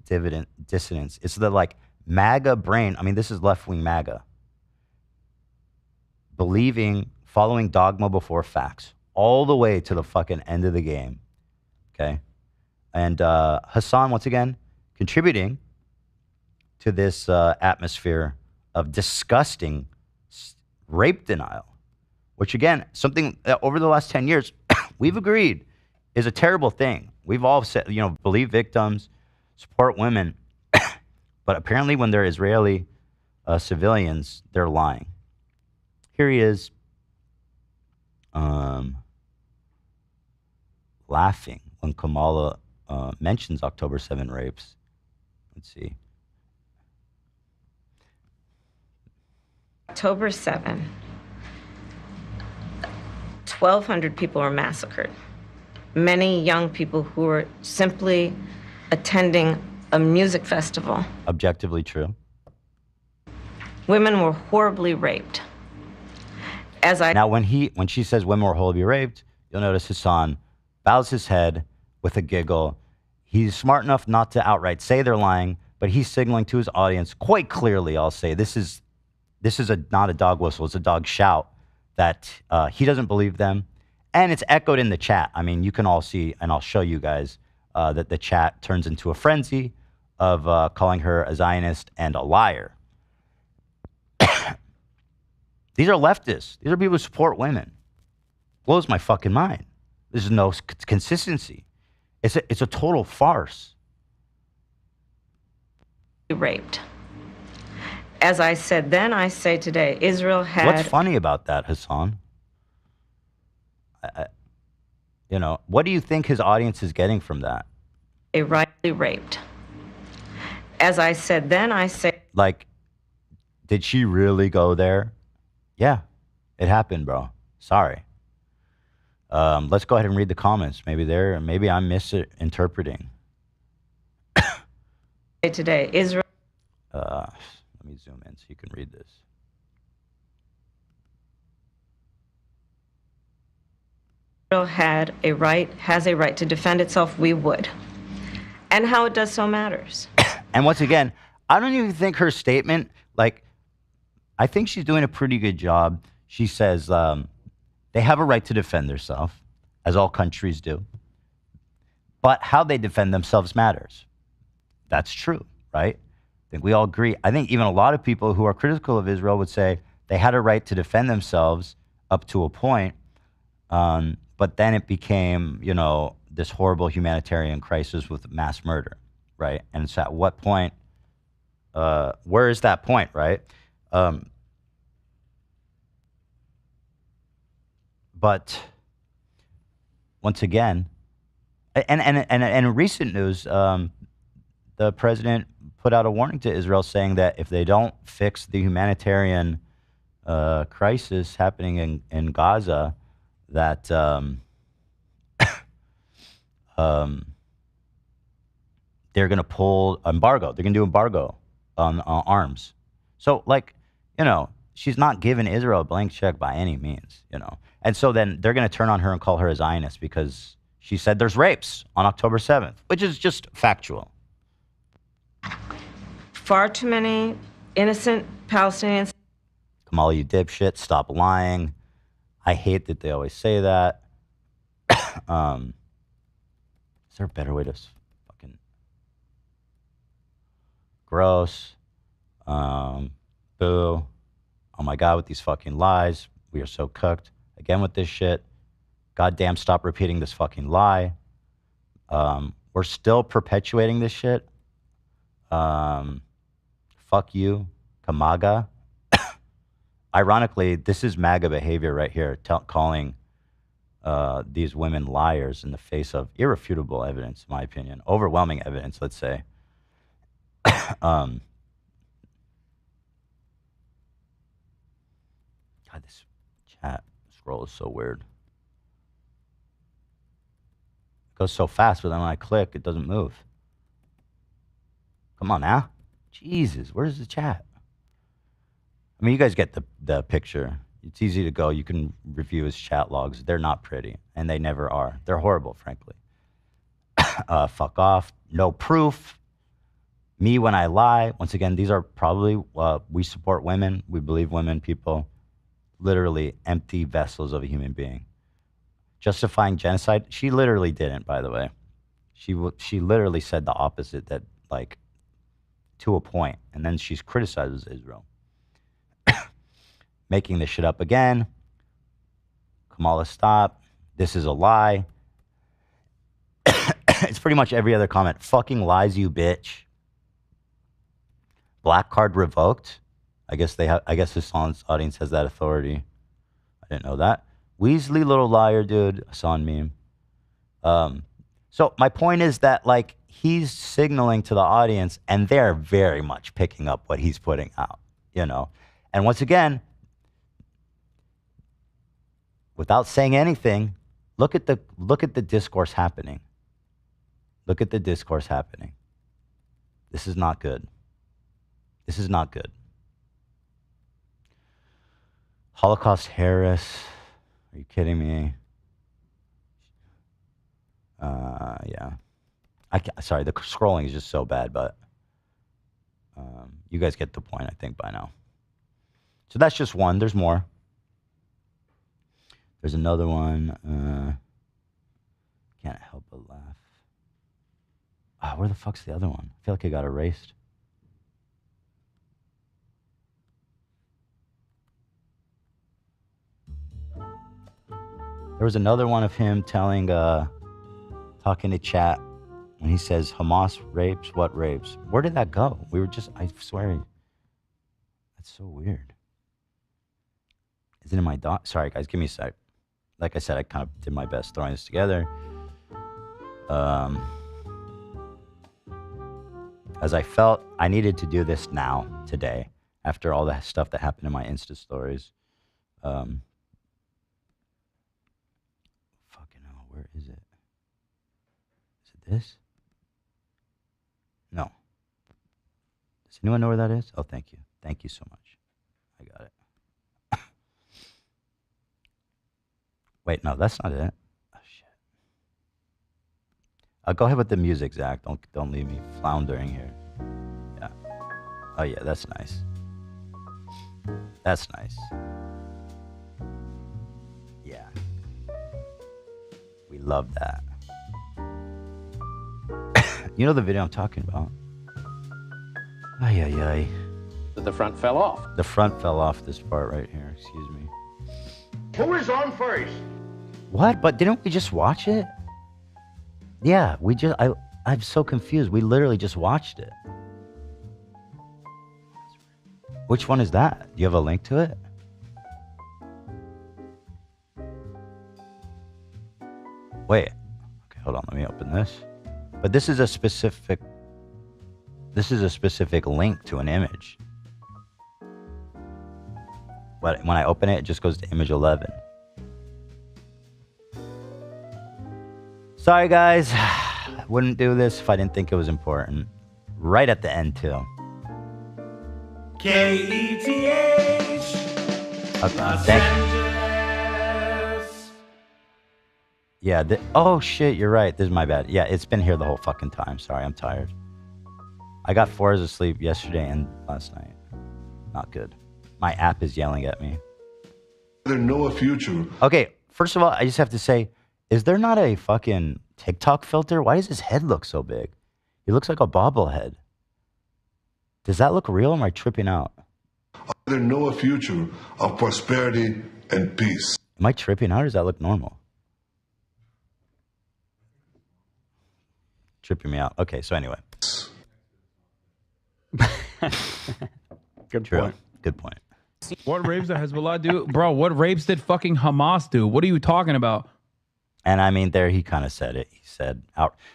dissonance. It's the like MAGA brain. I mean, this is left-wing MAGA. Following dogma before facts, all the way to the fucking end of the game, okay? And Hasan, once again, contributing to this atmosphere of disgusting rape denial, which again, something that over the last 10 years, we've agreed is a terrible thing. We've all said, you know, believe victims, support women, but apparently when they're Israeli civilians, they're lying. Here he is laughing when Kamala mentions October 7 rapes. Let's see. October 7, 1,200 people were massacred. Many young people who were simply attending a music festival. Objectively true. Women were horribly raped. Now, when she says women were horribly raped, you'll notice Hasan bows his head with a giggle. He's smart enough not to outright say they're lying, but he's signaling to his audience quite clearly, I'll say, this is not a dog whistle, it's a dog shout, that he doesn't believe them. And it's echoed in the chat. I mean, you can all see, and I'll show you guys, that the chat turns into a frenzy of calling her a Zionist and a liar. These are leftists. These are people who support women. Blows my fucking mind. There's no consistency. It's a total farce. Raped. As I said then, I say today, Israel had... What's funny about that, Hasan? What do you think his audience is getting from that? A rightly raped. As I said then, I say... Like, did she really go there? Yeah, it happened, bro. Sorry. Let's go ahead and read the comments. Maybe I'm misinterpreting. Today, Israel... Let me zoom in so you can read this. Israel has a right to defend itself. We would. And how it does so matters. And once again, I don't even think her statement, I think she's doing a pretty good job. She says they have a right to defend themselves, as all countries do. But how they defend themselves matters. That's true, right? I think we all agree. I think even a lot of people who are critical of Israel would say they had a right to defend themselves up to a point, but then it became, this horrible humanitarian crisis with mass murder, right? And so at what point, where is that point, right? But once again, and in recent news, the president put out a warning to Israel saying that if they don't fix the humanitarian crisis happening in Gaza, that they're going to pull embargo. They're going to do embargo on arms. So, she's not giving Israel a blank check by any means, And so then they're going to turn on her and call her a Zionist because she said there's rapes on October 7th, which is just factual. Far too many innocent Palestinians. Kamala, you dipshit, stop lying. I hate that they always say that. Is there a better way to fucking... Gross. Boo. Oh my God, with these fucking lies. We are so cooked. Again with this shit. Goddamn, stop repeating this fucking lie. We're still perpetuating this shit. Fuck you, Kamaga. Ironically, this is MAGA behavior right here, calling these women liars in the face of irrefutable evidence, in my opinion. Overwhelming evidence, let's say. God, this chat scroll is so weird. It goes so fast, but then when I click, it doesn't move. Come on now. Jesus, where's the chat? I mean, you guys get the picture. It's easy to go. You can review his chat logs. They're not pretty, and they never are. They're horrible, frankly. Fuck off. No proof. Me when I lie. Once again, these are probably, we support women. We believe women, people. Literally empty vessels of a human being. Justifying genocide? She literally didn't, by the way. She literally said the opposite, that, to a point, and then she's criticizes Israel. Making this shit up again. Kamala, stop. This is a lie. It's pretty much every other comment. Fucking lies, you bitch. Black card revoked. I guess Hasan's audience has that authority. I didn't know that. Weasley little liar, dude. Hasan meme. So my point is that like he's signaling to the audience, and they're very much picking up what he's putting out, you know. And once again, without saying anything, look at the discourse happening. Look at the discourse happening. This is not good. This is not good. Holocaust Harris. Are you kidding me? Yeah. Sorry, the scrolling is just so bad, but you guys get the point, I think, by now. So that's just one. There's more. There's another one. Can't help but laugh. Where the fuck's the other one? I feel like it got erased. There was another one of him talking to chat when he says Hamas rapes, what rapes? Where did that go? We were just, I swear, that's so weird. Is it in my Sorry, guys, give me a sec. Like I said, I kind of did my best throwing this together. As I felt I needed to do this now, today, after all the stuff that happened in my Insta stories. Fucking hell, where is it? Is it this? No. Does anyone know where that is? Oh, thank you. Thank you so much. I got it. Wait, no, that's not it. Oh, shit. Go ahead with the music, Zach. Don't leave me floundering here. Yeah. Oh, yeah, that's nice. That's nice. Yeah. We love that. You know the video I'm talking about? Ay, ay, ay. The front fell off. The front fell off this part right here. Excuse me. Who is on first? What? But didn't we just watch it? Yeah, I'm so confused. We literally just watched it. Which one is that? Do you have a link to it? Wait. Okay, hold on. Let me open this. But this is a specific link to an image. But when I open it, it just goes to image 11. Sorry, guys. I wouldn't do this if I didn't think it was important. Right at the end, too. KETH. Okay, thank you. Yeah, oh shit, you're right. This is my bad. Yeah, it's been here the whole fucking time. Sorry, I'm tired. I got 4 hours of sleep yesterday and last night. Not good. My app is yelling at me. There's no future. Okay, first of all, I just have to say, is there not a fucking TikTok filter? Why does his head look so big? He looks like a bobblehead. Does that look real or am I tripping out? There's no future of prosperity and peace. Am I tripping out or does that look normal? Tripping me out. Okay, so anyway. Good point. Good point. What rapes did Hezbollah do? Bro, what rapes did fucking Hamas do? What are you talking about? And I mean, there he kind of said it. He said,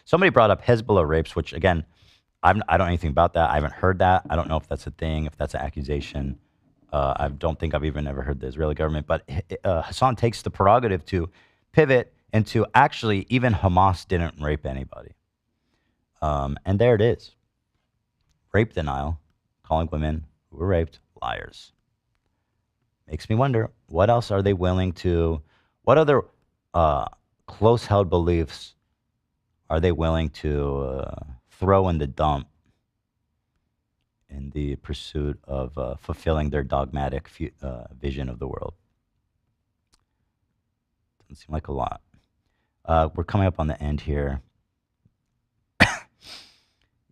somebody brought up Hezbollah rapes, which again, I don't know anything about that. I haven't heard that. I don't know if that's a thing, if that's an accusation. I don't think I've even ever heard the Israeli government. But Hasan takes the prerogative to pivot into actually even Hamas didn't rape anybody. And there it is. Rape denial, calling women who were raped liars. Makes me wonder, what else are they willing to, what other close held beliefs are they willing to throw in the dump in the pursuit of fulfilling their dogmatic vision of the world? Doesn't seem like a lot. We're coming up on the end here.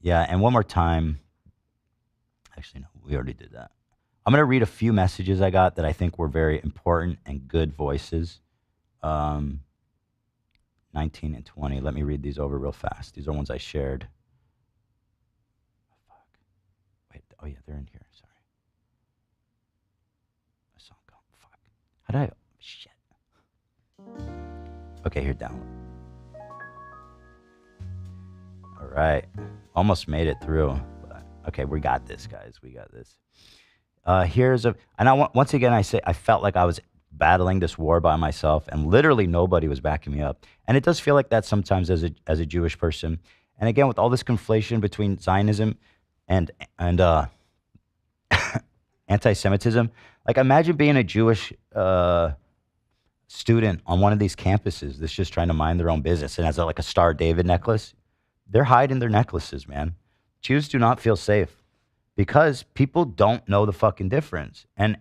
Yeah, and one more time. Actually, no, we already did that. I'm going to read a few messages I got that I think were very important and good voices. 19 and 20. Let me read these over real fast. These are ones I shared. Oh, fuck. Wait. Oh, yeah, they're in here. Sorry. Fuck. How did I? Shit. Okay, here, down. All right. Almost made it through. But, okay, we got this, guys. We got this. Once again, I say I felt like I was battling this war by myself, and literally nobody was backing me up. And it does feel like that sometimes as a Jewish person. And again, with all this conflation between Zionism and anti-Semitism, like imagine being a Jewish student on one of these campuses that's just trying to mind their own business and has like a Star David necklace. They're hiding their necklaces, man. Jews do not feel safe because people don't know the fucking difference. And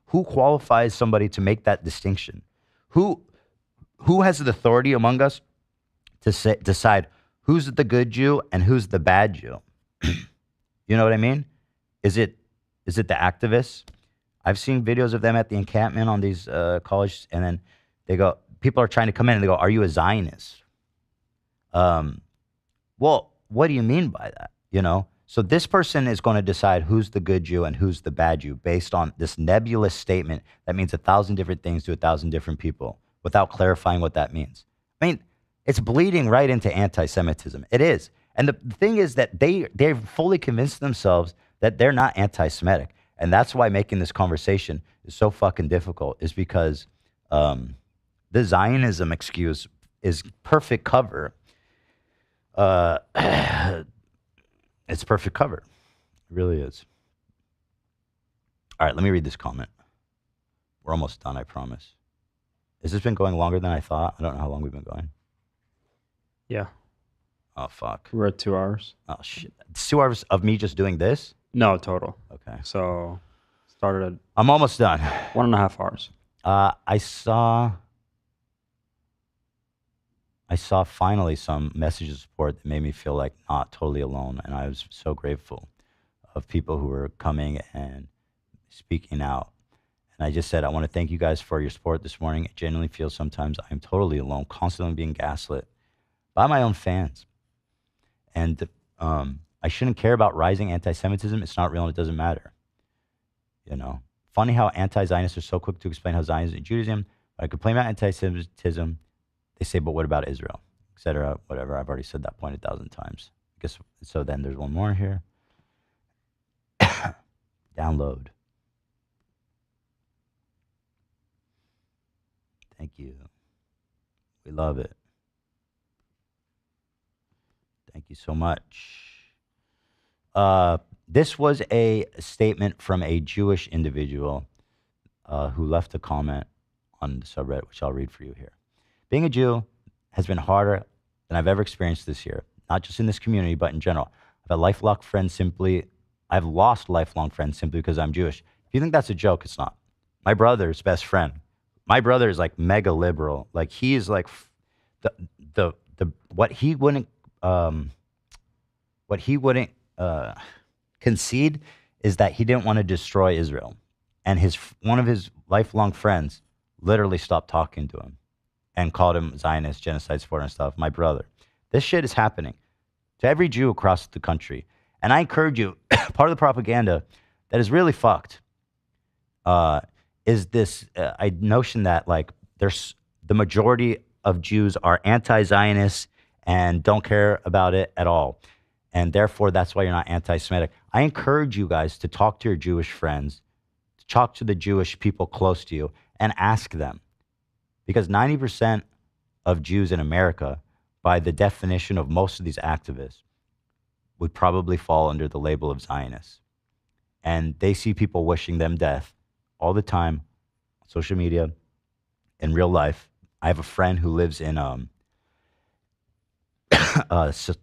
who qualifies somebody to make that distinction? Who has the authority among us to decide who's the good Jew and who's the bad Jew? You know what I mean? Is it the activists? I've seen videos of them at the encampment on these colleges, and then people are trying to come in and they go, "Are you a Zionist?" Well, what do you mean by that? You know? So this person is going to decide who's the good Jew and who's the bad Jew based on this nebulous statement that means 1,000 different things to 1,000 different people without clarifying what that means. I mean, it's bleeding right into anti-Semitism. It is. And the thing is that they've fully convinced themselves that they're not anti-Semitic. And that's why making this conversation is so fucking difficult, is because the Zionism excuse is perfect cover. It's perfect cover. It really is. All right, let me read this comment. We're almost done, I promise. Has this been going longer than I thought? I don't know how long we've been going. Yeah. Oh, fuck. We're at 2 hours. Oh, shit. It's 2 hours of me just doing this? No, total. Okay. So, started at... I'm almost done. 1.5 hours. I saw finally some messages of support that made me feel like not totally alone. And I was so grateful of people who were coming and speaking out. And I just said, I want to thank you guys for your support this morning. I genuinely feel sometimes I'm totally alone, constantly being gaslit by my own fans. And I shouldn't care about rising anti-Semitism. It's not real and it doesn't matter. You know, funny how anti-Zionists are so quick to explain how Zionism and Judaism, when I complain about anti-Semitism, they say, but what about Israel, etc., whatever. I've already said that point 1,000 times. I guess, so then there's one more here. Download. Thank you. We love it. Thank you so much. This was a statement from a Jewish individual who left a comment on the subreddit, which I'll read for you here. Being a Jew has been harder than I've ever experienced this year, not just in this community, but in general. I've lost lifelong friends simply because I'm Jewish. If you think that's a joke, it's not. My brother's best friend. My brother is like mega liberal. Like he is like what he wouldn't concede is that he didn't want to destroy Israel, and one of his lifelong friends literally stopped talking to him and called him Zionist, genocide supporter and stuff. My brother. This shit is happening to every Jew across the country. And I encourage you, part of the propaganda that is really fucked is this notion that like there's the majority of Jews are anti-Zionist and don't care about it at all. And therefore, that's why you're not anti-Semitic. I encourage you guys to talk to your Jewish friends, to talk to the Jewish people close to you and ask them. Because 90% of Jews in America, by the definition of most of these activists, would probably fall under the label of Zionists. And they see people wishing them death all the time on social media, in real life. I have a friend who lives in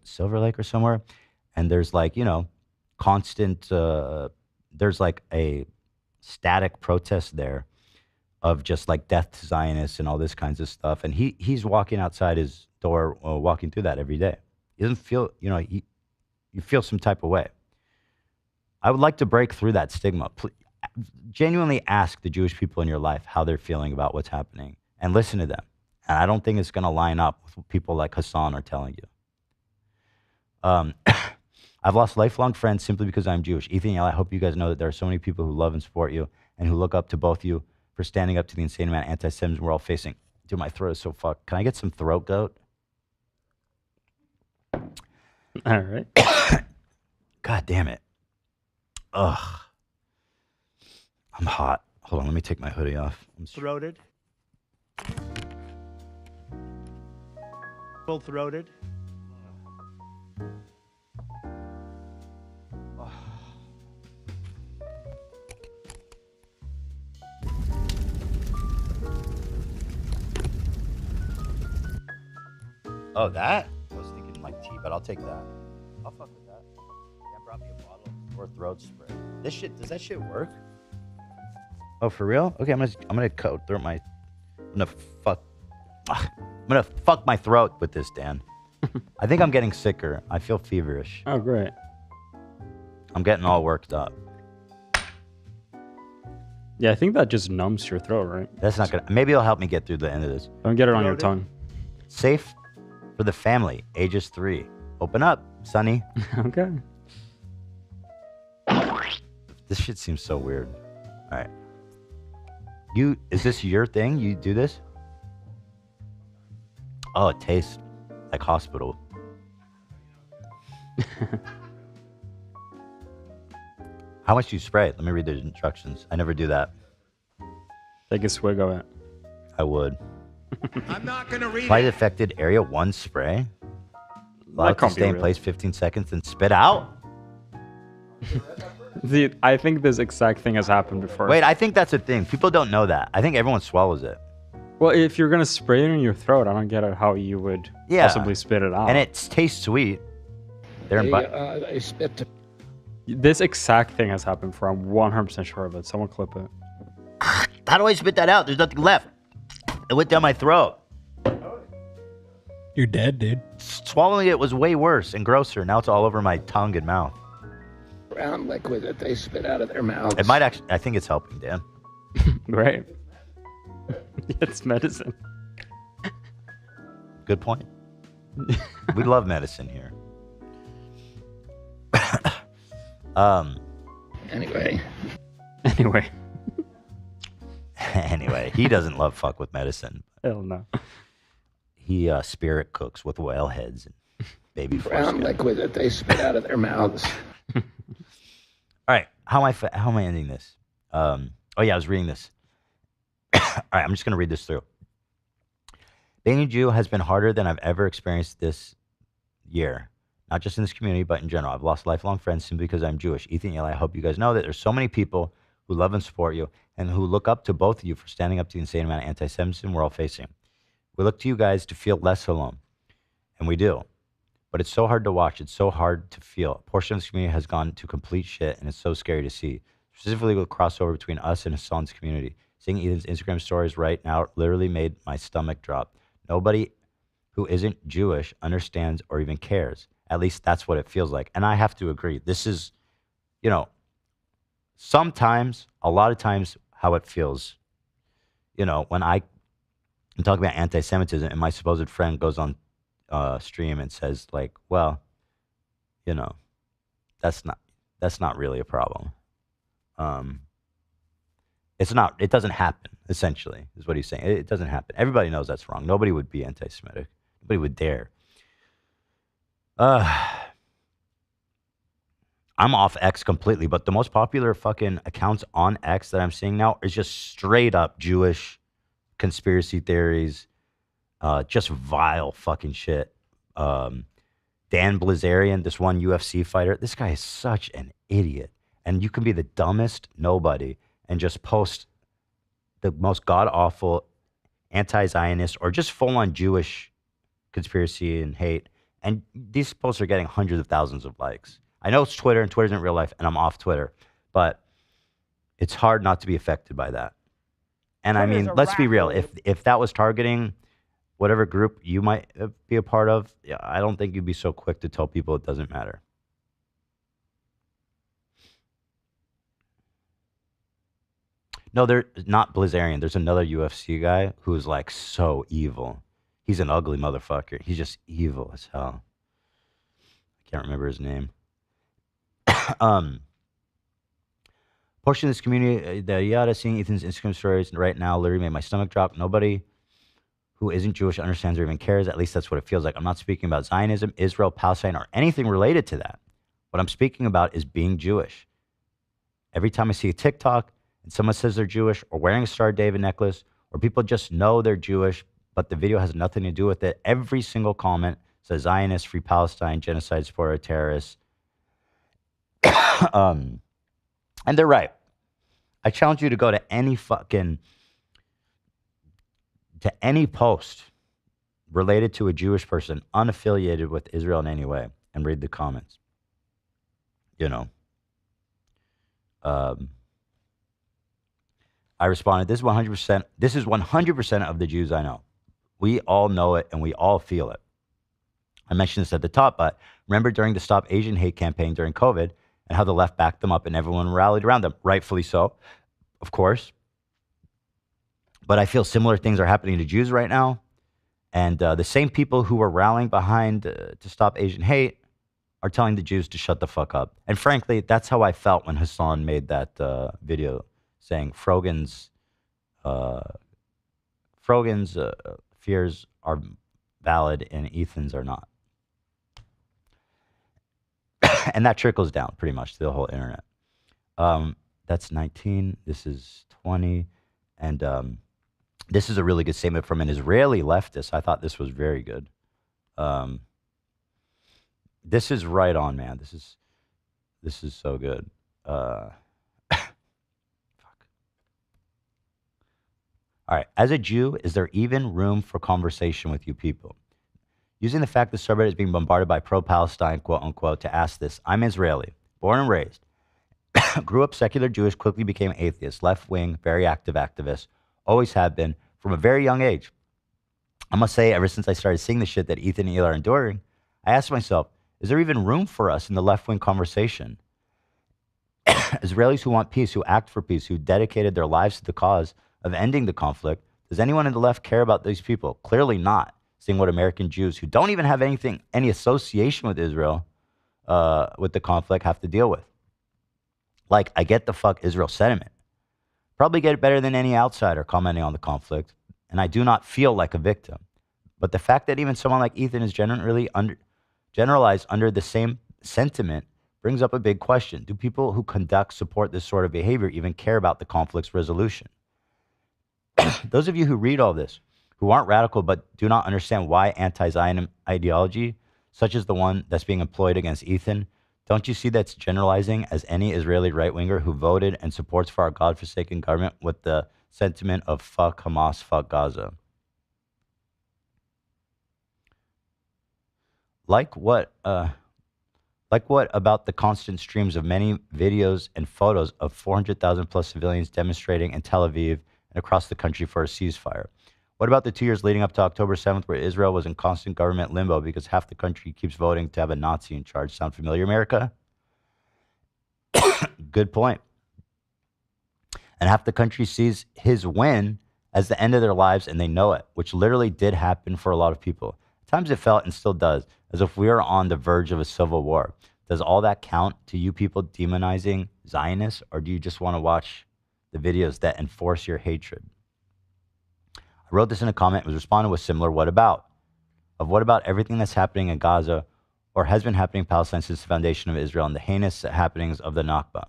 Silver Lake or somewhere, and there's like, you know, constant, there's like a static protest there of just like death to Zionists and all this kinds of stuff. And he's walking outside his door, walking through that every day. He doesn't feel, you know, you feel some type of way. I would like to break through that stigma. Genuinely ask the Jewish people in your life how they're feeling about what's happening and listen to them. And I don't think it's going to line up with what people like Hasan are telling you. I've lost lifelong friends simply because I'm Jewish. Ethan, I hope you guys know that there are so many people who love and support you and who look up to both you for standing up to the insane amount of anti-Semitism we're all facing. Dude, my throat is so fucked. Can I get some throat goat? All right. God damn it. Ugh. I'm hot. Hold on, let me take my hoodie off. Throated. Full throated. Oh, that? I was thinking like tea, but I'll take that. I'll fuck with that. Dan brought me a bottle of sore throat spray. This shit, does that shit work? Oh, for real? Okay, I'm gonna coat through my. I'm gonna fuck my throat with this, Dan. I think I'm getting sicker. I feel feverish. Oh, great. I'm getting all worked up. Yeah, I think that just numbs your throat, right? That's not gonna. Maybe it'll help me get through the end of this. Don't get it on your tongue. Safe for the family, ages 3. Open up, Sonny. Okay. This shit seems so weird. All right. Is this your thing? You do this? Oh, it tastes like hospital. How much do you spray? Let me read the instructions. I never do that. Take a swig of it. I would. I'm not gonna read Apply it. the affected area 1 spray. Allow That it to can't be stay in real. place 15 seconds and spit out. I think this exact thing has happened before. Wait, I think that's a thing. People don't know that. I think everyone swallows it. Well, if you're gonna spray it in your throat, I don't get it how you would possibly spit it out. And it tastes sweet. They spit. This exact thing has happened before. I'm 100% sure of it. Someone clip it. How do I spit that out? There's nothing left. It went down my throat. You're dead, dude. Swallowing it was way worse and grosser. Now it's all over my tongue and mouth. Brown liquid that they spit out of their mouths. It might actually. I think it's helping, Dan. Right. It's medicine. Good point. We love medicine here. Anyway. Anyway, he doesn't love fuck with medicine. Hell no. He spirit cooks with whale heads and baby Brown foreskin. liquid that they spit out of their mouths. All right, how am I ending this? Oh yeah, I was reading this. All right, I'm just gonna read this through. Being a Jew has been harder than I've ever experienced this year. Not just in this community, but in general. I've lost lifelong friends simply because I'm Jewish. Ethan, Eli, I hope you guys know that there's so many people who love and support you and who look up to both of you for standing up to the insane amount of anti-Semitism we're all facing. We look to you guys to feel less alone, and we do. But it's so hard to watch. It's so hard to feel. A portion of this community has gone to complete shit, and it's so scary to see. Specifically with crossover between us and Hasan's community. Seeing Ethan's Instagram stories right now literally made my stomach drop. Nobody who isn't Jewish understands or even cares. At least that's what it feels like. And I have to agree. This is, sometimes, a lot of times, how it feels. When I'm talking about anti-Semitism and my supposed friend goes on stream and says like, well, that's not really a problem. It doesn't happen, essentially, is what he's saying. It doesn't happen. Everybody knows that's wrong. Nobody would be anti-Semitic. Nobody would dare. I'm off X completely, but the most popular fucking accounts on X that I'm seeing now is just straight up Jewish conspiracy theories, just vile fucking shit. Dan Blazarian, this one UFC fighter, this guy is such an idiot. And you can be the dumbest nobody and just post the most god-awful anti-Zionist or just full-on Jewish conspiracy and hate. And these posts are getting hundreds of thousands of likes. I know it's Twitter and Twitter isn't real life and I'm off Twitter, but it's hard not to be affected by that. And I mean, let's be real. If that was targeting whatever group you might be a part of, yeah, I don't think you'd be so quick to tell people it doesn't matter. No, they're not Blazarian. There's another UFC guy who's like so evil. He's an ugly motherfucker. He's just evil as hell. I can't remember his name. Portion of this community, the yada, seeing Ethan's Instagram stories right now literally made my stomach drop. Nobody who isn't Jewish understands or even cares. At least that's what it feels like. I'm not speaking about Zionism, Israel, Palestine, or anything related to that. What I'm speaking about is being Jewish. Every time I see a TikTok and someone says they're Jewish or wearing a Star of David necklace, or people just know they're Jewish, but the video has nothing to do with it, every single comment says Zionist, free Palestine, genocide, supporter, terrorists. And they're right. I challenge you to go to any post related to a Jewish person unaffiliated with Israel in any way and read the comments. You know, I responded, this is 100% of the Jews I know. We all know it and we all feel it. I mentioned this at the top, but remember during the Stop Asian Hate campaign during COVID and how the left backed them up and everyone rallied around them, rightfully so, of course. But I feel similar things are happening to Jews right now. And the same people who were rallying behind to stop Asian hate are telling the Jews to shut the fuck up. And frankly, that's how I felt when Hasan made that video saying Frogan's fears are valid and Ethan's are not. And that trickles down pretty much to the whole internet. That's 19. This is 20. And this is a really good statement from an Israeli leftist. I thought this was very good. This is right on, man. This is so good. Fuck. All right. As a Jew, is there even room for conversation with you people? Using the fact the subreddit is being bombarded by pro-Palestine, quote unquote, to ask this. I'm Israeli, born and raised. Grew up secular Jewish, quickly became atheist, left-wing, very active activist. Always have been from a very young age. I must say, ever since I started seeing the shit that Ethan and Eli are enduring, I asked myself, is there even room for us in the left-wing conversation? Israelis who want peace, who act for peace, who dedicated their lives to the cause of ending the conflict. Does anyone in the left care about these people? Clearly not. Seeing what American Jews who don't even have any association with Israel, with the conflict, have to deal with. Like, I get the fuck Israel sentiment. Probably get it better than any outsider commenting on the conflict, and I do not feel like a victim. But the fact that even someone like Ethan is generalized under the same sentiment brings up a big question. Do people who support this sort of behavior even care about the conflict's resolution? Those of you who read all this, who aren't radical but do not understand why anti-Zionism ideology, such as the one that's being employed against Ethan, don't you see that's generalizing as any Israeli right-winger who voted and supports for our godforsaken government with the sentiment of fuck Hamas, fuck Gaza? Like what about the constant streams of many videos and photos of 400,000 plus civilians demonstrating in Tel Aviv and across the country for a ceasefire? What about the 2 years leading up to October 7th where Israel was in constant government limbo because half the country keeps voting to have a Nazi in charge? Sound familiar, America? Good point. And half the country sees his win as the end of their lives and they know it, which literally did happen for a lot of people. At times it felt and still does as if we are on the verge of a civil war. Does all that count to you people demonizing Zionists, or do you just want to watch the videos that enforce your hatred? I wrote this in a comment and was responded with similar what about? Of what about everything that's happening in Gaza or has been happening in Palestine since the foundation of Israel and the heinous happenings of the Nakba?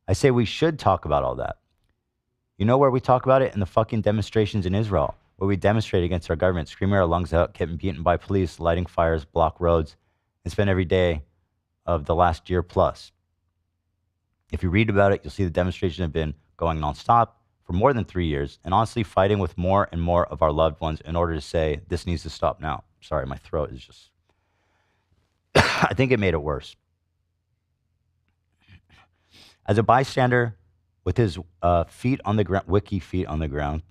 I say we should talk about all that. You know where we talk about it? In the fucking demonstrations in Israel, where we demonstrate against our government, screaming our lungs out, getting beaten by police, lighting fires, block roads, and spend every day of the last year plus. If you read about it, you'll see the demonstrations have been going nonstop for more than 3 years, and honestly fighting with more and more of our loved ones in order to say, this needs to stop now. Sorry, my throat is just... I think it made it worse. As a bystander with his feet on the ground, wiki feet on the ground,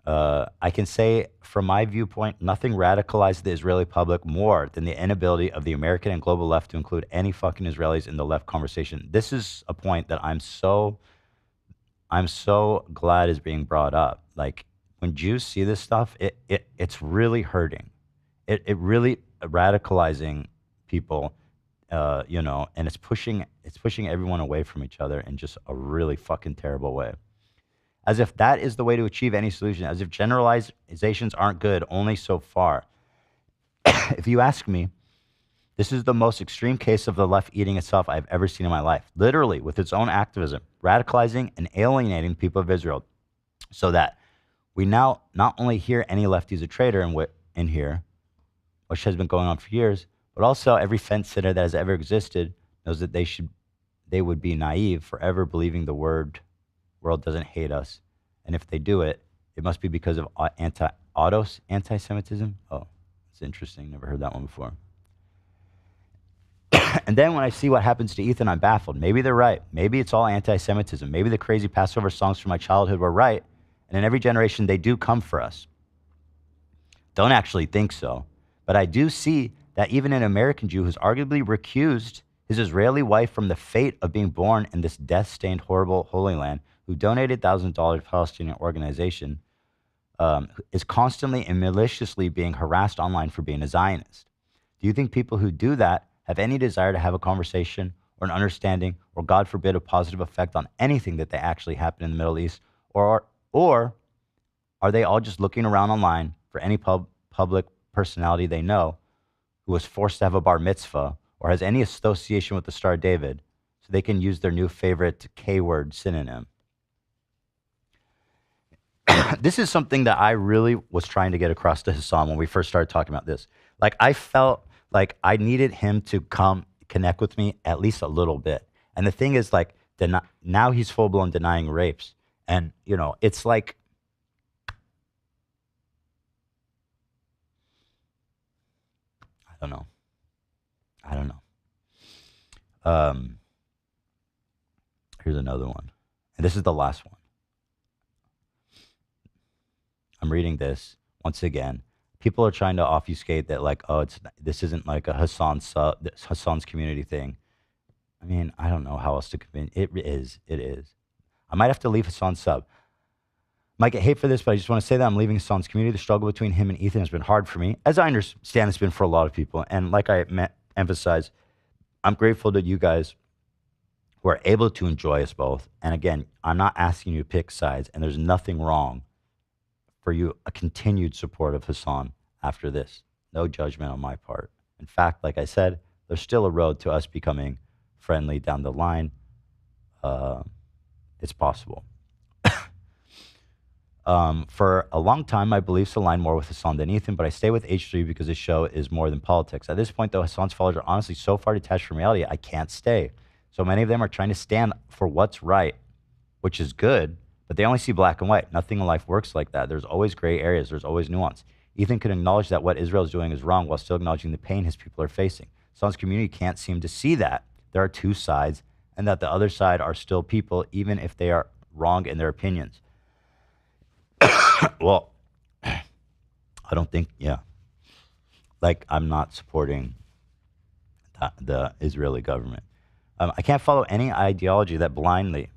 I can say from my viewpoint, nothing radicalized the Israeli public more than the inability of the American and global left to include any fucking Israelis in the left conversation. This is a point that I'm so glad is being brought up. Like, when Jews see this stuff, it's really hurting. It really radicalizing people, and it's pushing everyone away from each other in just a really fucking terrible way. as if that is the way to achieve any solution, as if generalizations aren't good only so far. If you ask me, this is the most extreme case of the left eating itself I've ever seen in my life, literally with its own activism, radicalizing and alienating people of Israel, so that we now not only hear any lefty is a traitor in here, which has been going on for years, but also every fence sitter that has ever existed knows that they would be naive forever believing the world doesn't hate us, and if they do it, it must be because of anti-Semitism. Oh, it's interesting. Never heard that one before. And then when I see what happens to Ethan, I'm baffled. Maybe they're right. Maybe it's all anti-Semitism. Maybe the crazy Passover songs from my childhood were right, and in every generation they do come for us. Don't actually think so, but I do see that even an American Jew who's arguably recused his Israeli wife from the fate of being born in this death-stained, horrible Holy Land, who donated $1,000 to a Palestinian organization, is constantly and maliciously being harassed online for being a Zionist. Do you think people who do that have any desire to have a conversation or an understanding or, God forbid, a positive effect on anything that they actually happen in the Middle East? Or are they all just looking around online for any public personality they know who was forced to have a bar mitzvah or has any association with the Star of David so they can use their new favorite K-word synonym? This is something that I really was trying to get across to Hasan when we first started talking about this. Like, I felt like I needed him to come connect with me at least a little bit. And the thing is, like, now he's full-blown denying rapes. And, you know, it's like, I don't know. Here's another one. And this is the last one. I'm reading this once again. People are trying to obfuscate that, like, oh, this isn't like a Hasan's community thing. I mean, I don't know how else to convince. It is. I might have to leave Hasan's sub. Might get hate for this, but I just want to say that I'm leaving Hasan's community. The struggle between him and Ethan has been hard for me, as I understand it's been for a lot of people. And like I emphasized, I'm grateful to you guys who are able to enjoy us both. And again, I'm not asking you to pick sides, and there's nothing wrong for you, a continued support of Hasan after this. No judgment on my part. In fact, like I said, there's still a road to us becoming friendly down the line. It's possible. For a long time, my beliefs align more with Hasan than Ethan, but I stay with H3 because this show is more than politics. At this point, though, Hasan's followers are honestly so far detached from reality, I can't stay. So many of them are trying to stand for what's right, which is good, but they only see black and white. Nothing in life works like that. There's always gray areas. There's always nuance. Ethan can acknowledge that what Israel is doing is wrong while still acknowledging the pain his people are facing. Hasan's community can't seem to see that there are two sides and that the other side are still people, even if they are wrong in their opinions. Well, I don't think, like, I'm not supporting the Israeli government. I can't follow any ideology that blindly.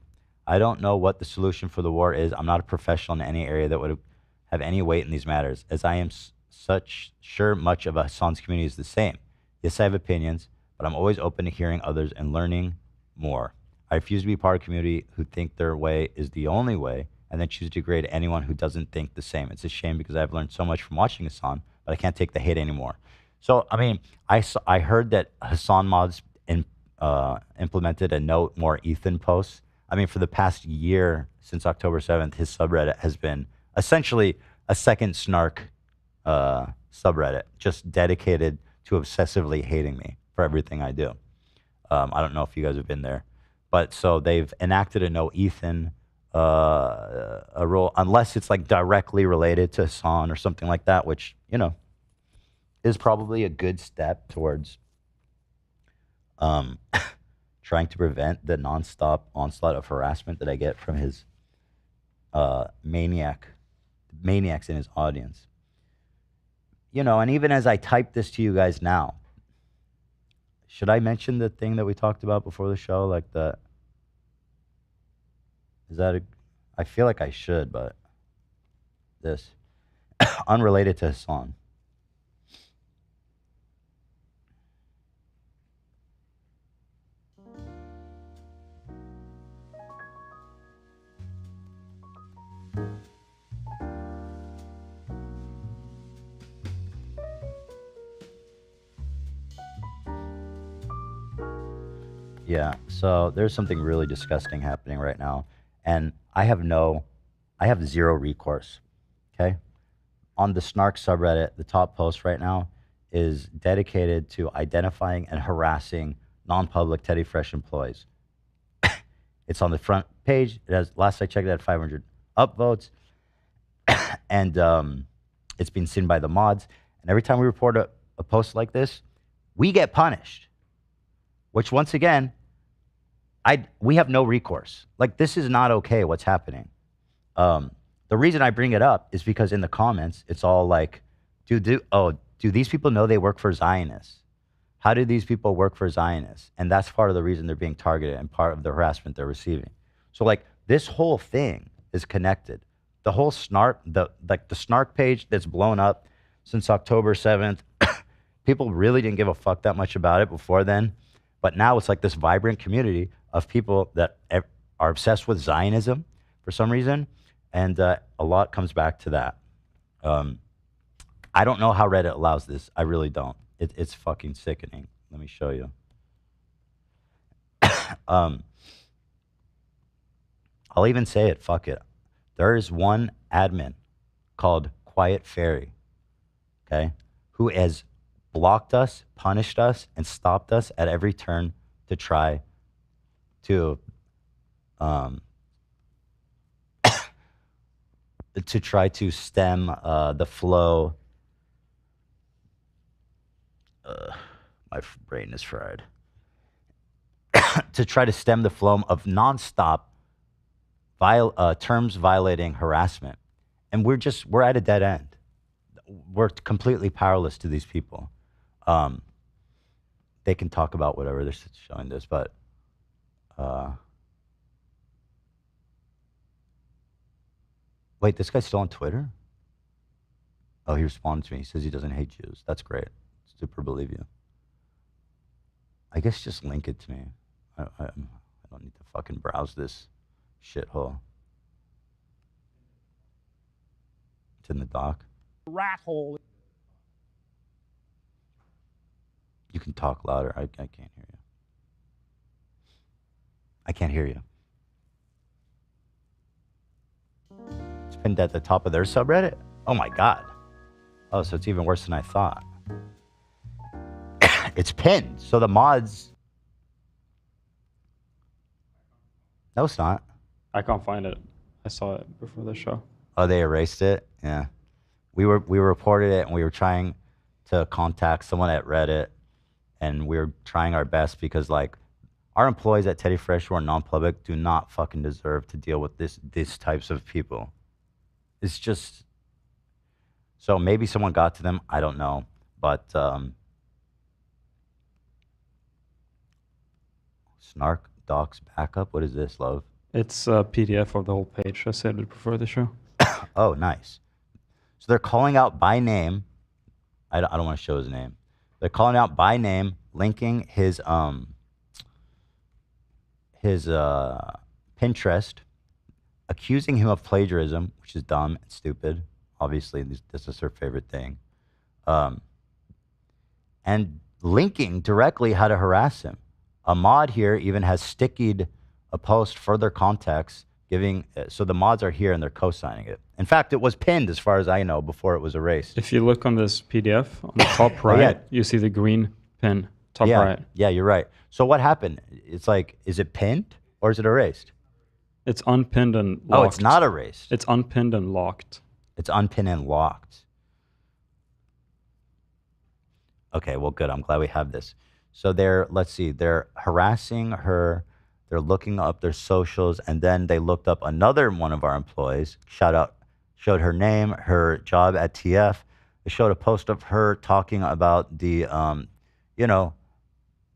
I don't know what the solution for the war is. I'm not a professional in any area that would have any weight in these matters, as I am sure much of Hasan's community is the same. Yes, I have opinions, but I'm always open to hearing others and learning more. I refuse to be part of a community who think their way is the only way and then choose to degrade anyone who doesn't think the same. It's a shame because I've learned so much from watching Hasan, but I can't take the hate anymore. So, I mean, I heard that Hasan Mods implemented a no more Ethan posts. I mean, for the past year, since October 7th, his subreddit has been essentially a second Snark subreddit, just dedicated to obsessively hating me for everything I do. I don't know if you guys have been there. But so they've enacted a no Ethan a rule, unless it's like directly related to Hasan or something like that, which, you know, is probably a good step towards trying to prevent the nonstop onslaught of harassment that I get from his maniacs in his audience. You know, and even as I type this to you guys now, should I mention the thing that we talked about before the show? Like I feel like I should, but this, unrelated to Hasan. Yeah. So there's something really disgusting happening right now, and I have zero recourse. Okay. On the Snark subreddit, the top post right now is dedicated to identifying and harassing non-public Teddy Fresh employees. It's on the front page. It has, last I checked, it had 500 upvotes, and it's been seen by the mods. And every time we report a post like this, we get punished. Which, once again, we have no recourse. Like, this is not okay. What's happening? The reason I bring it up is because in the comments, it's all like, do these people know they work for Zionists? How do these people work for Zionists? And that's part of the reason they're being targeted and part of the harassment they're receiving. So, like, this whole thing is connected. The whole Snark, the Snark page that's blown up since October 7th, people really didn't give a fuck that much about it before then. But now it's like this vibrant community of people that are obsessed with Zionism for some reason. And a lot comes back to that. I don't know how Reddit allows this. I really don't. It's fucking sickening. Let me show you. I'll even say it. Fuck it. There is one admin called Quiet Fairy, okay, who has blocked us, punished us, and stopped us at every turn to try to stem the flow. My brain is fried. To try to stem the flow of nonstop terms violating harassment. And we're at a dead end. We're completely powerless to these people. They can talk about whatever they're showing this, but wait, this guy's still on Twitter? Oh, he responded to me. He says he doesn't hate Jews. That's great. Super believe you. I guess just link it to me. I don't need to fucking browse this shithole. It's in the doc. Rat hole. You can talk louder. I can't hear you. I can't hear you. It's pinned at the top of their subreddit? Oh my God. Oh, so it's even worse than I thought. It's pinned. So the mods. No, it's not. I can't find it. I saw it before the show. Oh, they erased it? Yeah. We reported it, and we were trying to contact someone at Reddit, and we were trying our best because, like, our employees at Teddy Fresh who are non-public do not fucking deserve to deal with these types of people. It's just... So maybe someone got to them. I don't know. But Snark docs backup. What is this, love? It's a PDF of the whole page. I said it before the show. Oh, nice. So they're calling out by name. I don't want to show his name. They're calling out by name, linking his Pinterest, accusing him of plagiarism, which is dumb and stupid. Obviously, this is her favorite thing. And linking directly how to harass him. A mod here even has stickied a post, further context, giving, so the mods are here and they're co-signing it. In fact, it was pinned as far as I know before it was erased. If you look on this PDF, on the top right, you see the green pin, top right. Yeah, you're right. So what happened? It's like, is it pinned or is it erased? It's unpinned and locked. Oh, it's not erased. It's unpinned and locked. It's unpinned and locked. Okay, well, good. I'm glad we have this. So let's see, they're harassing her. They're looking up their socials, and then they looked up another one of our employees. Showed her name, her job at TF. They showed a post of her talking about the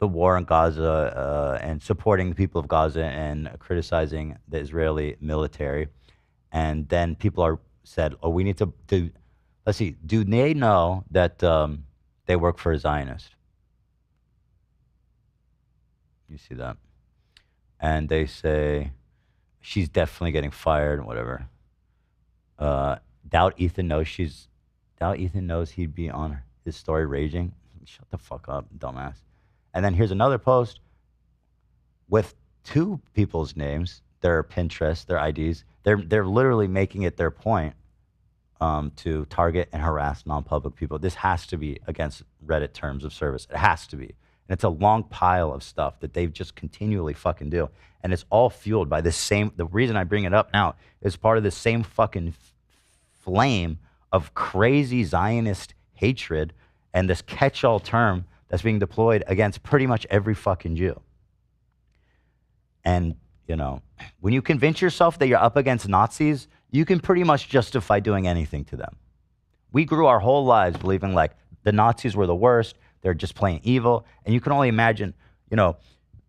war in Gaza and supporting the people of Gaza and criticizing the Israeli military. And then people said, oh, we need to do. Let's see, do they know that they work for a Zionist? You see that? And they say she's definitely getting fired and whatever. Doubt Ethan knows he'd be on his story raging. Shut the fuck up, dumbass. And then here's another post. with two people's names, their Pinterest, their IDs. They're literally making it their point to target and harass non-public people. This has to be against Reddit terms of service. It has to be. And it's a long pile of stuff that they've just continually fucking do. And it's all fueled by this same, the reason I bring it up now is part of the same fucking flame of crazy Zionist hatred and this catch-all term that's being deployed against pretty much every fucking Jew. And, you know, when you convince yourself that you're up against Nazis, you can pretty much justify doing anything to them. We grew our whole lives believing like the Nazis were the worst, they're just plain evil, and you can only imagine, you know,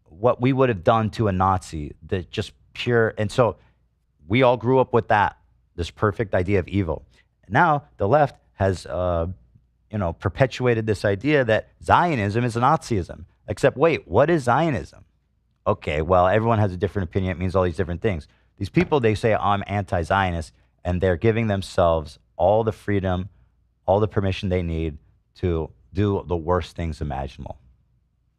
what we would have done to a Nazi, that just pure, and so we all grew up with that, this perfect idea of evil. Now the left has, you know, perpetuated this idea that Zionism is Nazism. Except, wait, what is Zionism? Okay, well, everyone has a different opinion. It means all these different things. These people, they say, I'm anti-Zionist, and they're giving themselves all the freedom, all the permission they need to do the worst things imaginable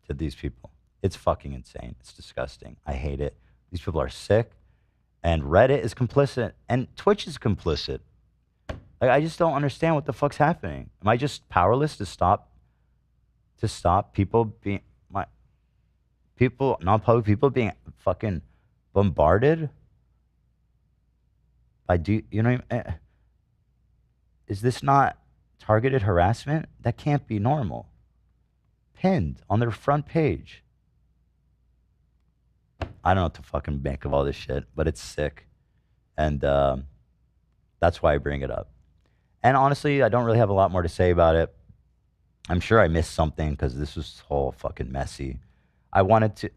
to these people. It's fucking insane. It's disgusting. I hate it. These people are sick, and Reddit is complicit, and Twitch is complicit. Like, I just don't understand what the fuck's happening. Am I just powerless to stop people being non-public people being fucking bombarded by you know what I mean? Is this not targeted harassment? That can't be normal. Pinned on their front page. I don't know what to fucking make of all this shit, but it's sick. And that's why I bring it up. And honestly, I don't really have a lot more to say about it. I'm sure I missed something because this was whole fucking messy.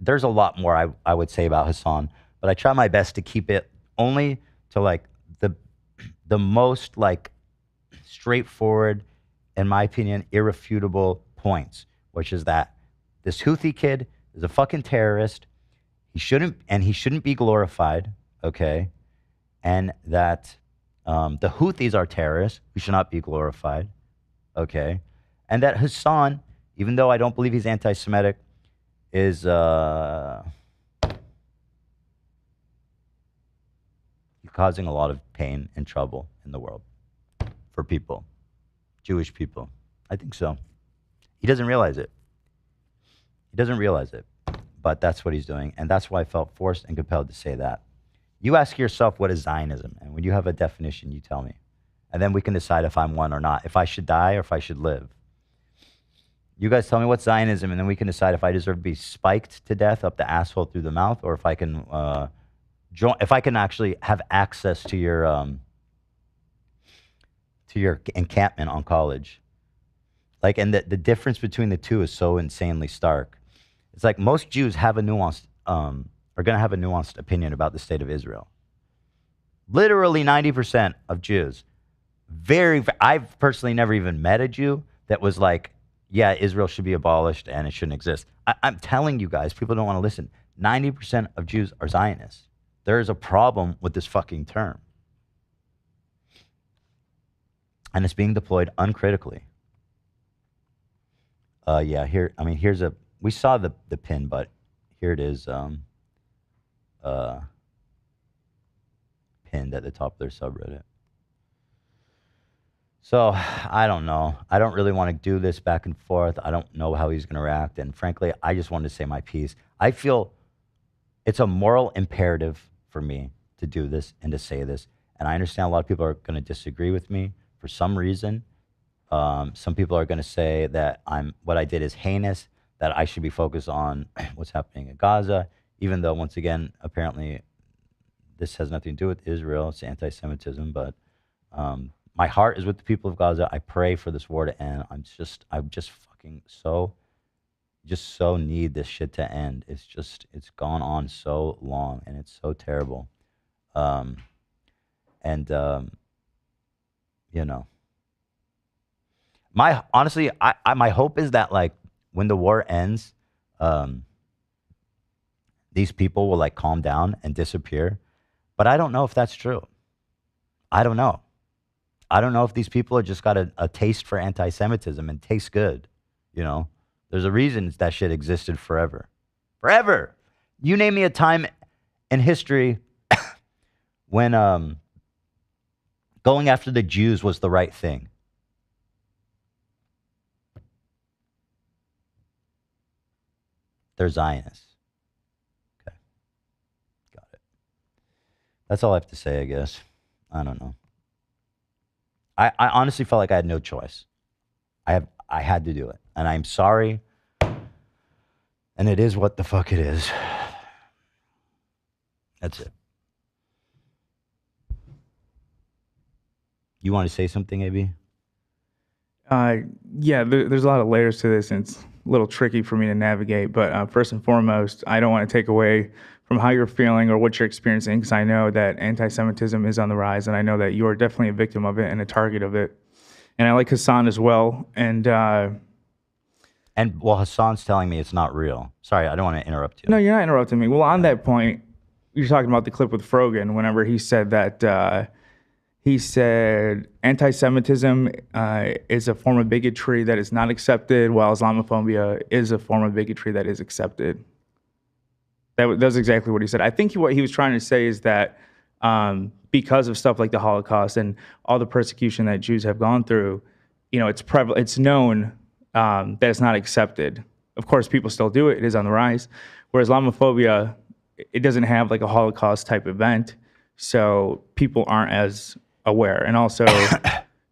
There's a lot more I would say about Hasan, but I try my best to keep it only to like the most like straightforward, in my opinion, irrefutable points, which is that this Houthi kid is a fucking terrorist. He shouldn't be glorified, okay? And that the Houthis are terrorists who should not be glorified, okay? And that Hasan, even though I don't believe he's anti-Semitic, is causing a lot of pain and trouble in the world for people, Jewish people. I think so. He doesn't realize it. But that's what he's doing, and that's why I felt forced and compelled to say that. You ask yourself, what is Zionism? And when you have a definition, you tell me. And then we can decide if I'm one or not, if I should die or if I should live. You guys tell me what's Zionism, and then we can decide if I deserve to be spiked to death up the asshole through the mouth, or if I can actually have access to your encampment on college. Like, and the difference between the two is so insanely stark. It's like most Jews have a nuanced, are going to have a nuanced opinion about the state of Israel. Literally 90% of Jews. I've personally never even met a Jew that was like, yeah, Israel should be abolished and it shouldn't exist. I'm telling you guys, people don't want to listen. 90% of Jews are Zionists. There is a problem with this fucking term. And it's being deployed uncritically. We saw the pin, but here it is pinned at the top of their subreddit. So, I don't know. I don't really want to do this back and forth. I don't know how he's going to react. And frankly, I just wanted to say my piece. I feel it's a moral imperative for me to do this and to say this. And I understand a lot of people are going to disagree with me for some reason. Some people are going to say that what I did is heinous, that I should be focused on what's happening in Gaza, even though, once again, apparently this has nothing to do with Israel. It's anti-Semitism, but my heart is with the people of Gaza. I pray for this war to end. I'm just fucking so need this shit to end. It's gone on so long, and it's so terrible. You know, my hope is that, like, when the war ends, these people will like calm down and disappear. But I don't know if that's true. I don't know if these people have just got a taste for anti-Semitism and tastes good. You know, there's a reason that shit existed forever. You name me a time in history when going after the Jews was the right thing. They're Zionists. Okay. Got it. That's all I have to say, I guess. I don't know. I honestly felt like I had no choice. I had to do it. And I'm sorry. And it is what the fuck it is. That's it. You want to say something, AB? Yeah, there's a lot of layers to this, and it's a little tricky for me to navigate. But first and foremost, I don't want to take away from how you're feeling or what you're experiencing, because I know that anti-Semitism is on the rise, and I know that you are definitely a victim of it and a target of it. And I like Hasan as well. And well, Hassan's telling me it's not real. Sorry, I don't want to interrupt you. No, you're not interrupting me. Well, on that point, you're talking about the clip with Frogan, whenever he said that he said anti-Semitism is a form of bigotry that is not accepted, while Islamophobia is a form of bigotry that is accepted. That's exactly what he said. I think what he was trying to say is that because of stuff like the Holocaust and all the persecution that Jews have gone through, it's known that it's not accepted. Of course, people still do it. It is on the rise. Whereas Islamophobia, it doesn't have like a Holocaust type event, so people aren't as aware. And also,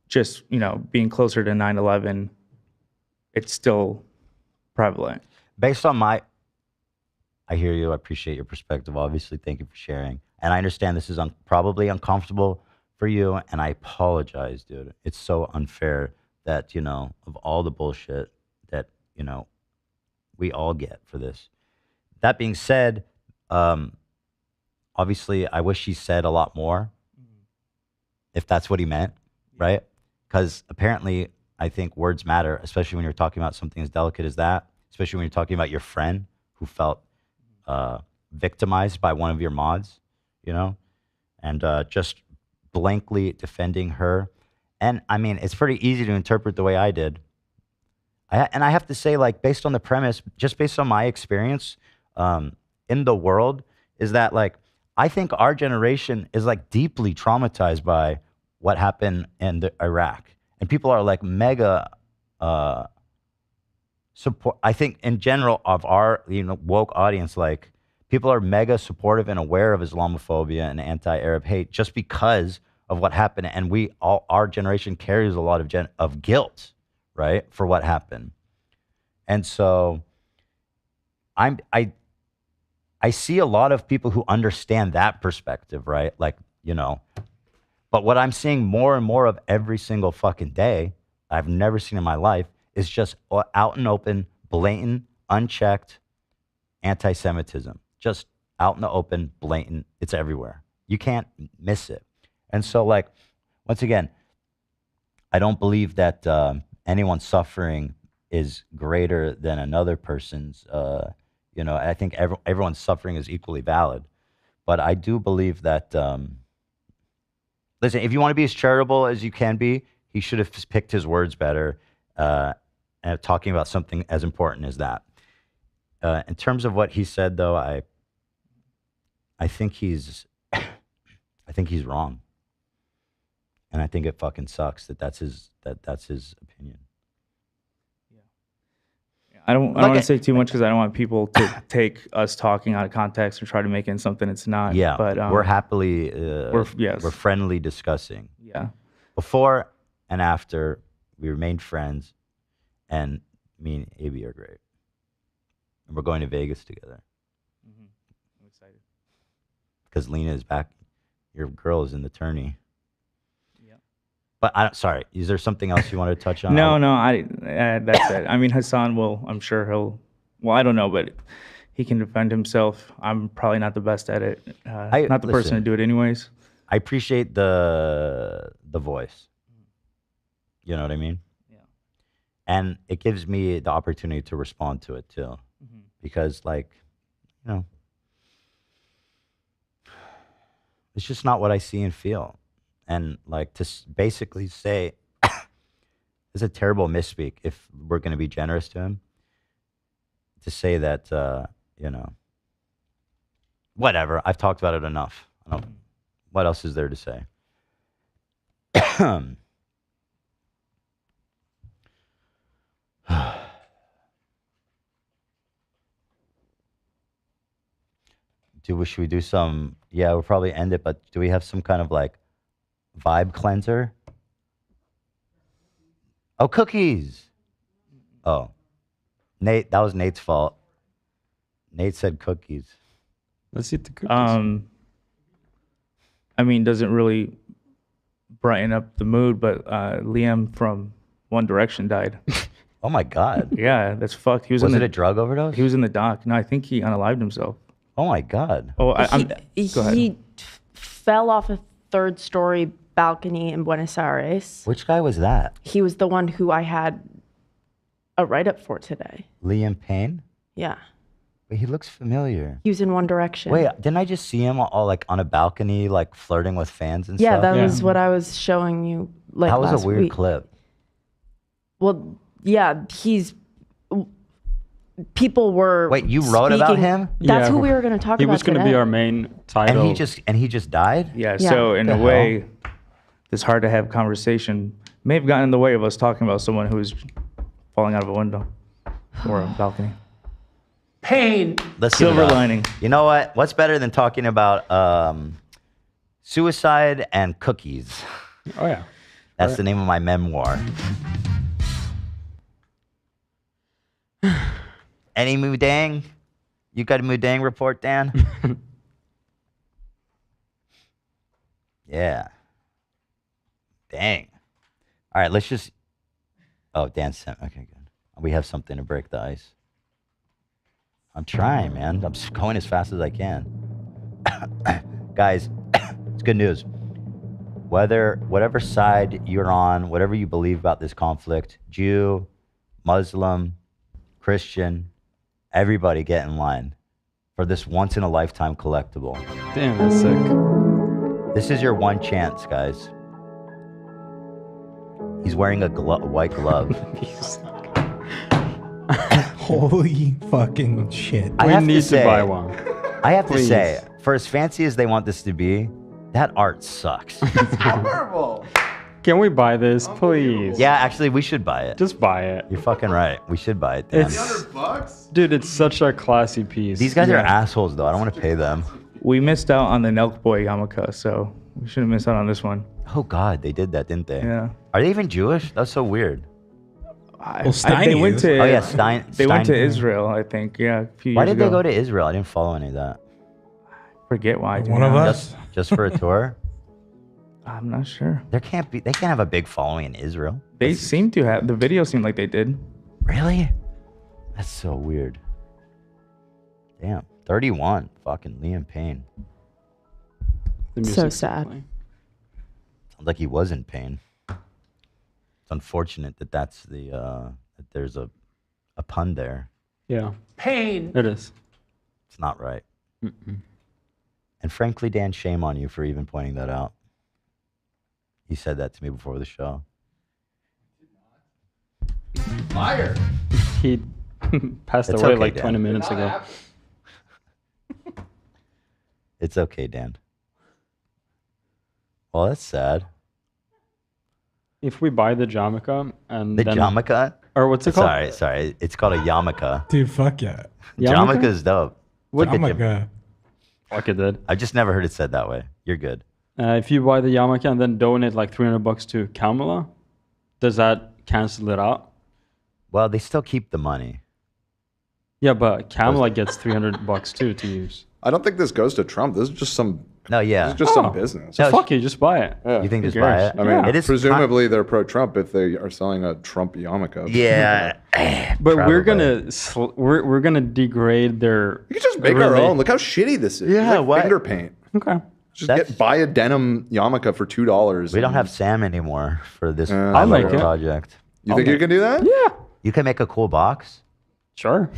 just being closer to 9/11, it's still prevalent. Based on I hear you. I appreciate your perspective. Obviously, thank you for sharing. And I understand this is probably uncomfortable for you, and I apologize, dude. It's so unfair that, of all the bullshit that, we all get for this. That being said, obviously, I wish he said a lot more, if that's what he meant, right? Because apparently, I think words matter, especially when you're talking about something as delicate as that, especially when you're talking about your friend who felt victimized by one of your mods, and just blankly defending her. And I mean, it's pretty easy to interpret the way I did. And I have to say, like, based on the premise, just based on my experience in the world, is that, like, I think our generation is, like, deeply traumatized by what happened in Iraq. And people are, like, mega support. I think in general of our, woke audience, like, people are mega supportive and aware of Islamophobia and anti-Arab hate just because of what happened. And our generation carries a lot of guilt, right, for what happened. And so I see a lot of people who understand that perspective, right? Like, but what I'm seeing more and more of every single fucking day, I've never seen in my life, is just out and open, blatant, unchecked anti-Semitism. Just out in the open, blatant. It's everywhere. You can't miss it. And so, like, once again, I don't believe that anyone's suffering is greater than another person's. I think everyone's suffering is equally valid. But I do believe that, listen, if you want to be as charitable as you can be, he should have picked his words better and talking about something as important as that. In terms of what he said, though, I think he's wrong. And I think it fucking sucks that's his opinion. I don't want to say too much because I don't want people to take us talking out of context or try to make it something it's not. Yeah, but we're happily, we're friendly discussing. Yeah. Before and after, we remained friends, and me and AB are great. And we're going to Vegas together. I'm excited. Because Lena is back. Your girl is in the tourney. But sorry, is there something else you want to touch on? No, that's it. I mean, Hasan I'm sure I don't know, but he can defend himself. I'm probably not the best at it. Not the person to do it anyways. I appreciate the voice. You know what I mean? Yeah. And it gives me the opportunity to respond to it too. Because, like, it's just not what I see and feel. And, like, to basically say, it's a terrible misspeak if we're going to be generous to him, to say that, Whatever. I've talked about it enough. What else is there to say? Should we do some? Yeah, we'll probably end it. But do we have some kind of like vibe cleanser? Oh, cookies. Oh, Nate, that was Nate's fault. Nate said cookies. Let's eat the cookies. I mean, doesn't really brighten up the mood, but Liam from One Direction died. Oh my God. Yeah, that's fucked. Was it a drug overdose? He was in the dock. No, I think he unalived himself. Oh my God. Oh, go ahead. He fell off a third-story balcony in Buenos Aires. Which guy was that? He was the one who I had a write-up for today. Liam Payne? Yeah. Wait, he looks familiar. He was in One Direction. Wait, didn't I just see him all like on a balcony, like flirting with fans and yeah, stuff? that was what I was showing you. Like that was last a weird week. clip. Well, yeah, people were. Wait, you wrote about speaking- him? That's who we were going to talk about. He was going to be today. our main title. And he just died? Yeah, so in a way, it's hard to have conversation. May have gotten in the way of us talking about someone who was falling out of a window or a balcony. Pain. Let's Silver give it up. lining. You know what? What's better than talking about suicide and cookies? Oh yeah. That's the name of my memoir. Any Mudang? You got a Mudang report, Dan? Yeah. Dang. All right, let's just. Oh, Dan sent. Okay, good. We have something to break the ice. I'm trying, man. I'm just going as fast as I can. Guys, it's good news. Whatever side you're on, whatever you believe about this conflict, Jew, Muslim, Christian, everybody get in line for this once-in-a-lifetime collectible. Damn, that's sick. This is your one chance, guys. He's wearing a white glove. Holy fucking shit. I have need to say, buy one. I have to Please. say, for as fancy as they want this to be, that art sucks. Horrible. Can we buy this, please? Yeah, actually, we should buy it. Just buy it. You're fucking right. We should buy it, Dan. Dude, it's such a classy piece. These guys are assholes, though. I don't want to pay them. We missed out on the Nelk Boy yarmulke, so we shouldn't miss out on this one. Oh, God, they did that, didn't they? Yeah. Are they even Jewish? That's so weird. They went to. Oh, yeah, Stein. They went to Stein- Israel, I think. Yeah, a few years Why did ago. they go to Israel? I didn't follow any of that. Forget why. One of us. Just for a tour? I'm not sure. They can't have a big following in Israel. They seem to have. The video seemed like they did. Really? That's so weird. Damn. 31. Fucking Liam Payne. So sad. Sounds like he was in pain. It's unfortunate that that's the that there's a pun there. Yeah. Pain. It is. It's not right. And frankly, Dan, shame on you for even pointing that out. He said that to me before the show. Liar. He passed It's away okay, like Dan. 20 minutes ago. It's okay, Dan. Well, that's sad. If we buy the yarmulke and The then yarmulke? or what's it called? Sorry. It's called a yarmulke. Dude, fuck yeah. Yarmulke is dope. What- Look at you. Yarmulke. Fuck it, did. I just never heard it said that way. You're good. If you buy the yarmulke and then donate like $300 to Kamala, does that cancel it out? Well, they still keep the money. Yeah, but Kamala gets $300 too to use. I don't think this goes to Trump. This is just some. No, yeah. This is just some business. So fuck you, just buy it. Yeah. You think Who just buy cares? it? I mean, It is presumably they're pro-Trump if they are selling a Trump yarmulke. Yeah. But we're Probably. gonna we're gonna degrade their. You can just make our own. Look how shitty this is. Yeah, It's like what? finger paint. Okay. Just buy a denim yarmulke for $2. We don't have Sam anymore for this I'll make it. project. You think you can do that? Yeah. You can make a cool box. Sure.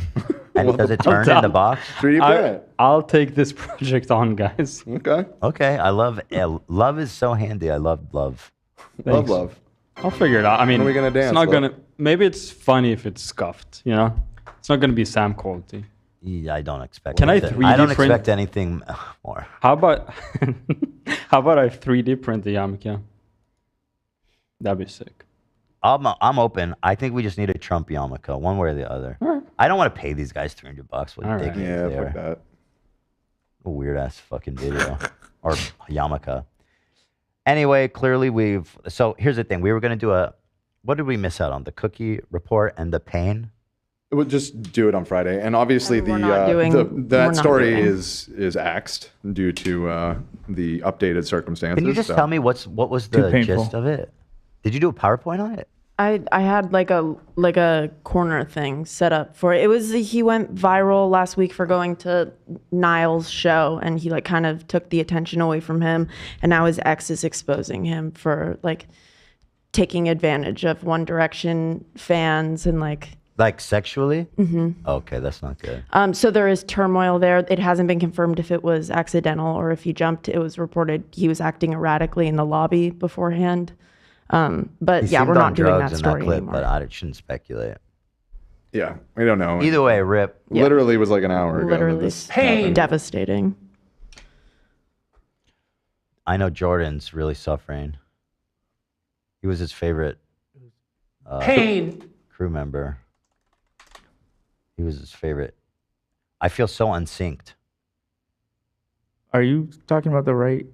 And does it turn in the box? 3D print it. I'll take this project on, guys. Okay. Okay. I love love is so handy. I love love. Thanks. Love. I'll figure it out. I mean, When are we gonna dance, It's not love? gonna. Maybe it's funny if it's scuffed. You know, it's not gonna be Sam quality. Yeah, I don't expect. Can I anything. 3D I don't print- expect anything more. How about how about I 3D print the yarmulke? That'd be sick. I'm open. I think we just need a Trump yarmulke, one way or the other. All right. I don't want to pay these guys $300. What All right. ridiculous Yeah, they fuck are. that. A weird ass fucking video or yarmulke. Anyway, clearly so here's the thing. We were gonna do what did we miss out on? The cookie report and the Payne. We'll just do it on Friday, and obviously we're not that story doing. is axed due to the updated circumstances. Can you just so- tell me what was Too the painful. gist of it? Did you do a PowerPoint on it? I had like a corner thing set up for it. It was he went viral last week for going to Niall's show, and he like kind of took the attention away from him, and now his ex is exposing him for like taking advantage of One Direction fans and like. Like sexually? Mm-hmm. Okay, that's not good. So there is turmoil there. It hasn't been confirmed if it was accidental or if he jumped. It was reported he was acting erratically in the lobby beforehand. But He yeah, seemed we're on not doing drugs that in story clip, anymore. but I shouldn't speculate. Yeah, we don't know. Either way, rip. Literally was like an hour ago. that Literally this happened. devastating. I know Jordan's really suffering. He was his favorite Payne. crew member. He was his favorite. I feel so unsynced. Are you talking about the right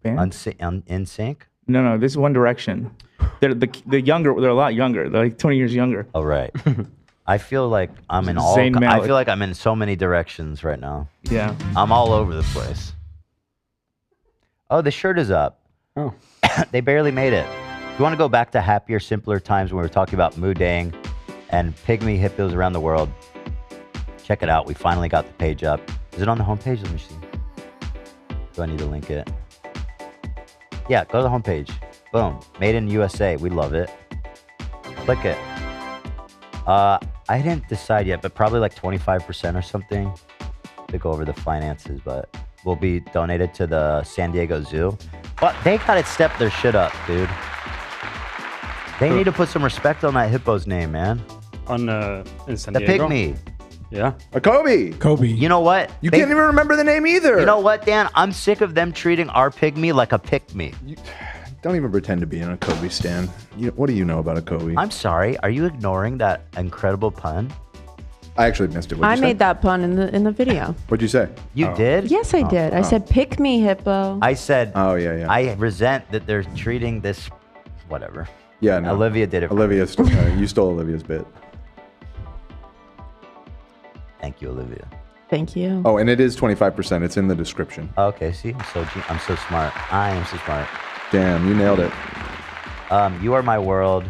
band? In sync? No, this is One Direction. They're younger. They're a lot younger. They're like 20 years younger. Oh, right. I feel like I'm in Zayn I Malik. feel like I'm in so many directions right now. Yeah. I'm all over the place. Oh, the shirt is up. Oh. They barely made it. If you want to go back to happier, simpler times when we were talking about Mudang and pygmy hippos around the world, check it out. We finally got the page up. Is it on the homepage? Let me see. Do I need to link it? Yeah, go to the homepage. Boom. Made in USA. We love it. Click it. I didn't decide yet, but probably like 25% or something to go over the finances, but will be donated to the San Diego Zoo. But they gotta step their shit up, dude. They need to put some respect on that hippo's name, man. In San The Diego. pygmy. Yeah. A Kobe. Kobe. You know what? You can't even remember the name either. You know what, Dan? I'm sick of them treating our pygmy like a pick-me. Don't even pretend to be in a Kobe stan. What do you know about a Kobe? I'm sorry. Are you ignoring that incredible pun? I actually missed it. I made that pun in the video. What'd you say? You did? Yes, I did. I said, "Pick me, hippo." I said. Oh yeah. I resent that they're treating this. Whatever. Yeah. No. Olivia did it. Olivia, you stole Olivia's bit. Thank you, Olivia. Thank you. Oh, and it is 25%. It's in the description. Okay. See, I'm so smart. I am so smart. Damn, you nailed it. You are my world.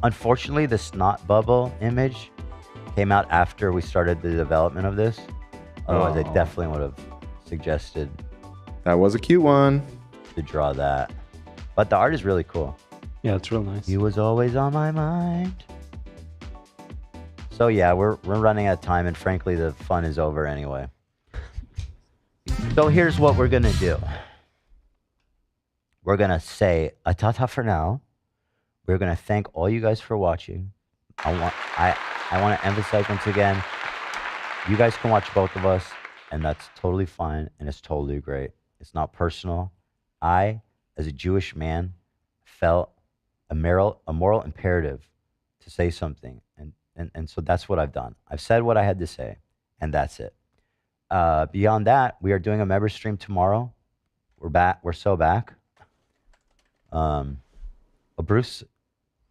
Unfortunately, the snot bubble image came out after we started the development of this. Otherwise, I definitely would have suggested That was a cute one. to draw that. But the art is really cool. Yeah, it's real nice. You was always on my mind. So yeah, we're running out of time, and frankly, the fun is over anyway. So here's what we're gonna do. We're gonna say a ta-ta for now. We're gonna thank all you guys for watching. I want to emphasize once again, you guys can watch both of us, and that's totally fine, and it's totally great. It's not personal. I, as a Jewish man, felt a moral imperative to say something, and so that's what I've done. I've said what I had to say, and that's it. Beyond that, we are doing a member stream tomorrow. We're back. We're so back. Bruce,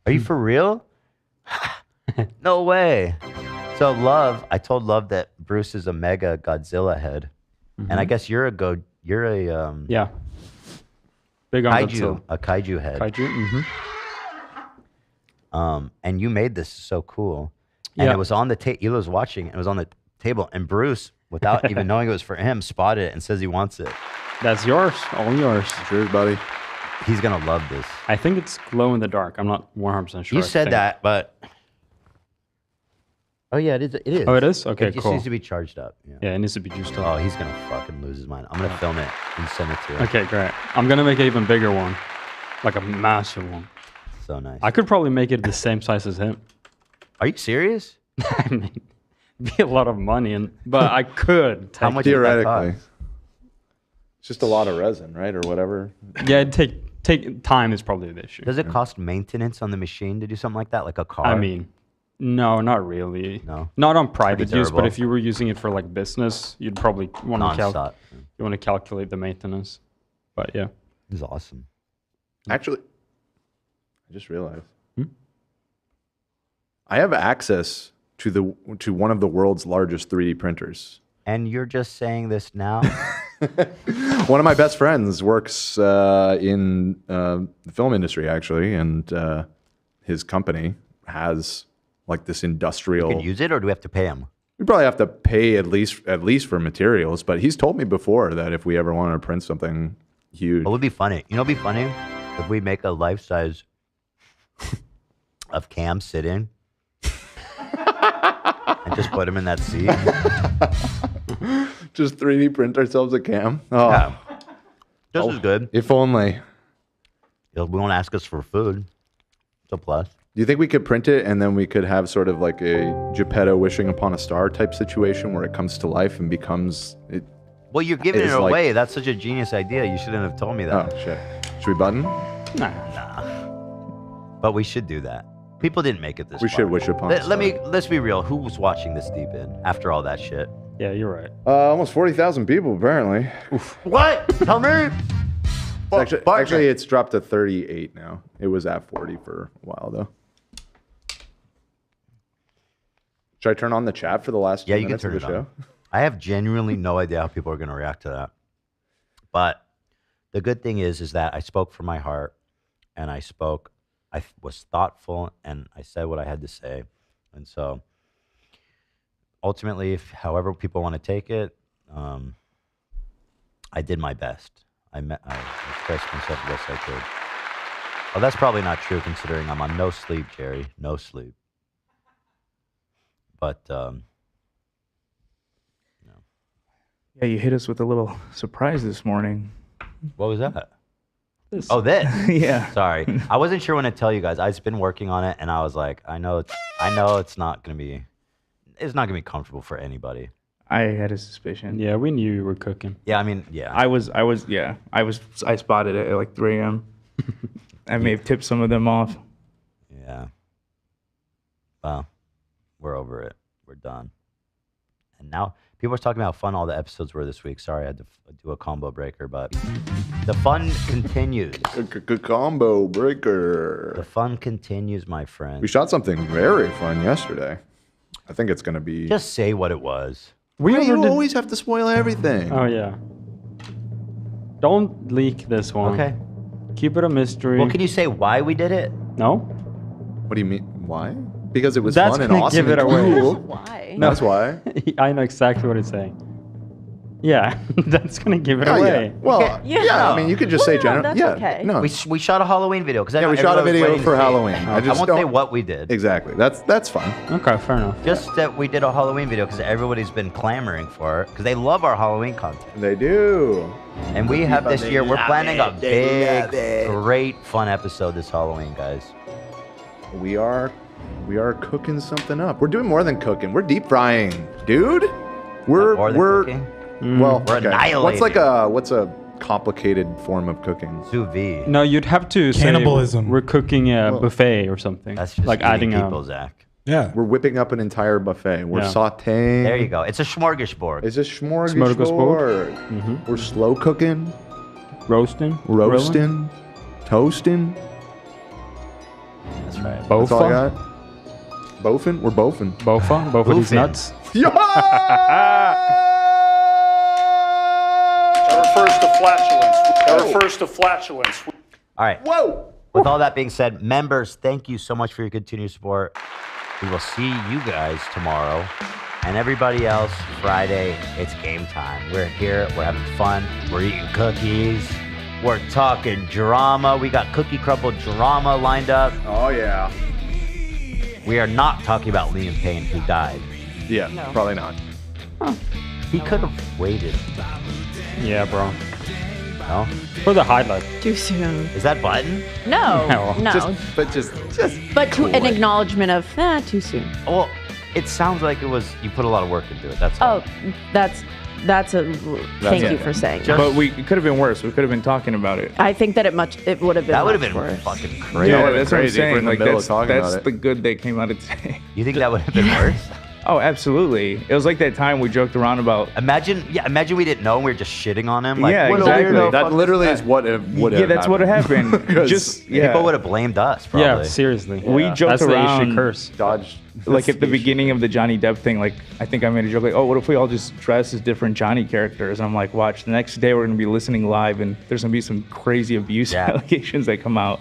are you for real? No way. So I told Love that Bruce is a mega Godzilla head, and I guess you're a yeah, big on kaiju, Godzilla. a kaiju head. Kaiju. And you made this so cool, and Yeah. it was on the table. Ela was watching, and it was on the table, and Bruce, without even knowing it was for him, spotted it and says he wants it. That's yours, all yours. Cheers, buddy. He's gonna love this. I think it's glow in the dark. I'm not 100% sure. You I said think. that, but oh yeah, it is. It is. Oh, it is? Okay, It just cool. needs to be charged up. Yeah. Yeah, it needs to be juiced up. Oh, he's gonna fucking lose his mind. I'm gonna film it and send it to him. Okay, great. I'm gonna make an even bigger one, like a massive one. So nice. I could probably make it the same size as him. Are you serious? I mean, be a lot of money, but I could. How much would that cost? Theoretically. It's just a lot of resin, right? Or whatever. Yeah, take time is probably the issue. Does it cost maintenance on the machine to do something like that, like a car? I mean, no, not really. No. Not on private use, but durable. if you were using it for like business, you'd probably want Non-stop. to calculate the maintenance. But yeah, it's awesome. Actually, I just realized I have access to one of the world's largest 3D printers. And you're just saying this now? One of my best friends works in the film industry, actually, and his company has like this industrial. You can use it, or do we have to pay him? We probably have to pay at least for materials, but he's told me before that if we ever want to print something huge, What would be funny? You know, it'd be funny if we make a life size of Cam sitting and just put him in that seat. just 3D print ourselves a cam. Oh, Yeah. Just as good. If only. We won't ask us for food. It's a plus. Do you think we could print it and then we could have sort of like a Geppetto wishing upon a star type situation where it comes to life and becomes it? Well, you're giving it is like- away. That's such a genius idea. You shouldn't have told me that. Oh shit! Should we button? Nah. But we should do that. People didn't make it this We far. should wish upon a Let's be real. Who was watching this deep in after all that shit? Yeah, you're right. Almost 40,000 people apparently. What? Tell me. Actually, it's dropped to 38 now. It was at 40 for a while though. Should I turn on the chat for the last 2 Yeah, you can minutes turn of the it on. show? I have genuinely no idea how people are going to react to that. But the good thing is that I spoke from my heart, and I was thoughtful, and I said what I had to say. And so ultimately, however people want to take it, I did my best. I expressed myself the best I could. Well, that's probably not true considering I'm on no sleep, Jerry. No sleep. But Yeah, you hit us with a little surprise this morning. what was that? Oh, this. Yeah. Sorry, I wasn't sure when to tell you guys. I've been working on it, and I was like, I know it's not gonna be comfortable for anybody. I had a suspicion. Yeah, we knew you were cooking. Yeah, I mean, yeah. I spotted it at like 3 a.m. I may have tipped some of them off. Yeah. Well, we're over it. We're done. And now people are talking about how fun all the episodes were this week. Sorry, I had to do a combo breaker, but the fun continues. Combo breaker. The fun continues, my friend. We shot something very fun yesterday. I think it's going to be. Just say what it was. You always have to spoil everything. Oh yeah. Don't leak this one. Okay. Keep it a mystery. Well, can you say why we did it? No. What do you mean? Why? Because it was That's fun and gonna awesome give it and away. cool. Why? No. That's why. I know exactly what it's saying. Yeah, that's gonna give it Oh, away. yeah. Well, yeah. I mean, you could just say general. that's yeah. okay. No. We shot a Halloween video because Yeah, we shot a video for Halloween. I just won't don't say what we did. Exactly. That's fine. Okay, fair enough. Just that we did a Halloween video because everybody's been clamoring for it because they love our Halloween content. They do. And we have this year, we're planning a They love big, it. great, fun episode this Halloween, guys. We are cooking something up. We're doing more than cooking. We're deep frying, dude. We're cooking? Well, We're okay. annihilating. What's a complicated form of cooking? Sous vide. No, you'd have to Cannibalism. say we're cooking a buffet or something. That's just like eating adding people, a. Zach. Yeah. We're whipping up an entire buffet. We're Yeah. sautéing. There you go. It's a smorgasbord. It's a smorgasbord. Smorgasbord. We're slow cooking, Roasting. roasting, toasting. That's right. That's all I Bofa. got. Bofing? We're bofing. Bofa these Boofing. nuts. That refers to flatulence. All right. Whoa! With all that being said, members, thank you so much for your continued support. We will see you guys tomorrow. And everybody else, Friday, it's game time. We're here. We're having fun. We're eating cookies. We're talking drama. We got Cookie Crumble drama lined up. Oh, yeah. We are not talking about Liam Payne, who died. Yeah, probably not. He could have waited. Yeah, bro. No? For the highlight. Too soon. Is that button? No. No. No. Just but to an acknowledgement of, too soon. Well, It sounds like it was you put a lot of work into it. That's all. Oh, that's a thank you for saying that. But it could have been worse. We could have been talking about it. I think that it would have been That would have much been worse. fucking crazy. Yeah, that's what I'm crazy if we're saying. in the Like middle of talking that's about it. the good that came out of today. You think that would have been worse? Oh, absolutely. It was like that time we joked around about. Imagine we didn't know and we were just shitting on him. Like, Yeah, what a exactly. weirdo, That fuck literally this is guy. what it would have. Yeah, that's what happened. Just People would have blamed us. Probably. Yeah, seriously. We joked That's around. the issue curse. Dodge. Like at the beginning of the Johnny Depp thing, like I think I made a joke like, oh, what if we all just dress as different Johnny characters? And I'm like, watch, the next day we're gonna be listening live, and there's gonna be some crazy abuse allegations that come out.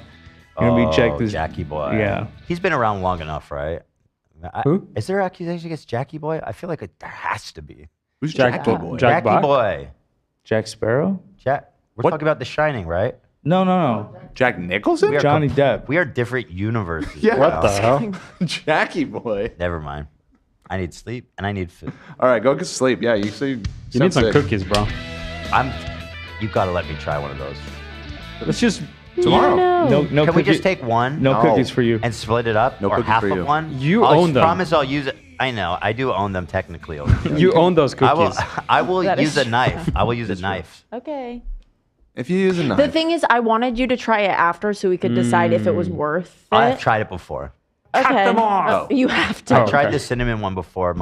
You're gonna be checked as Jackie Boy. Yeah. He's been around long enough, right? Who? Is there accusation against Jackie Boy? I feel like there has to be. Who's Jackie Boy? Jack Jackie Black? Boy. Jack Sparrow? We're talking about The Shining, right? No. Jack Nicholson? We are Johnny Depp. We are different universes. Yeah. bro. What the hell? Jackie Boy. Never mind. I need sleep and I need food. All right, go get sleep. Yeah, you say You need some cookies, bro. You've got to let me try one of those. Let's just tomorrow. No. Can we just take one? No cookies for you. And split it up? No or cookies half for of you. one? You I own them. promise I'll use it. I know. I do own them technically. You own those cookies. I will That use is a knife. I will use a knife. Okay. If you use a knife. The thing is, I wanted you to try it after so we could decide if it was worth it. I've tried it before. Okay. them off. You have to. I tried the cinnamon one before.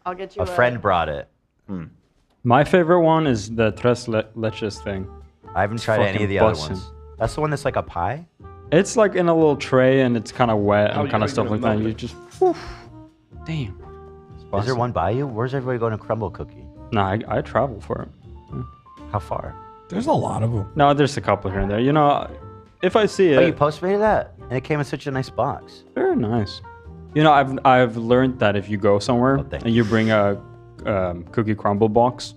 I'll get you a friend brought it. My favorite one is the tres leches thing. I haven't tried any of the other ones. That's the one that's like a pie? It's like in a little tray and it's kind of wet and kind of stuff like that. You just, damn. Is there one by you? Where's everybody going to crumble cookie? Nah, I travel for it. How far? There's a lot of them. No, there's a couple here and there. You know, if I see it. Oh, you postmated that? And it came in such a nice box. Very nice. You know, I've learned that if you go somewhere and you bring a cookie crumble box,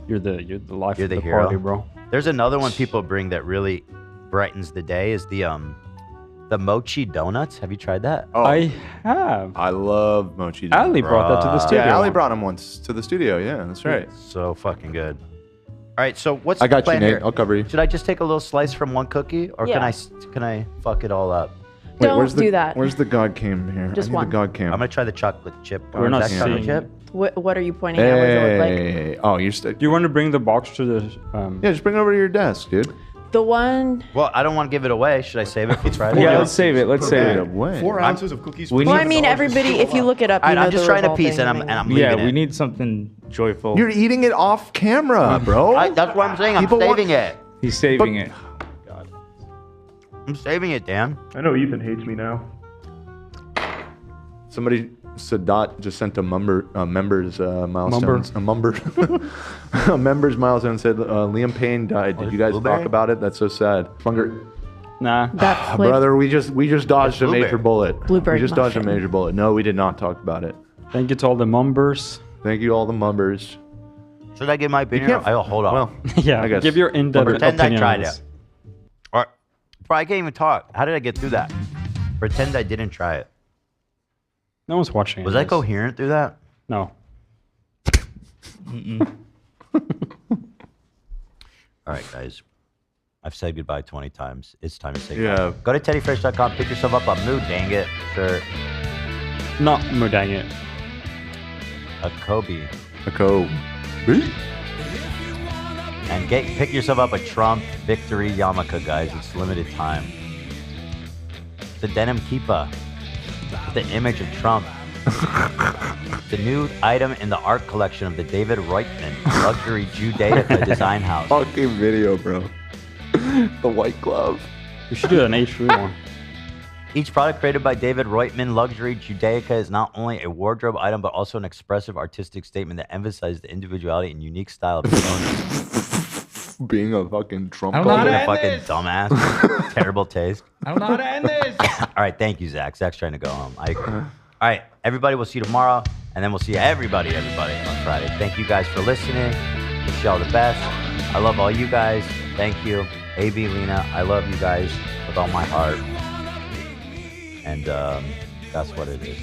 you're the life of the hero. party, bro. There's another one people bring that really brightens the day is the mochi donuts. Have you tried that? Oh, I have. I love mochi donuts. Ali brought that to the studio. Yeah, Ali brought them once to the studio. Yeah, that's right. So fucking good. All right, so what's I the got you, plan Nate. here? I'll cover you. Should I just take a little slice from one cookie, or Yeah. can I fuck it all up? Don't do that. Where's the God cam here? Just I need one. the God cam. I'm gonna try the chocolate chip. We're not Is that chocolate seeing- chip. What are you pointing at? What does it look like? Hey. Oh, you're Do you want to bring the box to the? Yeah, just bring it over to your desk, dude. The one. Well, I don't want to give it away. Should I save it for Friday? Yeah, let's save it. Let's save it. Away. 4 ounces of cookies. We Well, need- I mean, everybody. If you look it up, All you right, know I'm just the trying a revolving piece, and I'm thing. Yeah, leaving we it. need something joyful. You're eating it off camera, bro. That's what I'm saying. I'm People want- saving it. He's saving it. I'm saving it, Dan. I know Ethan hates me now. Somebody, Sadat just sent a members milestones. A members milestone said Liam Payne died. Did you guys Blueberry? talk about it? That's so sad. Funger, Nah. That flip- brother, we just dodged a Blueberry. major bullet. Blueberry we just dodged a muffin. major bullet. No, we did not talk about it. Thank you to all the mumbers. Thank you, all the mumbers. Should I give my opinion? can't- I'll hold on. Well, Yeah, I guess. give your in-depth Pretend I opinion. tried on it. this. Or, bro, I can't even talk. How did I get through that? Pretend I didn't try it. No one's watching. Was I this. coherent through that? No. All right, guys. I've said goodbye 20 times. It's time to say Yeah. goodbye. Go to teddyfresh.com. Pick yourself up a mood, dang it. Shirt. Not dang it. A Kobe. A Kobe. And pick yourself up a Trump victory yarmulke, guys. It's limited time. The denim kippah with the image of Trump. The new item in the art collection of the David Reutemann luxury Judaica design house. Fucking video, bro. The white glove. We should do an H3 one. Each product created by David Reutemann Luxury Judaica is not only a wardrobe item, but also an expressive artistic statement that emphasizes the individuality and unique style of its owners. Being a fucking Trump. I don't know how Being to a end fucking this. dumbass. Terrible taste. I don't know how to end this. All right, thank you, Zach. Zach's trying to go home. I agree. All right, everybody, we'll see you tomorrow, and then we'll see everybody on Friday. Thank you guys for listening. Wish y'all the best. I love all you guys. Thank you. AB, Lena, I love you guys with all my heart. And that's what it is.